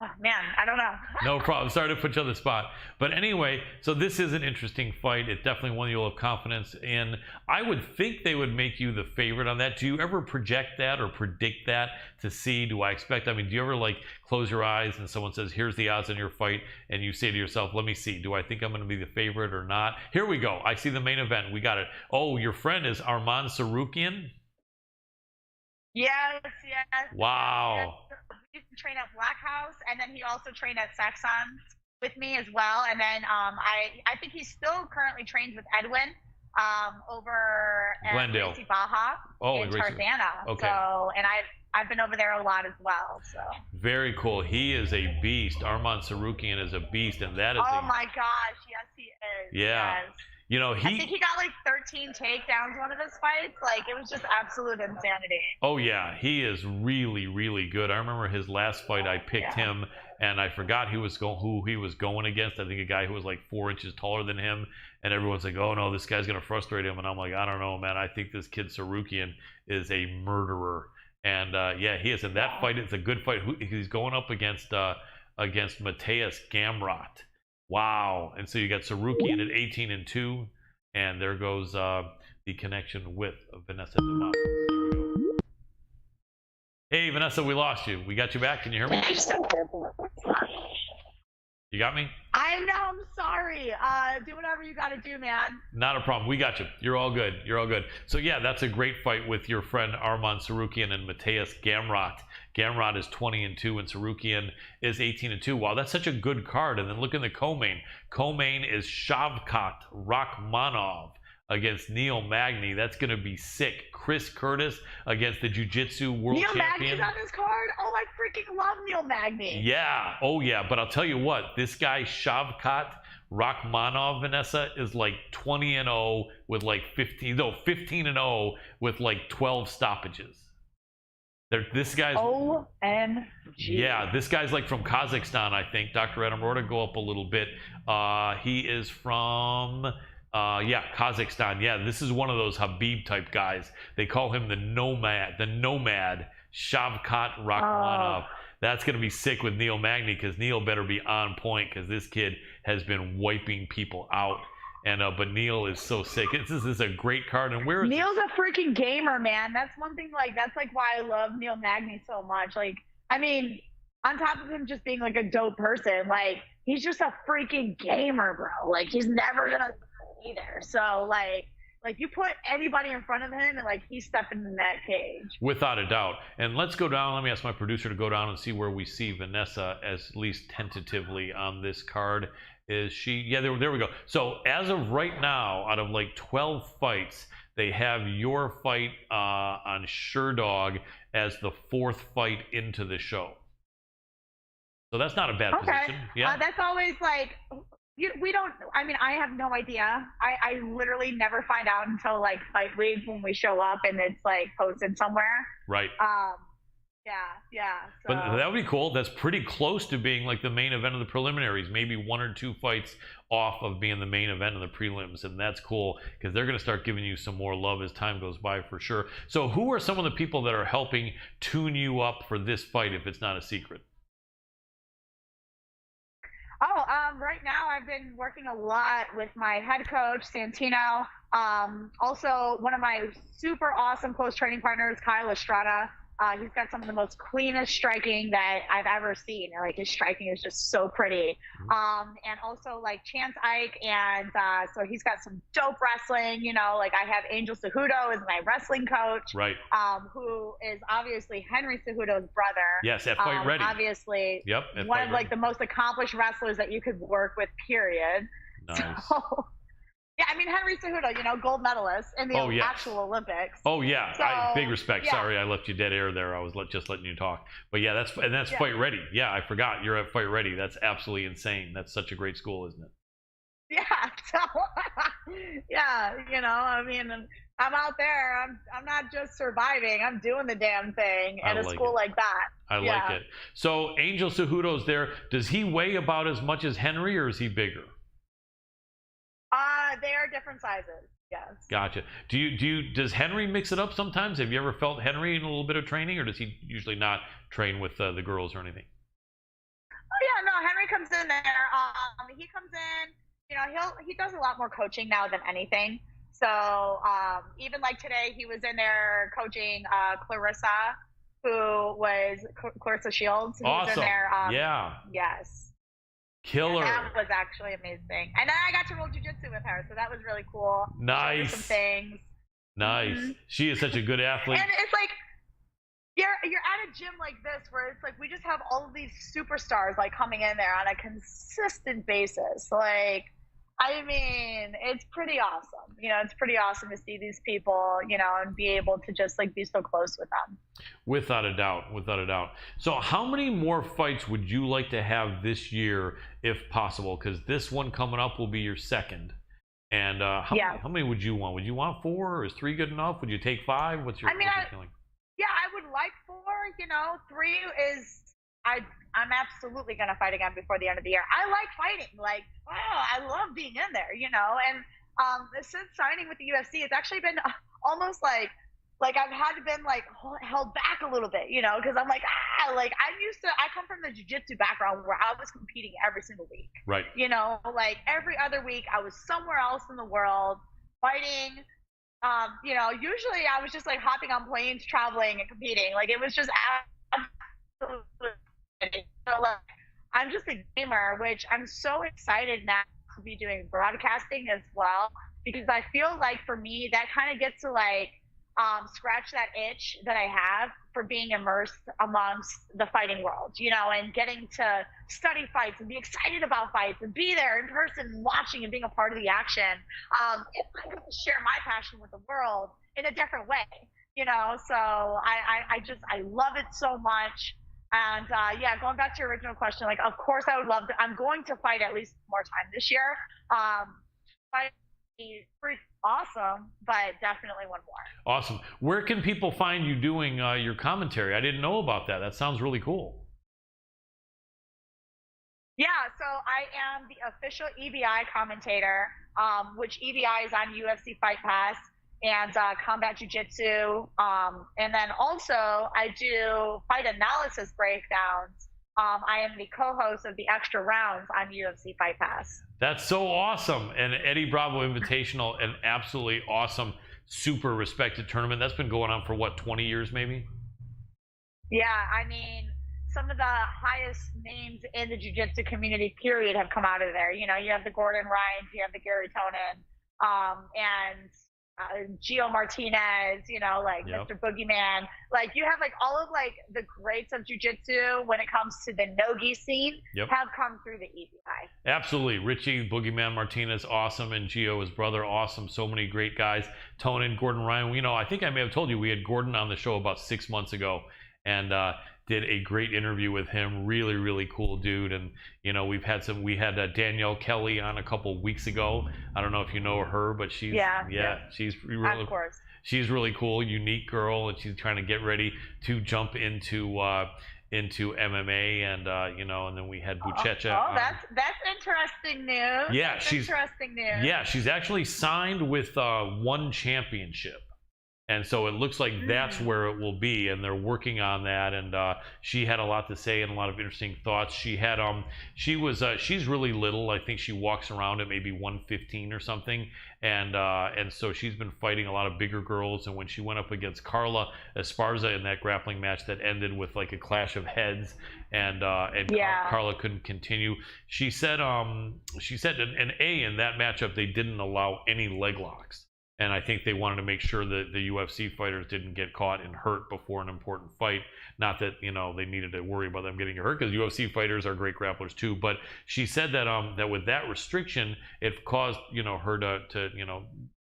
Oh, man, I don't know. No problem. Sorry to put you on the spot. But anyway, so this is an interesting fight. It's definitely one you'll have confidence in. I would think they would make you the favorite on that. Do you ever project that or predict that to see, do I expect? I mean, do you ever like close your eyes and someone says, here's the odds on your fight, and you say to yourself, let me see, do I think I'm going to be the favorite or not? Here we go. I see the main event. We got it. Oh, your friend is Arman Sarukian? Yes. Wow. He used to train at Black House, and then he also trained at Saxon with me as well. And then I think he still currently trains with Edwin over at Glendale. Gracie Baja in Tarzana. Okay. So, and I've been over there a lot as well. So very cool. He is a beast. Arman Sarukian is a beast, and that is my gosh, yes he is. Yeah. Yes. You know, I think he got like 13 takedowns one of his fights. Like, it was just absolute insanity. Oh yeah, he is really, really good. I remember his last fight. I picked him, and I forgot who he was going against. I think a guy who was like 4 inches taller than him, and everyone's like, "Oh no, this guy's gonna frustrate him." And I'm like, "I don't know, man. I think this kid Sarukian is a murderer." And yeah, he is. In that fight, it's a good fight. He's going up against Mateus Gamrot. Wow. And so you got Sarukian at 18-2, and there goes the connection with Vanessa Demopoulos. Here we go. Hey, Vanessa, we lost you. We got you back. Can you hear me? You got me? I'm sorry. Do whatever you got to do, man. Not a problem. We got you. You're all good. You're all good. So yeah, that's a great fight with your friend Arman Sarukian and Mateus Gamrot. Gamrot is 20-2 and Sarukian is 18-2. Wow, that's such a good card. And then look in the co-main. Co-main is Shavkat Rakhmonov against Neil Magny. That's going to be sick. Chris Curtis against the Jiu-Jitsu World Neil Champion. Magny's on this card? Oh, I freaking love Neil Magny. Yeah. Oh, yeah. But I'll tell you what. This guy, Shavkat Rakhmonov, Vanessa, is like 20-0 with like 15-0 with like 12 stoppages. This guy's OMG. Yeah, this guy's like from Kazakhstan, I think. Dr. Adam Roorda, go up a little bit. He is from Kazakhstan. Yeah, this is one of those Habib type guys. They call him the nomad, Shavkat Rakhmonov. That's going to be sick with Neil Magny, because Neil better be on point, because this kid has been wiping people out. And but Neil is so sick. This is a great card. And where is Neil's a freaking gamer, man. That's one thing. Like, that's like why I love Neil Magny so much. Like, I mean, on top of him just being like a dope person, like, he's just a freaking gamer, bro. Like, he's never gonna be there. So like you put anybody in front of him, and like, he's stepping in that cage. Without a doubt. And let's go down. Let me ask my producer to go down and see where we see Vanessa, at least tentatively, on this card. Is she? Yeah, there we go. So as of right now, out of like 12 fights, they have your fight on SureDog as the 4th fight into the show. So that's not a bad position. Yeah, that's always like, we don't. I mean, I have no idea. I literally never find out until like fight week when we show up and it's like posted somewhere. Right. Yeah. So. But that would be cool. That's pretty close to being like the main event of the preliminaries. Maybe 1 or 2 fights off of being the main event of the prelims, and that's cool because they're going to start giving you some more love as time goes by for sure. So, who are some of the people that are helping tune you up for this fight, if it's not a secret? Oh, right now I've been working a lot with my head coach, Santino. Also, one of my super awesome close training partners, Kyle Estrada. He's got some of the most cleanest striking that I've ever seen. Like, his striking is just so pretty. And also like Chance Ike, and so he's got some dope wrestling. You know, like I have Angel Cejudo as my wrestling coach, Right. Who is obviously Henry Cejudo's brother. Yes, at Fight Ready. Obviously, Yep. one of like the most accomplished wrestlers that you could work with. Period. Nice. So, yeah, I mean, Henry Cejudo, you know, gold medalist in the actual Olympics. Oh yeah, So, big respect. yeah. Sorry, I left you dead air there. I was just letting you talk. But yeah, that's Yeah. Fight Ready. Yeah, I forgot you're at Fight Ready. That's absolutely insane. That's such a great school, isn't it? Yeah. So, yeah, you know, I mean, I'm out there. I'm not just surviving. I'm doing the damn thing at a school like that. I like it. So Angel Cejudo's there. Does he weigh about as much as Henry, or is he bigger? They are different sizes. Yes. Gotcha. Does Henry mix it up sometimes? Have you ever felt Henry in a little bit of training, or does he usually not train with the girls or anything? Oh yeah, no. Henry comes in there. He comes in. You know, he does a lot more coaching now than anything. So even like today, he was in there coaching Clarissa, who was Clarissa Shields. Who was in there. Yeah. Yes. Killer. And that was actually amazing. And then I got to roll jiu-jitsu with her, so that was really cool. Nice. Some things. Nice. Mm-hmm. She is such a good athlete. And it's like you're at a gym like this where it's like we just have all of these superstars like coming in there on a consistent basis. Like, I mean, it's pretty awesome. You know, it's pretty awesome to see these people, you know, and be able to just like be so close with them. Without a doubt, without a doubt. So how many more fights would you like to have this year, if possible? Because this one coming up will be your second. And how many would you want? Would you want 4? Or is 3 good enough? Would you take 5? What's your feeling? Yeah, I would like 4. You know, 3 is I'm absolutely going to fight again before the end of the year. I like fighting. Like, I love being in there, you know. And since signing with the UFC, it's actually been almost like I've had to been like held back a little bit, you know, because I'm like, I come from the jiu-jitsu background where I was competing every single week. Right. You know, like every other week I was somewhere else in the world fighting. You know, usually I was just like hopping on planes, traveling and competing. Like it was just absolutely. So like, I'm just a gamer, which I'm so excited now to be doing broadcasting as well, because I feel like for me that kind of gets to like scratch that itch that I have for being immersed amongst the fighting world, you know, and getting to study fights and be excited about fights and be there in person watching and being a part of the action. If I can share my passion with the world in a different way, you know. So I love it so much. And yeah, going back to your original question, like, of course I would love to. I'm going to fight at least more time this year. Fight be pretty awesome, but definitely one more. Awesome. Where can people find you doing your commentary? I didn't know about that. That sounds really cool. Yeah, so I am the official EBI commentator, which EBI is on UFC Fight Pass and Combat Jiu-Jitsu. And then also I do fight analysis breakdowns. I am the co-host of the Extra Rounds on UFC Fight Pass. That's so awesome. And Eddie Bravo Invitational, an absolutely awesome, super respected tournament. That's been going on for what, 20 years maybe? Yeah, I mean, some of the highest names in the jiu-jitsu community, period, have come out of there. You know, you have the Gordon Ryans, you have the Gary Tonin, and Gio Martinez, you know, like Mr. Boogeyman. Like, you have like all of like the greats of jiu-jitsu when it comes to the no-gi scene have come through the EBI. Absolutely. Richie Boogeyman Martinez, awesome, and Gio, his brother, awesome. So many great guys. Tonin, Gordon Ryan. You know, I think I may have told you we had Gordon on the show about 6 months ago, and did a great interview with him. Really, really cool dude. And you know, we had Danielle Kelly on a couple weeks ago. I don't know if you know her, but she's she's really, of course. She's really cool, unique girl, and she's trying to get ready to jump into MMA, and you know, and then we had Buchecha. Oh, that's interesting news. Yeah, that's interesting news. Yeah, she's actually signed with One Championship. And so it looks like that's where it will be, and they're working on that. And she had a lot to say and a lot of interesting thoughts. She had she's really little. I think she walks around at maybe 115 or something. And so she's been fighting a lot of bigger girls. And when she went up against Carla Esparza in that grappling match that ended with like a clash of heads, and Carla couldn't continue. She said an A in that matchup, they didn't allow any leg locks. And I think they wanted to make sure that the UFC fighters didn't get caught and hurt before an important fight. Not that, you know, they needed to worry about them getting hurt, because UFC fighters are great grapplers too. But she said that that with that restriction, it caused, you know, her to you know,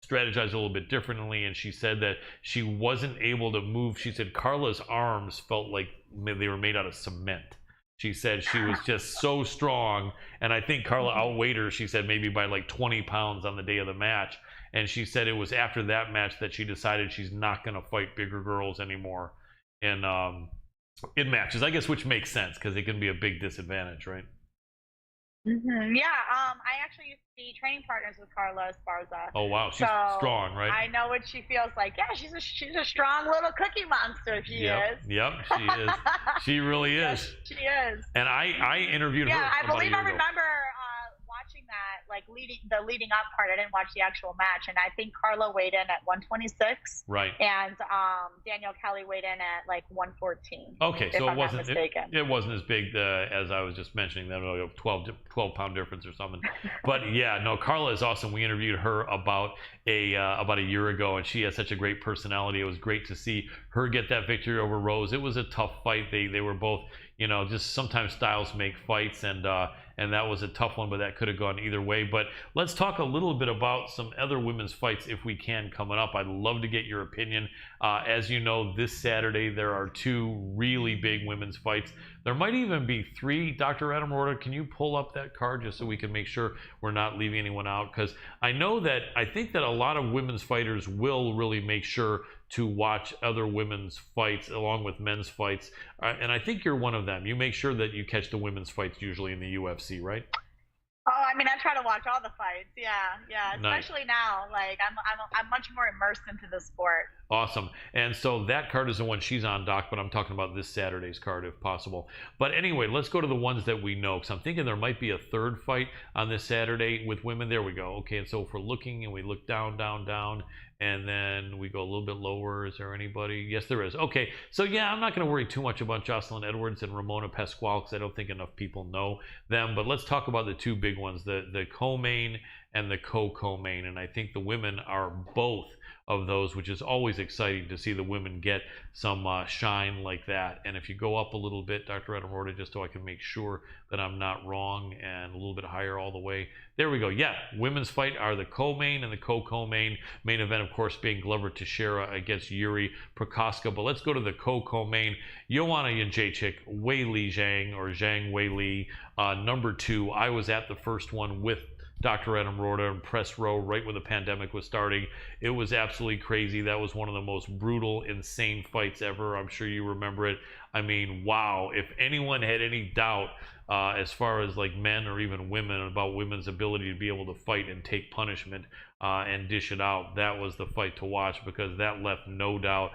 strategize a little bit differently. And she said that she wasn't able to move. She said Carla's arms felt like they were made out of cement. She said she was just so strong. And I think Carla outweighed her, she said, maybe by like 20 pounds on the day of the match. And she said it was after that match that she decided she's not going to fight bigger girls anymore in matches, I guess, which makes sense because it can be a big disadvantage, right? Yeah, I actually used to be training partners with Carla Esparza. Oh wow, she's strong, right? I know what she feels like. Yeah, she's a strong little cookie monster. She is. Yep, she is. She really is. Yes, she is. And I interviewed her. Yeah, I believe I ago. remember watching that, like leading up part. I didn't watch the actual match, and I think Carla weighed in at 126. Right. And Danielle Kelly weighed in at like 114. Okay, so it wasn't as big as I was just mentioning, that 12 pound difference or something. But yeah, no, Carla is awesome. We interviewed her about a year ago, and she has such a great personality. It was great to see her get that victory over Rose. It was a tough fight. They were both, you know, just sometimes styles make fights, and that was a tough one, but that could have gone either way. But let's talk a little bit about some other women's fights if we can coming up. I'd love to get your opinion. As you know, this Saturday there are 2 really big women's fights. There might even be 3. Dr. Adam Roorda, can you pull up that card just so we can make sure we're not leaving anyone out? Because I think that a lot of women's fighters will really make sure to watch other women's fights along with men's fights. And I think you're one of them. You make sure that you catch the women's fights usually in the UFC, right? Oh, I mean, I try to watch all the fights. Yeah. Especially now, like I'm much more immersed into the sport. Awesome. And so that card is the one she's on, Doc, but I'm talking about this Saturday's card if possible. But anyway, let's go to the ones that we know, because I'm thinking there might be a 3rd fight on this Saturday with women. There we go. Okay, and so if we're looking and we look down, and then we go a little bit lower, is there anybody? Yes, there is. Okay, so yeah, I'm not going to worry too much about Jocelyn Edwards and Ramona Pasquale, because I don't think enough people know them. But let's talk about the 2 big ones, the co-main and the co-main. And I think the women are both of those, which is always exciting to see the women get some shine like that. And if you go up a little bit, Dr. Adam Roorda, just so I can make sure that I'm not wrong, and a little bit higher all the way. There we go. Yeah, women's fight are the co-main and the co-main. Main event, of course, being Glover Teixeira against Yuri Prokoska. But let's go to the co-main. Joanna Jędrzejczyk, Weili Zhang, or Zhang Weili, number 2. I was at the first one with Dr. Adam Roorda in press row right when the pandemic was starting. It was absolutely crazy. That was one of the most brutal, insane fights ever. I'm sure you remember it. I mean, wow. If anyone had any doubt as far as like men or even women about women's ability to be able to fight and take punishment and dish it out, that was the fight to watch, because that left no doubt.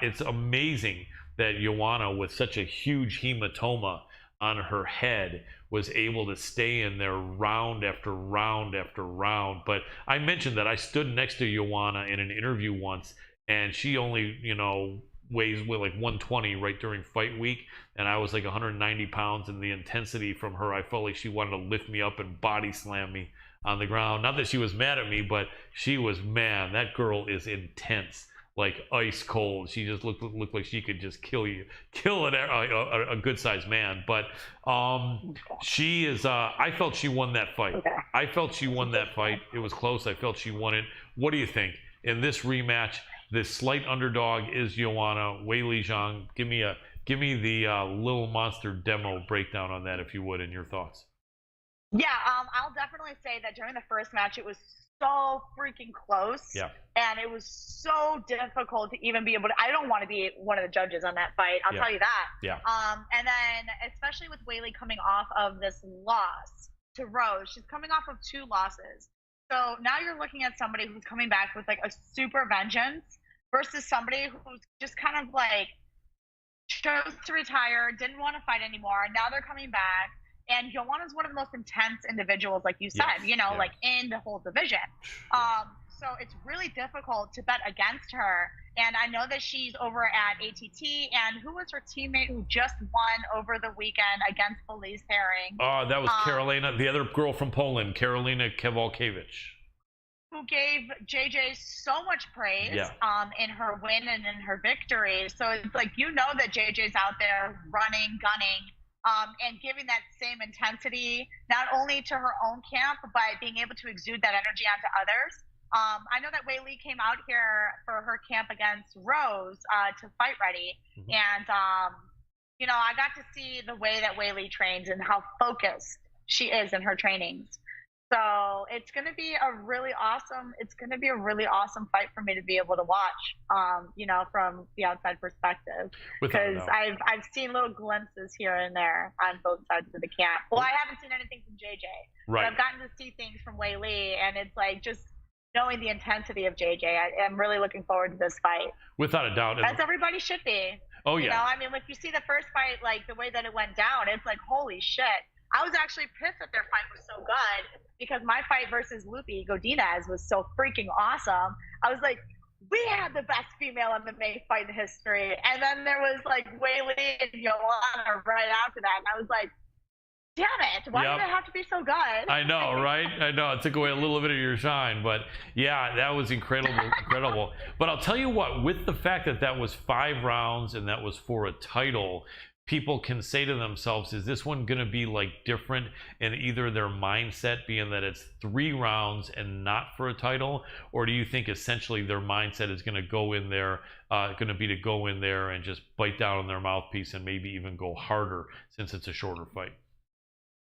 It's amazing that Joanna, with such a huge hematoma on her head, was able to stay in there round after round after round. But I mentioned that I stood next to Joanna in an interview once, and she only, you know, weighs like 120 right during fight week, and I was like 190 pounds, and the intensity from her, I felt like she wanted to lift me up and body slam me on the ground. Not that she was mad at me, but she was, man, that girl is intense, like ice cold. She just looked like she could just kill a good sized man. But she is I felt she won that fight. Okay. I felt she won that fight. It was close. I felt she won it. What do you think in this rematch? This slight underdog is Joanna. Weili Zhang, give me Give me the Little Monster demo breakdown on that, if you would, and your thoughts. Yeah, I'll definitely say that during the first match, it was so freaking close. Yeah. And it was so difficult to even be able to. I don't want to be one of the judges on that fight. I'll tell you that. Yeah. And then, especially with Weili coming off of this loss to Rose, she's coming off of 2 losses. So now you're looking at somebody who's coming back with like a super vengeance versus somebody who's just kind of like chose to retire, didn't want to fight anymore. Now they're coming back. And Joanna's one of the most intense individuals, like you said, like in the whole division. So it's really difficult to bet against her. And I know that she's over at ATT. And who was her teammate who just won over the weekend against Felice Herring? That was Karolina, the other girl from Poland, Karolina Kowalkiewicz. Who gave JJ so much praise in her win and in her victory. So it's like, that JJ's out there running, gunning, and giving that same intensity, not only to her own camp, but being able to exude that energy onto others. I know that Weili came out here for her camp against Rose to fight ready. Mm-hmm. And, I got to see the way that Weili trains and how focused she is in her trainings. So it's going to be a really awesome fight for me to be able to watch, from the outside perspective, because I've seen little glimpses here and there on both sides of the camp. Well, I haven't seen anything from JJ, but I've gotten to see things from Weili, and it's like just knowing the intensity of JJ. I'm really looking forward to this fight. Without a doubt. As everybody should be. Oh, yeah. If you see the first fight, like the way that it went down, it's like, holy shit. I was actually pissed that their fight was so good because my fight versus Lupi Godinez was so freaking awesome. I was like, we had the best female MMA fight in history. And then there was like Weili and Joanna right after that. And I was like, damn it, why did it have to be so good? I know, right? I know, it took away a little bit of your shine, but yeah, that was incredible. But I'll tell you what, with the fact that that was 5 rounds and that was for a title, people can say to themselves, is this one going to be like different in either their mindset being that it's 3 rounds and not for a title, or do you think essentially their mindset is going to go in there, and just bite down on their mouthpiece and maybe even go harder since it's a shorter fight?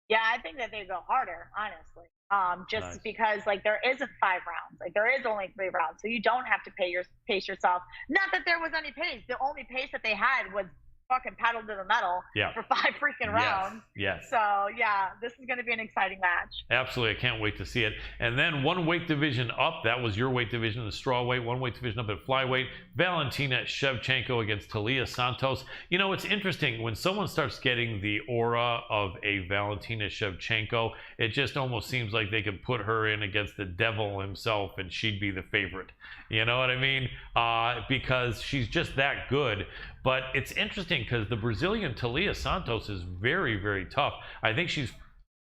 Yeah, I think that they go harder, honestly. Nice. Because like there isn't 5 rounds, like there is only 3 rounds, so you don't have to pace yourself. Not that there was any pace. The only pace that they had was fucking pedal to the metal for 5 freaking rounds. Yes. So yeah, this is going to be an exciting match. Absolutely, I can't wait to see it. And then one weight division up, that was your weight division, the straw weight. One weight division up at flyweight, Valentina Shevchenko against Talia Santos. It's interesting when someone starts getting the aura of a Valentina Shevchenko, it just almost seems like they could put her in against the devil himself and she'd be the favorite. You know what I mean? Because she's just that good. But it's interesting because the Brazilian Talia Santos is very, very tough. I think she's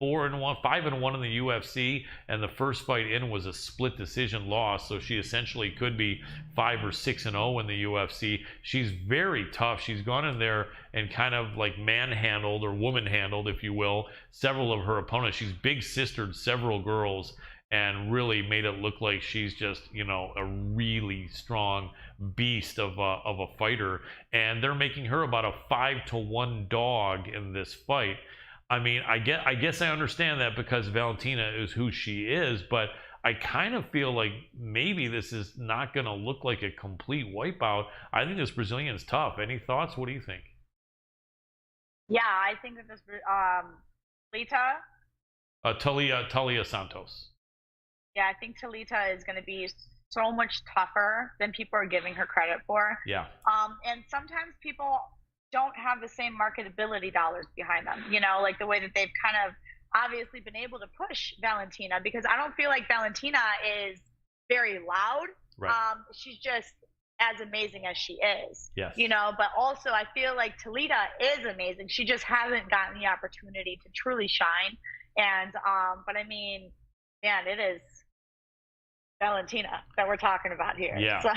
4-1, 5-1 in the UFC, and the first fight in was a split decision loss, so she essentially could be 5 or 6-0 in the UFC. She's very tough. She's gone in there and kind of like manhandled or woman-handled, if you will, several of her opponents. She's big-sistered several girls and really made it look like she's just, a really strong beast of a fighter. And they're making her about a 5-1 dog in this fight. I mean, I guess I understand that because Valentina is who she is, but I kind of feel like maybe this is not going to look like a complete wipeout. I think this Brazilian's tough. Any thoughts? What do you think? Yeah, I think that this Talia Santos. Yeah, I think Talita is going to be so much tougher than people are giving her credit for. Yeah. And sometimes people don't have the same marketability dollars behind them, like the way that they've kind of obviously been able to push Valentina, because I don't feel like Valentina is very loud. Right. She's just as amazing as she is. Yes. But also I feel like Talita is amazing. She just hasn't gotten the opportunity to truly shine. And, but I mean, man, it is Valentina that we're talking about here. Yeah. So,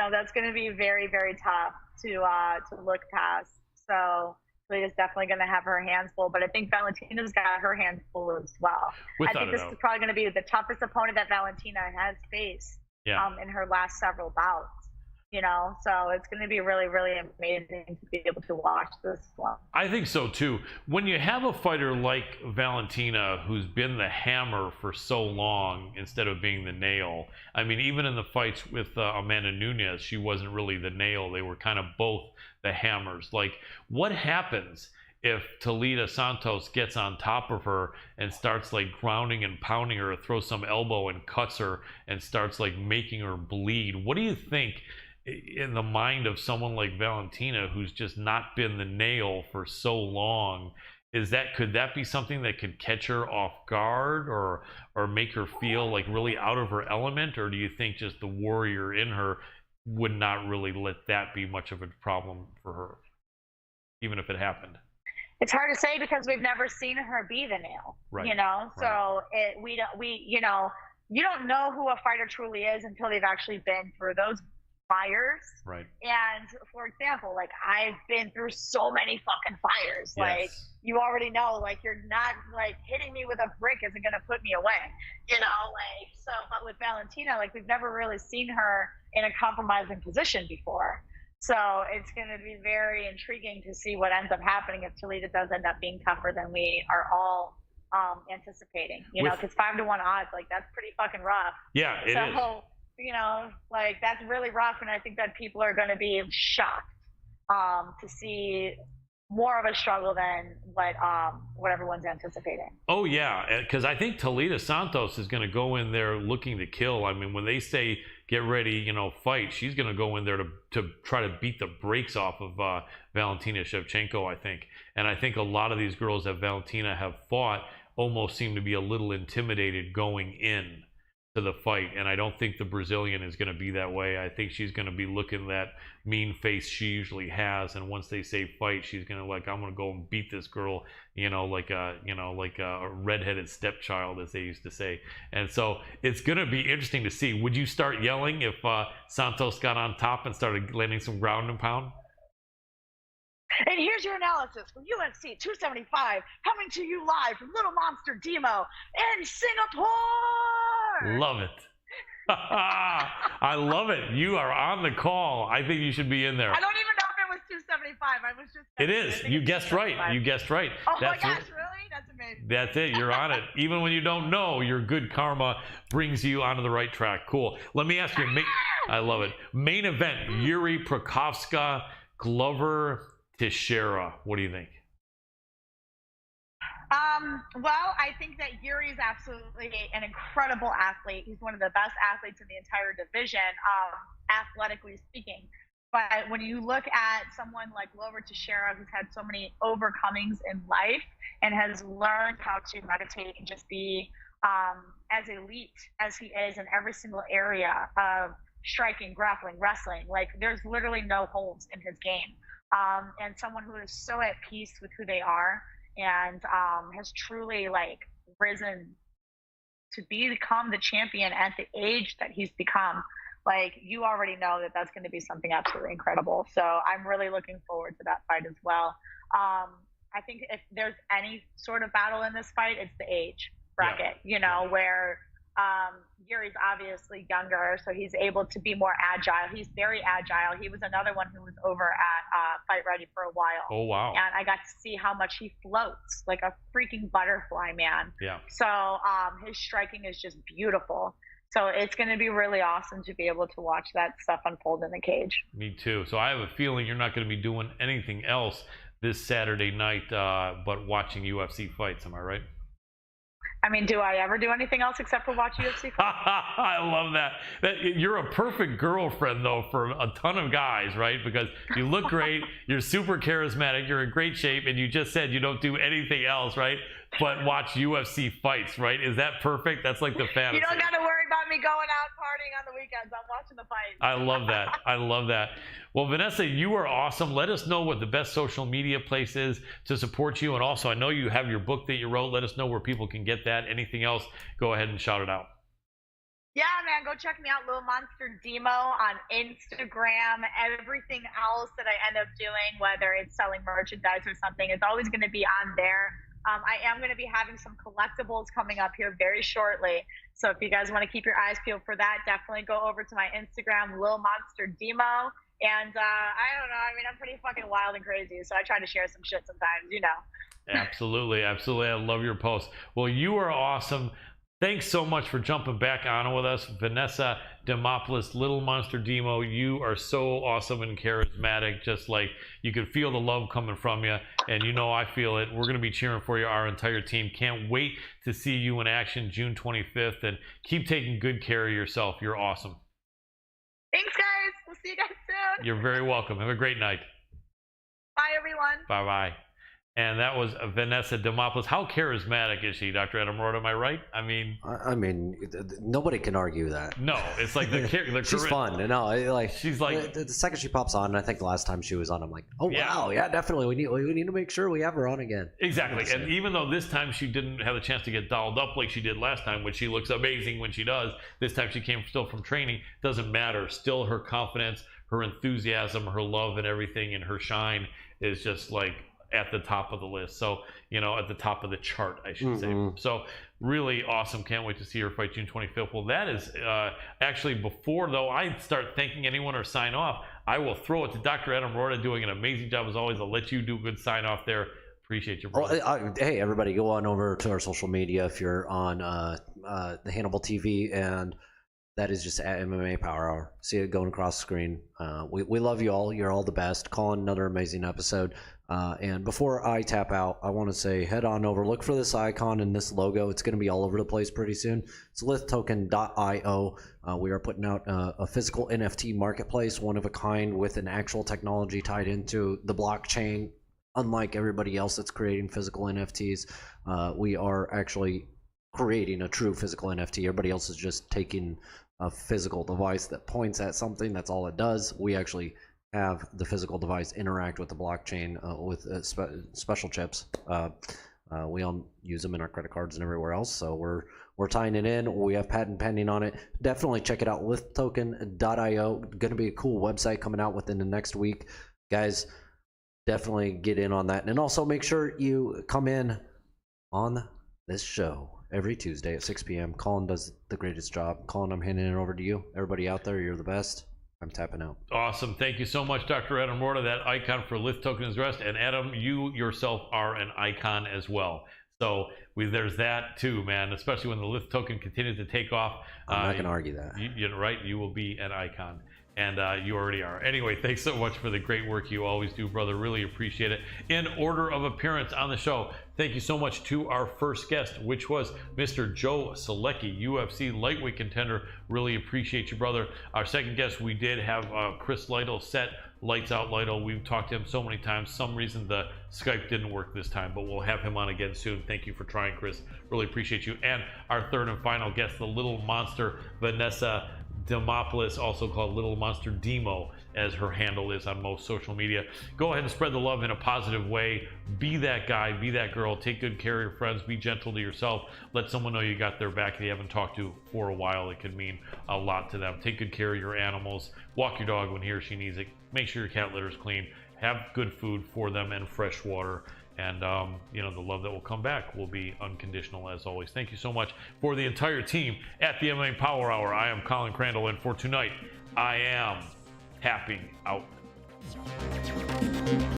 that's going to be very, very tough to look past. So Talita's definitely going to have her hands full, but I think Valentina's got her hands full as well. I think this is probably going to be the toughest opponent that Valentina has faced in her last several bouts. you know, so it's going to be really, really amazing to be able to watch this one. I think so too. When you have a fighter like Valentina, who's been the hammer for so long instead of being the nail. I mean, even in the fights with Amanda Nunes, she wasn't really the nail. They were kind of both the hammers. Like, what happens if Talita Santos gets on top of her and starts like grounding and pounding her, or throws some elbow and cuts her and starts like making her bleed? What do you think in the mind of someone like Valentina, who's just not been the nail for so long? Could that be something that could catch her off guard, or make her feel like really out of her element? Or do you think just the warrior in her would not really let that be much of a problem for her, even if it happened? It's hard to say because we've never seen her be the nail, Right. you know. Right. So you know, you don't know who a fighter truly is until they've actually been through those fires. Right. And for example, like, I've been through so many fucking fires. Yes. Like, you already know, like, you're not, like, hitting me with a brick isn't gonna put me away, you know. Like, so, but with Valentina, like, we've never really seen her in a compromising position before. So it's going to be very intriguing to see what ends up happening if Talita does end up being tougher than we are all anticipating. You know, because 5-1 odds, like, that's pretty fucking rough. Yeah, it is. So, you know, like, that's really rough, and I think that people are going to be shocked to see more of a struggle than what everyone's anticipating. Oh yeah, because I think Talita Santos is going to go in there looking to kill. I mean, when they say get ready, you know, fight, she's going to go in there to try to beat the brakes off of Valentina Shevchenko, I think. And I think a lot of these girls that Valentina have fought almost seem to be a little intimidated going in to the fight, and I don't think the Brazilian is going to be that way. I think she's going to be looking that mean face she usually has, and once they say fight, she's going to, like, I'm going to go and beat this girl, you know, like a redheaded stepchild, as they used to say. And so it's going to be interesting to see. Would you start yelling if Santos got on top and started landing some ground and pound? And here's your analysis from UFC 275, coming to you live from Little Monster Demo in Singapore. Love it. I love it. You are on the call. I think you should be in there. I don't even know if it was 275. I was just. It is. You guessed right. You guessed right. Oh my gosh, really? That's amazing. That's it. You're on it. Even when you don't know, your good karma brings you onto the right track. Cool. Let me ask you. I love it. Main event: Yuri Prochazka, Glover Teixeira. What do you think? Well, I think that Yuri is absolutely an incredible athlete. He's one of the best athletes in the entire division, athletically speaking. But when you look at someone like Glover Teixeira, who's had so many overcomings in life and has learned how to meditate and just be as elite as he is in every single area of striking, grappling, wrestling, like, there's literally no holes in his game. And someone who is so at peace with who they are, and has truly, like, risen to become the champion at the age that he's become. Like, you already know that that's going to be something absolutely incredible. So I'm really looking forward to that fight as well. I think if there's any sort of battle in this fight, it's the age bracket, you know, where Yuri's obviously younger, so he's able to be more agile. He's very agile. He was another one who was over at Fight Ready for a while. Oh, wow. And I got to see how much he floats like a freaking butterfly, man. Yeah. So his striking is just beautiful. So it's going to be really awesome to be able to watch that stuff unfold in the cage. Me too. So I have a feeling you're not going to be doing anything else this Saturday night but watching UFC fights. Am I right? I mean, do I ever do anything else except for watch UFC fights? I love that. You're a perfect girlfriend, though, for a ton of guys, right? Because you look great, you're super charismatic, you're in great shape, and you just said you don't do anything else, right? But watch UFC fights, right? Is that perfect? That's like the fantasy. You don't got to worry about me going out partying on the weekends. I'm watching the fights. I love that. I love that. Well, Vanessa, you are awesome. Let us know what the best social media place is to support you. And also, I know you have your book that you wrote. Let us know where people can get that. Anything else, go ahead and shout it out. Yeah, man, go check me out, Little Monster Demo on Instagram. Everything else that I end up doing, whether it's selling merchandise or something, it's always going to be on there. I am going to be having some collectibles coming up here very shortly. So if you guys want to keep your eyes peeled for that, definitely go over to my Instagram, Lil Monster Demo. And I don't know. I mean, I'm pretty fucking wild and crazy, so I try to share some shit sometimes, you know. Absolutely, absolutely. I love your post. Well, you are awesome. Thanks so much for jumping back on with us, Vanessa Demopoulos, Little Monster Demo. You are so awesome and charismatic. Just like you can feel the love coming from you, and you know I feel it. We're going to be cheering for you, our entire team. Can't wait to see you in action June 25th, and keep taking good care of yourself. You're awesome. Thanks, guys. We'll see you guys soon. You're very welcome. Have a great night. Bye, everyone. Bye-bye. And that was Vanessa Demopoulos. How charismatic is she, Dr. Adam Roorda? Am I right? I mean, nobody can argue that. No, it's like the she's fun. No, like she's like the second she pops on. And I think the last time she was on, I'm like, oh yeah. Wow, yeah, definitely. We need to make sure we have her on again. Exactly. And even though this time she didn't have the chance to get dolled up like she did last time, which she looks amazing when she does. This time she came still from training. Doesn't matter. Still, her confidence, her enthusiasm, her love, and everything, and her shine is just like at the top of the list. So, you know, at the top of the chart, I should say. So really awesome. Can't wait to see her fight June 25th. Well, that is actually before, though, I start thanking anyone or sign off, I will throw it to Dr. Adam Roorda, doing an amazing job as always. I'll let you do a good sign off there. Appreciate you, brother. Hey, everybody, go on over to our social media if you're on the Hannibal TV, and that is just at MMA Power Hour. See it going across the screen. We love you all. You're all the best. Colin, another amazing episode. And before I tap out, I want to say head on over, look for this icon and this logo. It's going to be all over the place pretty soon. It's lithtoken.io. We are putting out a physical NFT marketplace, one of a kind, with an actual technology tied into the blockchain. Unlike everybody else that's creating physical NFTs, we are actually creating a true physical NFT. Everybody else is just taking a physical device that points at something. That's all it does. We actually have the physical device interact with the blockchain with special chips. We all use them in our credit cards and everywhere else, so we're tying it in. We have patent pending on it. Definitely check it out, lithtoken.io. Going to be a cool website coming out within the next week, guys. Definitely get in on that, and also make sure you come in on this show every Tuesday at 6 p.m. Colin does the greatest job. Colin, I'm handing it over to you. Everybody out there, you're the best. I'm tapping out. Awesome. Thank you so much, Dr. Adam Roorda. That icon for Lyth Token is rest. And Adam, you yourself are an icon as well. So there's that too, man, especially when the Lyth Token continues to take off. I'm not going to argue that. You're right. You will be an icon. And you already are. Anyway, thanks so much for the great work you always do, brother. Really appreciate it. In order of appearance on the show, thank you so much to our first guest, which was Mr. Joe Solecki, UFC lightweight contender. Really appreciate you, brother. Our second guest, we did have Chris Lytle set. Lights out, Lytle. We've talked to him so many times. Some reason the Skype didn't work this time, but we'll have him on again soon. Thank you for trying, Chris. Really appreciate you. And our third and final guest, the little monster, Vanessa Demopoulos, also called Little Monster Demo, as her handle is on most social media. Go ahead and spread the love in a positive way. Be that guy, be that girl. Take good care of your friends. Be gentle to yourself. Let someone know you got their back that you haven't talked to for a while. It could mean a lot to them. Take good care of your animals. Walk your dog when he or she needs it. Make sure your cat litter is clean. Have good food for them and fresh water. And, you know, the love that will come back will be unconditional as always. Thank you so much for the entire team at the MMA Power Hour. I am Colin Crandall, and for tonight, I am tapping out.